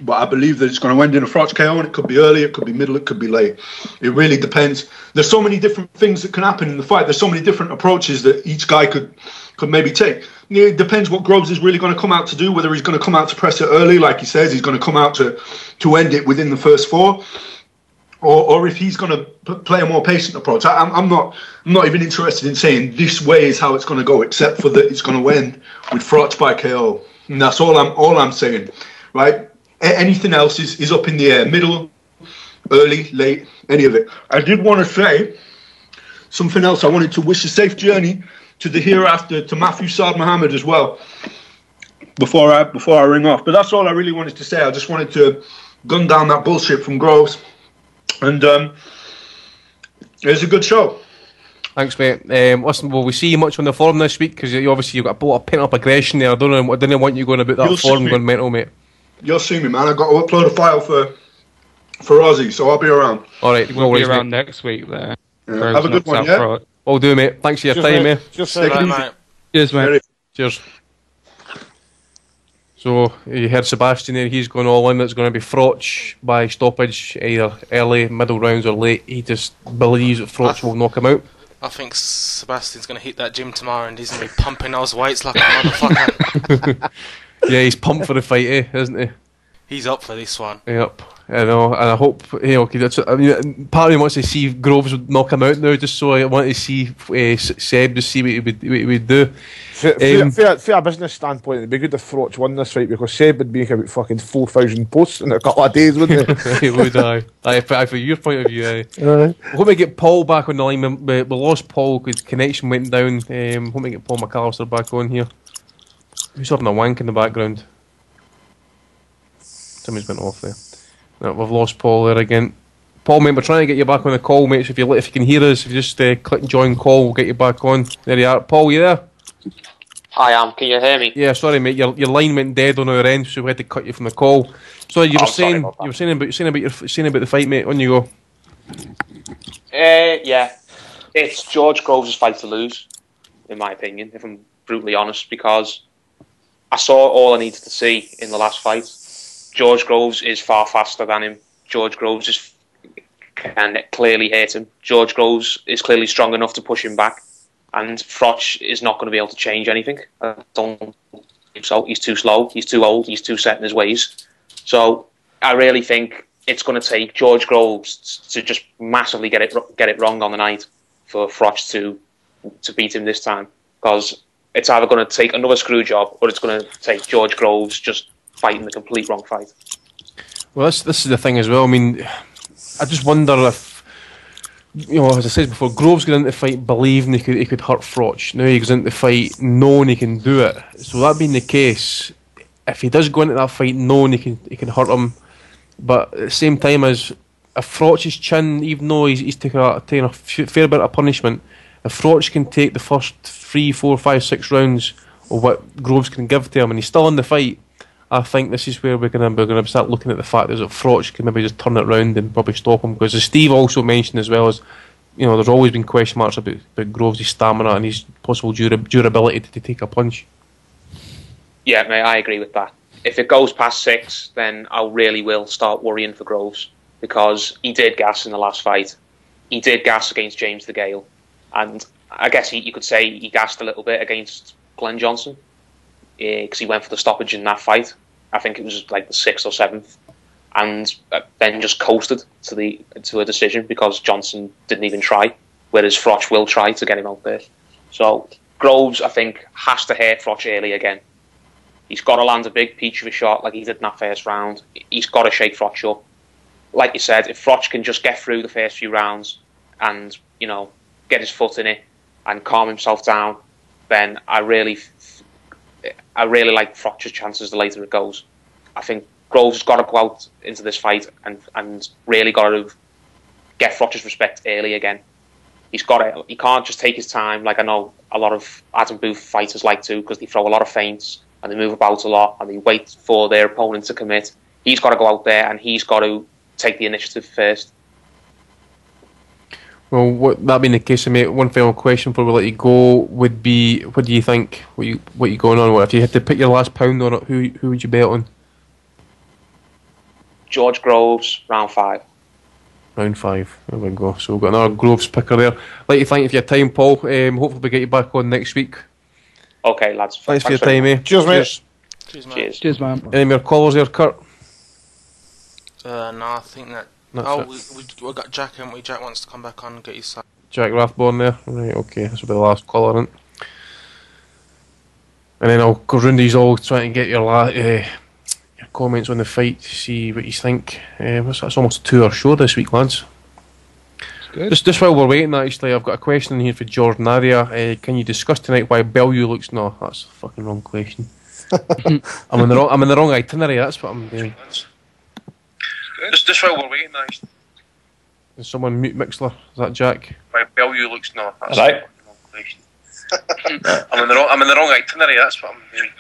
But I believe that it's going to end in a Froch KO, and it could be early, it could be middle, it could be late. It really depends. There's so many different things that can happen in the fight. There's so many different approaches that each guy could maybe take. It depends what Groves is really going to come out to do, whether he's going to come out to press it early, like he says, he's going to come out to end it within the first 4, or if he's going to play a more patient approach. I'm not even interested in saying this way is how it's going to go, except for that it's going to end with Froch by KO, and that's all I'm saying, right? Anything else is up in the air, middle, early, late, any of it. I did want to say something else. I wanted to wish a safe journey to the hereafter to Matthew Saad Muhammad as well. Before I ring off, but that's all I really wanted to say. I just wanted to gun down that bullshit from Groves. And it was a good show. Thanks, mate. Listen, will we see you much on the forum this week? Because you've got a lot of pent-up aggression there. I didn't want you going about that forum going mental, mate. You'll see me, man. I've got to upload a file for Aussie, so I'll be around. All right, we'll be around next week there. Yeah. Have a good one, yeah? All do, mate. Thanks for your time, mate. Cheers, mate. Cheers, mate. Cheers. So, you heard Sebastian there, he's going all in. It's going to be Froch by stoppage, either early, middle rounds or late. He just believes that Froch will knock him out. I think Sebastian's going to hit that gym tomorrow and he's going to be pumping those weights like a motherfucker. Yeah, he's pumped for the fight, isn't he? He's up for this one. Yep, I know, and I hope, part of me wants to see Groves knock him out now, just so I want to see Seb to see what he would do. Fair business standpoint, it'd be good if Froch won this fight, because Seb would make about fucking 4,000 posts in a couple of days, wouldn't he? He would, aye. From your point of view, aye. Hope we get Paul back on the line. We lost Paul because connection went down. Hope we get Paul McAllister back on here. Who's having a wank in the background? Somebody's went off there. No, we've lost Paul there again. Paul, mate, we're trying to get you back on the call, mate. So if you can hear us, if you just click join call, we'll get you back on. There you are. Paul, you there? I am. Can you hear me? Yeah, sorry, mate. Your line went dead on our end, so we had to cut you from the call. So you were saying about the fight, mate. On you go. Yeah, it's George Groves' fight to lose, in my opinion, if I'm brutally honest, because I saw all I needed to see in the last fight. George Groves is far faster than him. George Groves can clearly hurt him. George Groves is clearly strong enough to push him back. And Froch is not going to be able to change anything. I don't think so. He's too slow. He's too old. He's too set in his ways. So I really think it's going to take George Groves to just massively get it wrong on the night for Froch to beat him this time. Because it's either going to take another screw job or it's going to take George Groves just fighting the complete wrong fight. Well, this is the thing as well. I mean, I just wonder if, as I said before, Groves got into the fight believing he could hurt Froch. Now he goes into the fight knowing he can do it. So that being the case, if he does go into that fight knowing he can hurt him, but at the same time as if Froch's chin, even though he's taking a fair bit of punishment, if Froch can take the first 3, 4, 5, 6 rounds of what Groves can give to him, and he's still in the fight, I think this is where we're going to start looking at the fact that Froch can maybe just turn it round and probably stop him. Because as Steve also mentioned as well, as there's always been question marks about Groves' stamina and his possible durability to take a punch. Yeah, mate, I agree with that. If it goes past 6, then I really will start worrying for Groves, because he did gas in the last fight. He did gas against James the Gale, and I guess you could say he gassed a little bit against Glenn Johnson, because he went for the stoppage in that fight. I think it was like the 6th or 7th, and then just coasted to a decision because Johnson didn't even try, whereas Froch will try to get him out there. So Groves, I think, has to hurt Froch early again. He's got to land a big peach of a shot like he did in that first round. He's got to shake Froch up. Like you said, if Froch can just get through the first few rounds and, get his foot in it and calm himself down, then I really like Froch's chances the later it goes. I think Groves has got to go out into this fight and really got to get Froch's respect early again. He can't just take his time like I know a lot of Adam Booth fighters like to, because they throw a lot of feints and they move about a lot and they wait for their opponent to commit. He's got to go out there and he's got to take the initiative first. Well, that being the case, mate, one final question before we let you go would be: what do you think? What you going on with? If you had to put your last pound on it, who would you bet on? George Groves, round 5. Round 5. There we go. So we've got another Groves picker there. I'd like to thank you for your time, Paul. Hopefully we get you back on next week. Okay, lads. Thanks for your time, mate. Cheers, mate. Cheers, man. Cheers, man. Any more callers there, Kurt? No, I think that We've got Jack, haven't we? Jack wants to come back on and get his side. Jack Rathbone there. Right, okay, this will be the last caller, isn't it? And then I'll go round these all, trying to get your comments on the fight, see what you think. That's almost a 2-hour show this week, lads. Good. Just while we're waiting, actually, I've got a question in here for Jordan Aria. Can you discuss tonight why Bellew looks... No, that's a fucking wrong question. I'm in the wrong itinerary, that's what I'm doing. Just while we're waiting, actually. Is someone mute Mixler? Is that Jack? Why Bellew looks... No, that's Hello? a fucking wrong question. I'm in the wrong itinerary, that's what I'm doing.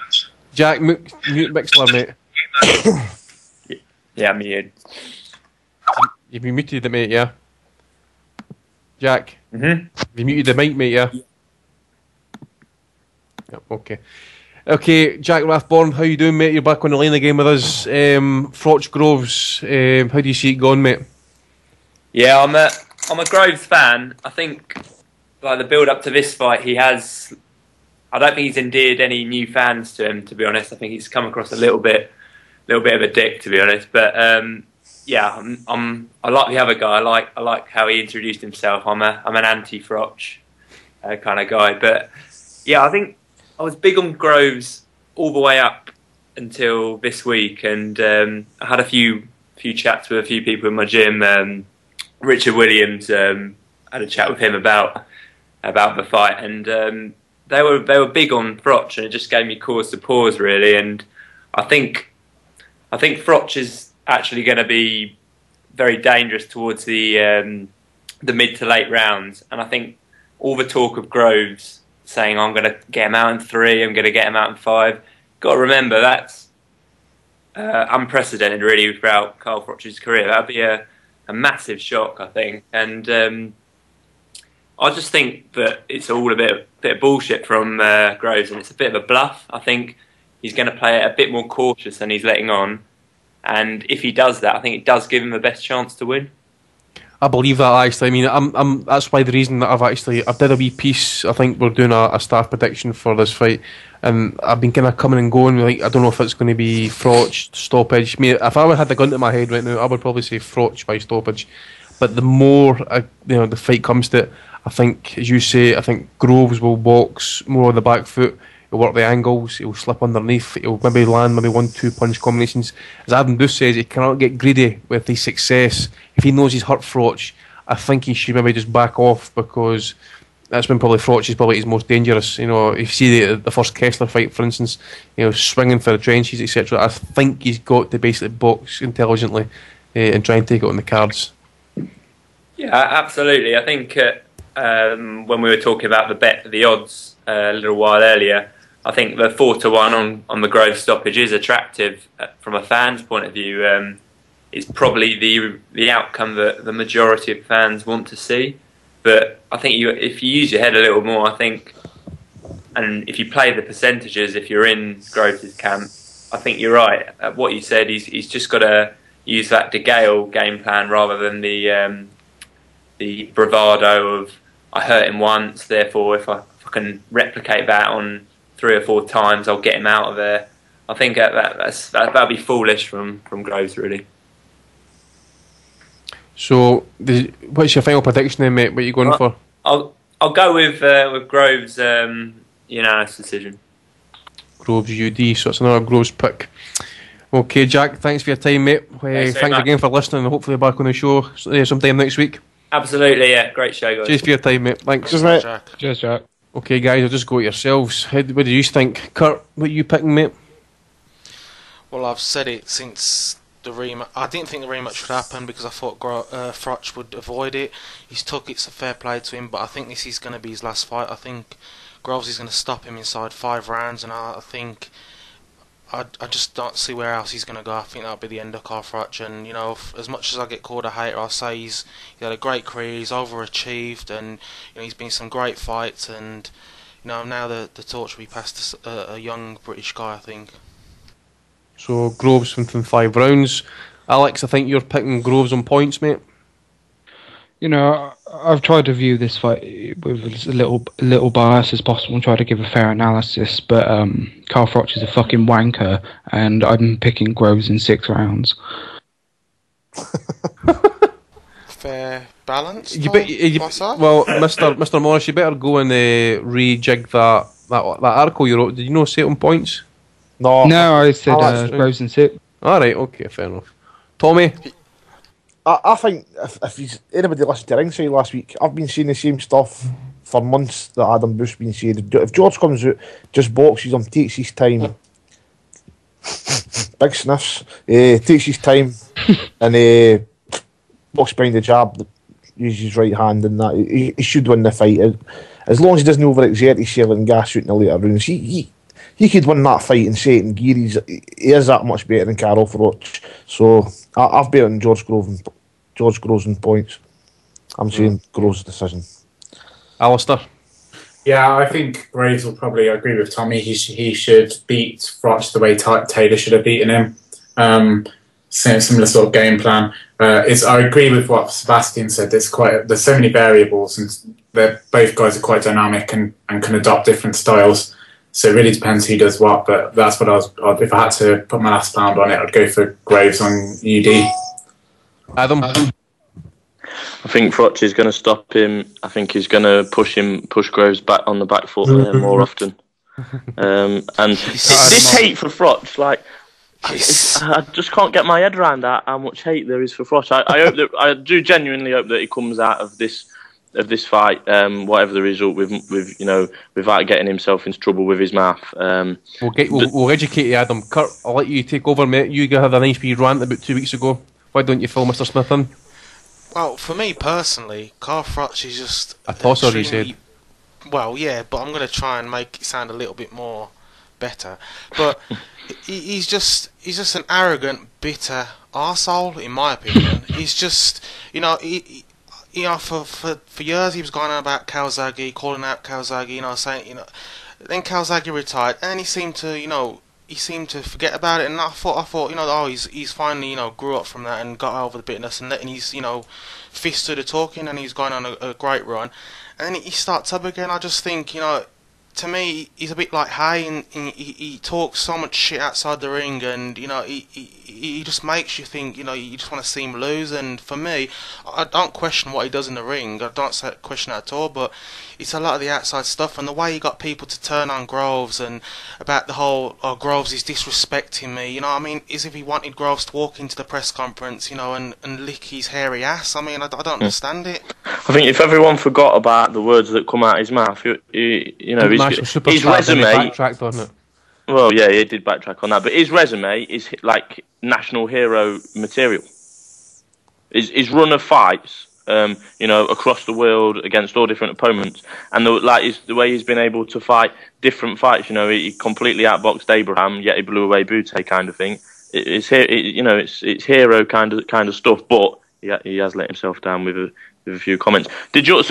Jack, mute Mixler, mate. Yeah, I'm muted. You've been muted, mate, yeah? Jack? Mm-hmm. Have you muted the mic, mate, yeah? Yep, okay. Okay, Jack Rathborn, how you doing, mate? You're back on the line again with us. Froch Groves, how do you see it going, mate? Yeah, I'm a Groves fan. I think like the build up to this fight, I don't think he's endeared any new fans to him. To be honest, I think he's come across a little bit of a dick, to be honest. But yeah, I like the other guy. I like how he introduced himself. I'm an anti-Froch kind of guy. But yeah, I think I was big on Groves all the way up until this week, and I had a few chats with a few people in my gym. Richard Williams, had a chat with him about the fight, and they were big on Froch, and it just gave me cause to pause, really. And I think Froch is actually going to be very dangerous towards the mid to late rounds, and I think all the talk of Groves saying I'm going to get him out in 3, I'm going to get him out in 5. Got to remember that's unprecedented, really, throughout Carl Froch's career. That'd be a massive shock, I think, and I just think that it's all a bit of bullshit from Groves, and it's a bit of a bluff. I think he's going to play it a bit more cautious than he's letting on, and if he does that, I think it does give him the best chance to win. I believe that, actually. I mean, that's why the reason that I did a wee piece. I think we're doing a staff prediction for this fight, and I've been kind of coming and going. Like, I don't know if it's going to be Froch stoppage. I mean, if I had the gun to my head right now, I would probably say Froch by stoppage. But the more the fight comes to it, I think, as you say, I think Groves will box more on the back foot. He'll work the angles. He'll slip underneath. He'll maybe land 1-2 punch combinations. As Adam Duce says, he cannot get greedy with his success. If he knows he's hurt Froch, I think he should maybe just back off, because that's when probably Froch is probably his most dangerous. If you see the first Kessler fight, for instance, swinging for the trenches, etc. I think he's got to basically box intelligently and try and take it on the cards. Yeah, absolutely. I think when we were talking about the odds a little while earlier, I think the 4-1 on the Grove stoppage is attractive from a fan's point of view. It's probably the outcome that the majority of fans want to see. But I think if you use your head a little more, I think, and if you play the percentages, if you're in Groves' camp, I think you're right. What you said, he's just got to use that De Gale game plan rather than the bravado of I hurt him once, therefore if I can replicate that on 3 or 4 times, I'll get him out of there. I think that'll be foolish from Groves, really. So, what's your final prediction then, mate? What are you going for? I'll go with Groves' unanimous decision. Groves UD, so it's another Groves pick. Okay, Jack, thanks for your time, mate. Thanks again for listening, and hopefully back on the show sometime next week. Absolutely, yeah. Great show, guys. Cheers for your time, mate. Thanks. Cheers, mate. Cheers, Jack. Okay, guys, I'll just go at yourselves. What do you think? Kurt, what are you picking, mate? Well, I've said it since the rematch. I didn't think the rematch would happen because I thought Froch would avoid it. He's took it's a fair play to him, but I think this is going to be his last fight. I think Groves is going to stop him inside 5 rounds, and I think I just don't see where else he's going to go. I think that'll be the end of Carl Froch. And as much as I get called a hater, I'll say he had a great career. He's overachieved, and he's been some great fights. And now the torch will be passed to a young British guy, I think. So Groves from 5 rounds. Alex, I think you're picking Groves on points, mate. I've tried to view this fight with as little bias as possible and try to give a fair analysis, but Carl Froch is a fucking wanker, and I'm picking Groves in 6 rounds. fair balance. Well, Mr. Morris, you better go and rejig that article you wrote. Did you know say it on points? No, I said Groves and Sip. All right, okay, fair enough. Tommy, I think if anybody listened to Ringside last week, I've been saying the same stuff for months that Adam Bush's been saying. If George comes out, just boxes him, takes his time, big sniffs, takes his time, and walks behind the jab, uses his right hand, and that he should win the fight. As long as he doesn't overexert himself and gas out in the later rounds, he could win that fight in second gear. He is that much better than Carl Froch. So I've bet on George Groves in points. I'm saying Groves' decision. Alistair? Yeah, I think Graves will probably agree with Tommy. He should beat Froch the way Taylor should have beaten him. Similar sort of game plan. I agree with what Sebastian said. There's so many variables, and both guys are quite dynamic and can adopt different styles. So it really depends who does what. But that's what if I had to put my last pound on it, I'd go for Graves on UD. Adam? I think Froch is going to stop him. I think he's going to push Groves back on the back foot more often. And this hate for Froch, like, I just can't get my head around how much hate there is for Froch. I do genuinely hope that he comes out of this fight, whatever the result, without getting himself into trouble with his mouth. We'll educate you, Adam. Kurt, I'll let you take over, mate. You had a nice wee rant about 2 weeks ago. Why don't you fill Mr. Smith in? Well, for me personally, Carl Froch is just a tosser, he said. Well, yeah, but I'm going to try and make it sound a little bit more better. But he's just an arrogant, bitter arsehole, in my opinion. He's just, for years he was going on about Calzaghe, calling out Calzaghe, saying, then Calzaghe retired, and he seemed to forget about it, and I thought, he's finally, grew up from that and got over the bitterness, and he's, fist to the talking, and he's going on a great run, and then he starts up again. I just think, to me, he's a bit like Hay, and he talks so much shit outside the ring, and he just makes you think, you just want to see him lose. And for me, I don't question what he does in the ring. I don't question that at all. But it's a lot of the outside stuff, and the way he got people to turn on Groves, and about the whole Groves is disrespecting me. As if he wanted Groves to walk into the press conference, and lick his hairy ass. I don't understand it. I think if everyone forgot about the words that come out his mouth, his resume. Backtracked on it. Well, yeah, he did backtrack on that, but his resume is like national hero material. His run of fights, across the world against all different opponents, and the way he's been able to fight different fights. He completely outboxed Abraham, yet he blew away Butte, kind of thing. It's hero kind of stuff, but he has let himself down with a few comments. Did your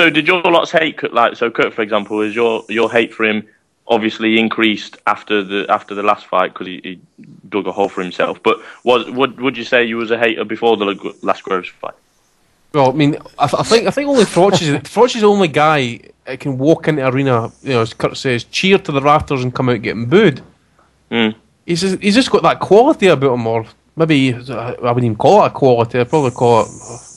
lot's hate, Kurt, for example, is your hate for him obviously increased after the last fight because he dug a hole for himself? But would you say you was a hater before the last Groves fight? Well, I think only Froch is the only guy that can walk into the arena, as Kurt says, cheer to the rafters and come out getting booed. He's just got that quality about him, or maybe I wouldn't even call it a quality. I'd probably call it,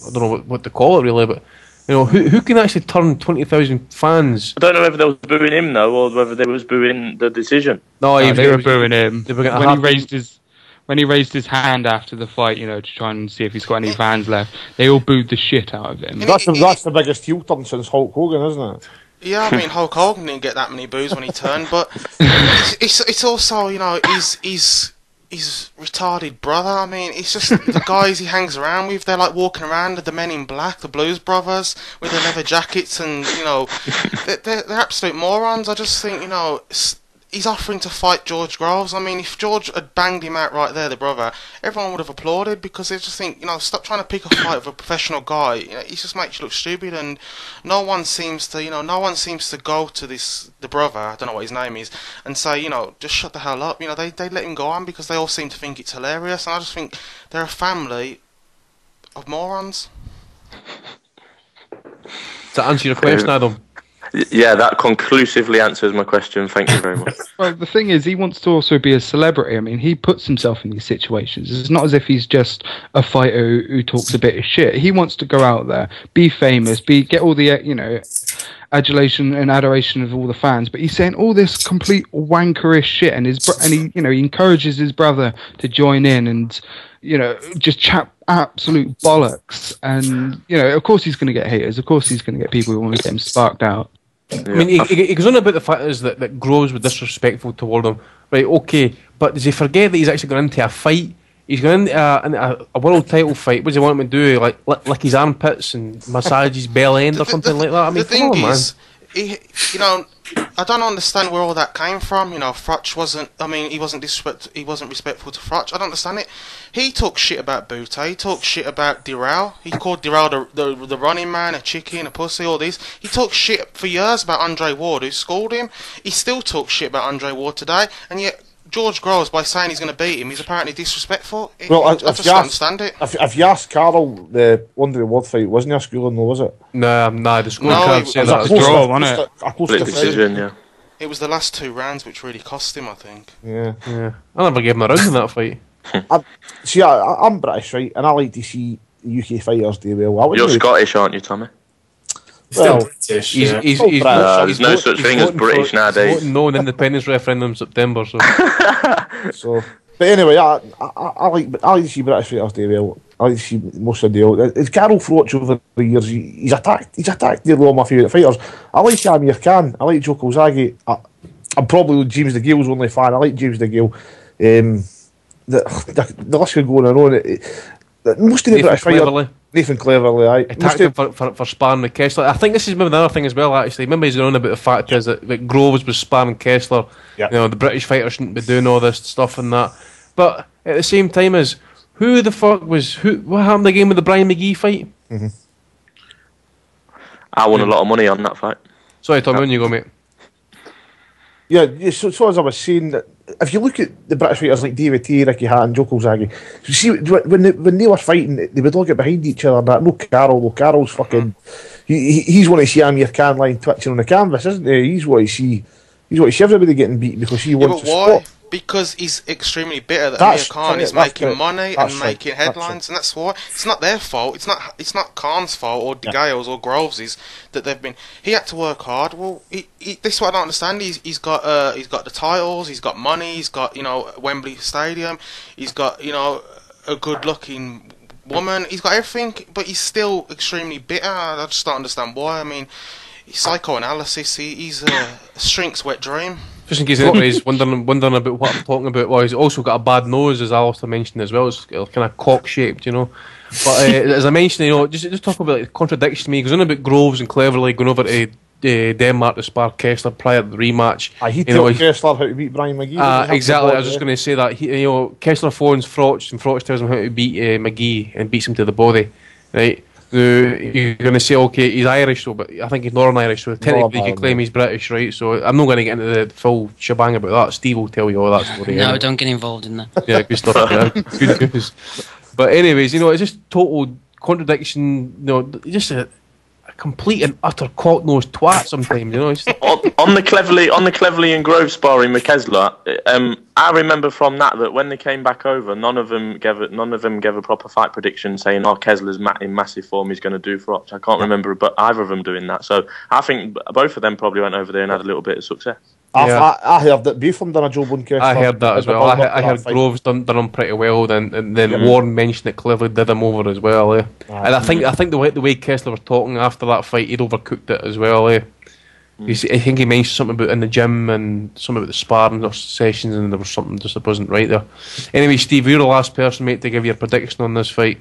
I don't know what to call it really, but who can actually turn 20,000 fans? I don't know whether they was booing him though, or whether they was booing the decision. No, they were booing him. When he raised his hand after the fight, to try and see if he's got any fans left, they all booed the shit out of him. That's the biggest heel turn since Hulk Hogan, isn't it? Yeah, Hulk Hogan didn't get that many boos when he turned, but it's also, his retarded brother. It's just the guys he hangs around with. They're like walking around, the men in black, the Blues Brothers, with their leather jackets, and they're absolute morons. I just think he's offering to fight George Groves. If George had banged him out right there, the brother, everyone would have applauded, because they just think, stop trying to pick a fight with a professional guy. He just makes you look stupid, and no one seems to go to the brother, I don't know what his name is, and say, just shut the hell up. They let him go on because they all seem to think it's hilarious, and I just think they're a family of morons. To answer your question, Adam? Yeah, that conclusively answers my question. Thank you very much. Well, the thing is, he wants to also be a celebrity. I mean, he puts himself in these situations. It's not as if he's just a fighter who talks a bit of shit. He wants to go out there, be famous, get all the adulation and adoration of all the fans. But he's saying all this complete wankerish shit, and he encourages his brother to join in and just chat absolute bollocks. And of course he's going to get haters. Of course he's going to get people who want to get him sparked out. I mean, he goes on about the fact is that Groves was disrespectful toward him. Right, okay, but does he forget that he's actually going into a fight? He's going into a world title fight. What does he want him to do? Like lick his armpits and massage his belly end or something like that? I mean, the thing is, I don't understand where all that came from. Froch wasn't. I mean, he wasn't respectful to Froch. I don't understand it. He talked shit about Butte. He talked shit about Dirrell. He called Dirrell the running man, a chicken, a pussy, all these. He talked shit for years about Andre Ward, who schooled him. He still talks shit about Andre Ward today, and yet George Groves, by saying he's going to beat him, he's apparently disrespectful. I just don't understand it. If you ask Carl, the Andre Ward fight wasn't a schooling, though, was it? Nah, the scorecard said that. It was a draw, wasn't it? A close decision, yeah. It was the last 2 rounds which really cost him, I think. Yeah. I never gave him a round in that fight. I'm British, right, and I like to see UK fighters do well. You're Scottish, aren't you, Tommy? Well, British. There's no such thing as British nowadays. He's voting no in independence referendum in September. So, but anyway, I like to see British fighters do well. I like to see most of the deal. It's Carol Froch over the years. He's attacked nearly all my favourite fighters. I like Amir Khan. I like Joe Kozagi. I'm probably James DeGale's only fan. I like James DeGale. The list could go on and on. Most of the British fighters. Nathan Cleverly, aye. Attacked him for sparring with Kessler. I think this is maybe another thing as well, actually. Remember he's going on about the fact is that Groves was sparring Kessler. Yep. The British fighter shouldn't be doing all this stuff and that. But at the same time what happened again with the Brian McGee fight? Mm-hmm. I won a lot of money on that fight. Sorry, Tom, when you go, mate. Yeah, so as I was saying, if you look at the British fighters like David Tay, Ricky Hatton, Joe Kozagi, you see when they were fighting, they would all get behind each other. That no Carol, though Carol's fucking. He's want to see Amir Khan lying twitching on the canvas, isn't he? He's what he see everybody getting beat because he wants to spot. Because he's extremely bitter that Amir Khan is making money and making headlines, and that's why it's not their fault. It's not Khan's fault or DeGale's or Groves's that they've been. He had to work hard. Well, this is what I don't understand. He's got the titles. He's got money. He's got Wembley Stadium. He's got a good-looking woman. He's got everything, but he's still extremely bitter. I just don't understand why. I mean, psychoanalysis. He's a shrink's wet dream. Just in case anybody's wondering about what I'm talking about, well, he's also got a bad nose, as Alistair mentioned as well. It's kind of cock-shaped, But as I mentioned, just talk about the contradiction to me. He goes on about Groves and Cleverly going over to Denmark to spar Kessler prior to the rematch. He told Kessler how to beat Brian McGee. Exactly, I was just going to say that. Kessler phones Froch, and Froch tells him how to beat McGee and beats him to the body, right? You're going to say, okay, he's Irish, but I think he's Northern Irish, so technically you can claim he's British, right? So I'm not going to get into the full shebang about that. Steve will tell you all that story. No, don't get involved in that. Yeah, good stuff. Good news. But anyways, it's just total contradiction. Just a complete and utter cock-nosed twat sometimes. on the Cleverly and Grove sparring with Kessler, I remember from that when they came back over, none of them gave a proper fight prediction saying, Kessler's in massive form, he's going to do Froch. I can't remember but either of them doing that. So I think both of them probably went over there and had a little bit of success. I heard that both of them done a job on Kessler. I heard that as well. I heard Groves done him pretty well, and then Warren mentioned that Cleverly did him over as well. And I think the way Kessler was talking after that fight, he'd overcooked it as well. I think he mentioned something about in the gym and something about the sparring sessions, and there was something just that wasn't right there. Anyway, Steve, you're the last person, mate, to give your prediction on this fight.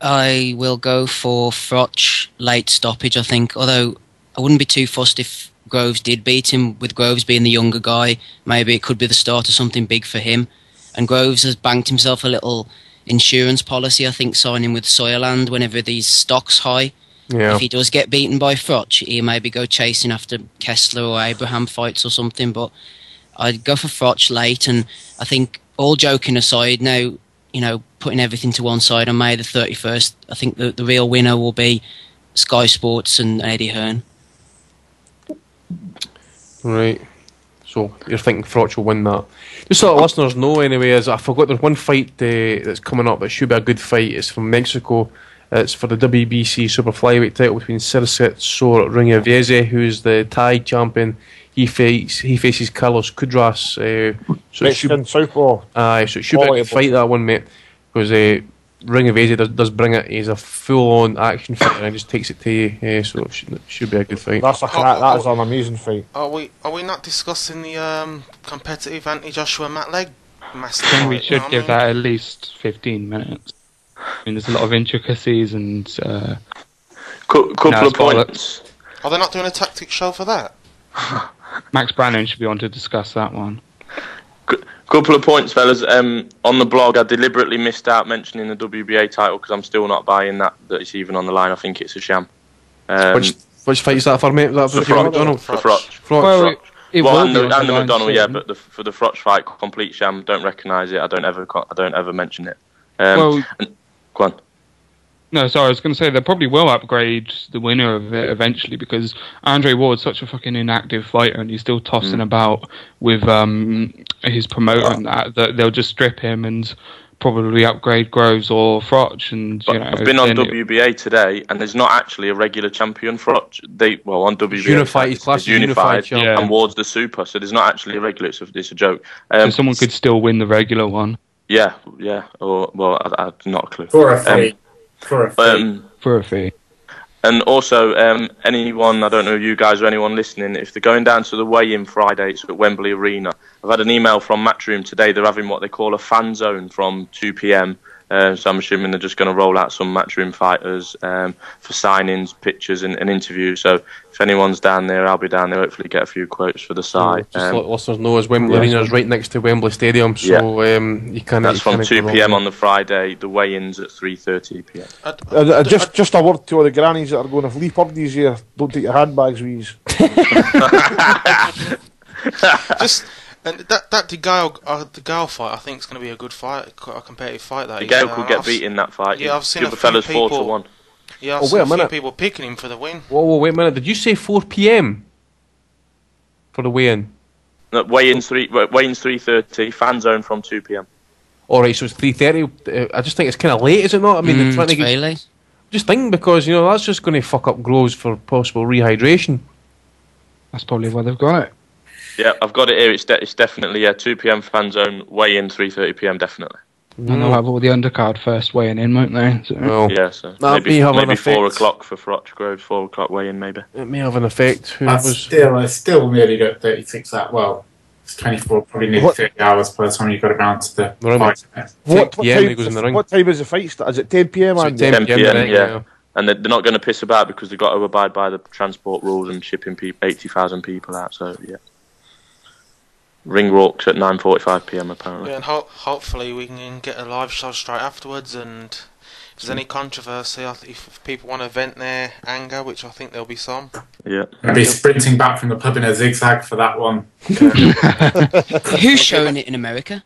I will go for Froch late stoppage, I think, although I wouldn't be too fussed if Groves did beat him. With Groves being the younger guy, maybe it could be the start of something big for him. And Groves has banked himself a little insurance policy, I think, signing with Soilland whenever these stocks high. Yeah. If he does get beaten by Froch, he'll maybe go chasing after Kessler or Abraham fights or something, but I'd go for Froch late. And I think, all joking aside now, putting everything to one side on May the 31st, I think the real winner will be Sky Sports and Eddie Hearn. Right. So you're thinking Froch will win that. Just so the listeners know, anyway, is I forgot there's one fight that's coming up that should be a good fight. It's from Mexico. It's for the WBC Super Flyweight title between Sirset Sor Ringaviese, who's the Thai champion. He faces Carlos Cudras. So it should, southpaw. Aye, so it should be a good fight, that one, mate. Because Ringaviese does bring it. He's a full-on action fighter and just takes it to you. So it should be a good fight. That is an amazing fight. Are we not discussing the competitive anti-Joshua Matleg master I think we fight, should you know give what I that at least 15 minutes. I mean, there's a lot of intricacies and... couple of points. Are they not doing a tactics show for that? Max Brannon should be on to discuss that one. Couple of points, fellas. On the blog, I deliberately missed out mentioning the WBA title because I'm still not buying that it's even on the line. I think it's a sham. Which fight is that for, mate? Is that for McDonald? For Froch. Well, and the McDonald, yeah, but for the Froch fight, complete sham. Don't recognise it. I don't ever mention it. Go on. No, sorry, I was going to say they probably will upgrade the winner of it eventually because Andre Ward's such a fucking inactive fighter and he's still tossing about with his promoter and that they'll just strip him and probably upgrade Groves or Froch. And I've been on WBA today and there's not actually a regular champion Froch. On WBA unified, it's unified, and Ward's the super, so there's not actually a regular. It's a joke. So someone could still win the regular one. Yeah. Or I've not a clue. For a fee. For a fee. And also, anyone, I don't know you guys or anyone listening, if they're going down to the weigh-in Friday, it's at Wembley Arena. I've had an email from Matchroom today. They're having what they call a fan zone from 2 p.m. So I'm assuming they're just going to roll out some Matchroom fighters for signings, pictures and interviews. So if anyone's down there, I'll be down there. Hopefully get a few quotes for the site. Just let listeners know, as Wembley Arena is right next to Wembley Stadium, so you can. That's from 2 p.m. on the Friday. The weigh-ins at 3:30 p.m. Just a word to all the grannies that are going to leap up these year. Don't take your handbags with you. And that DeGale fight, I think, is going to be a good fight, a competitive fight. That DeGale could get beat in that fight. Yeah, I've seen the fellas 4-1. Yeah, I've seen a few people picking him for the win. Whoa, wait a minute! Did you say 4 p.m. for the weigh-in? No, weigh-ins 3:30. Fan zone from 2 p.m. All right, so it's 3:30. I just think it's kind of late, is it not? I mean, they're trying to get. Late. Just think because that's just going to fuck up Groves for possible rehydration. That's probably why they've got it. Yeah, I've got it here. It's definitely 2 p.m. fan zone, weigh in 3:30 p.m. definitely. And they'll have all the undercard first weighing in, won't they? So. Yeah, so maybe 4 o'clock for Froch Groves, 4 o'clock weigh in maybe. It may have an effect. I still nearly got 36 that well. It's 24, probably nearly 30 hours by the time you got around to the fight. What time is the fight start? Is it 10 p.m? 10 p.m. Yeah. And they're not going to piss about because they've got to abide by the transport rules and shipping 80,000 people out. So yeah. Ring walks at 9:45 p.m. apparently. Yeah, and hopefully we can get a live show straight afterwards. And if there's any controversy, if people want to vent their anger, which I think there'll be some. Yeah. I'll be sprinting back from the pub in a zigzag for that one. Who's showing it in America?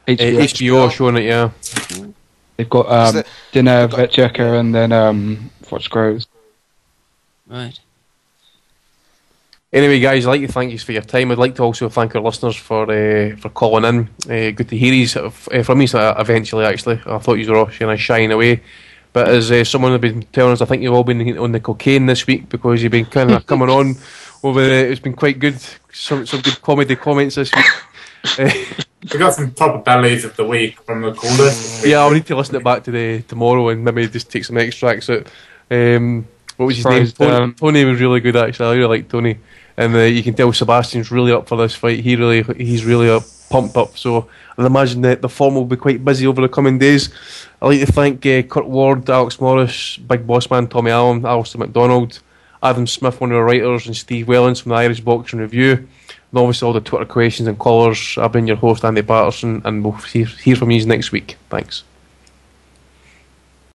HBO showing it, yeah. They've got Dinner, Vetcheka, and then Froch Groves. Right. Anyway, guys, I'd like to thank you for your time. I'd like to also thank our listeners for calling in. Good to hear these from me eventually, actually. I thought you were all kind of shying away. But as someone has been telling us, I think you've all been on the cocaine this week because you've been kind of coming on over it's been quite good. Some good comedy comments this week. We got some proper bellies of the week from the callers. Yeah, I'll need to listen it back to tomorrow and maybe just take some extracts out. What was his name? Tony was really good, actually. I really like Tony. And you can tell Sebastian's really up for this fight. He's really pumped up. So I'd imagine that the form will be quite busy over the coming days. I'd like to thank Kurt Ward, Alex Morris, Big Boss Man Tommy Allen, Alistair McDonald, Adam Smith, one of the writers, and Steve Wellens from the Irish Boxing Review. And obviously all the Twitter questions and callers. I've been your host, Andy Patterson, and we'll hear from you next week. Thanks.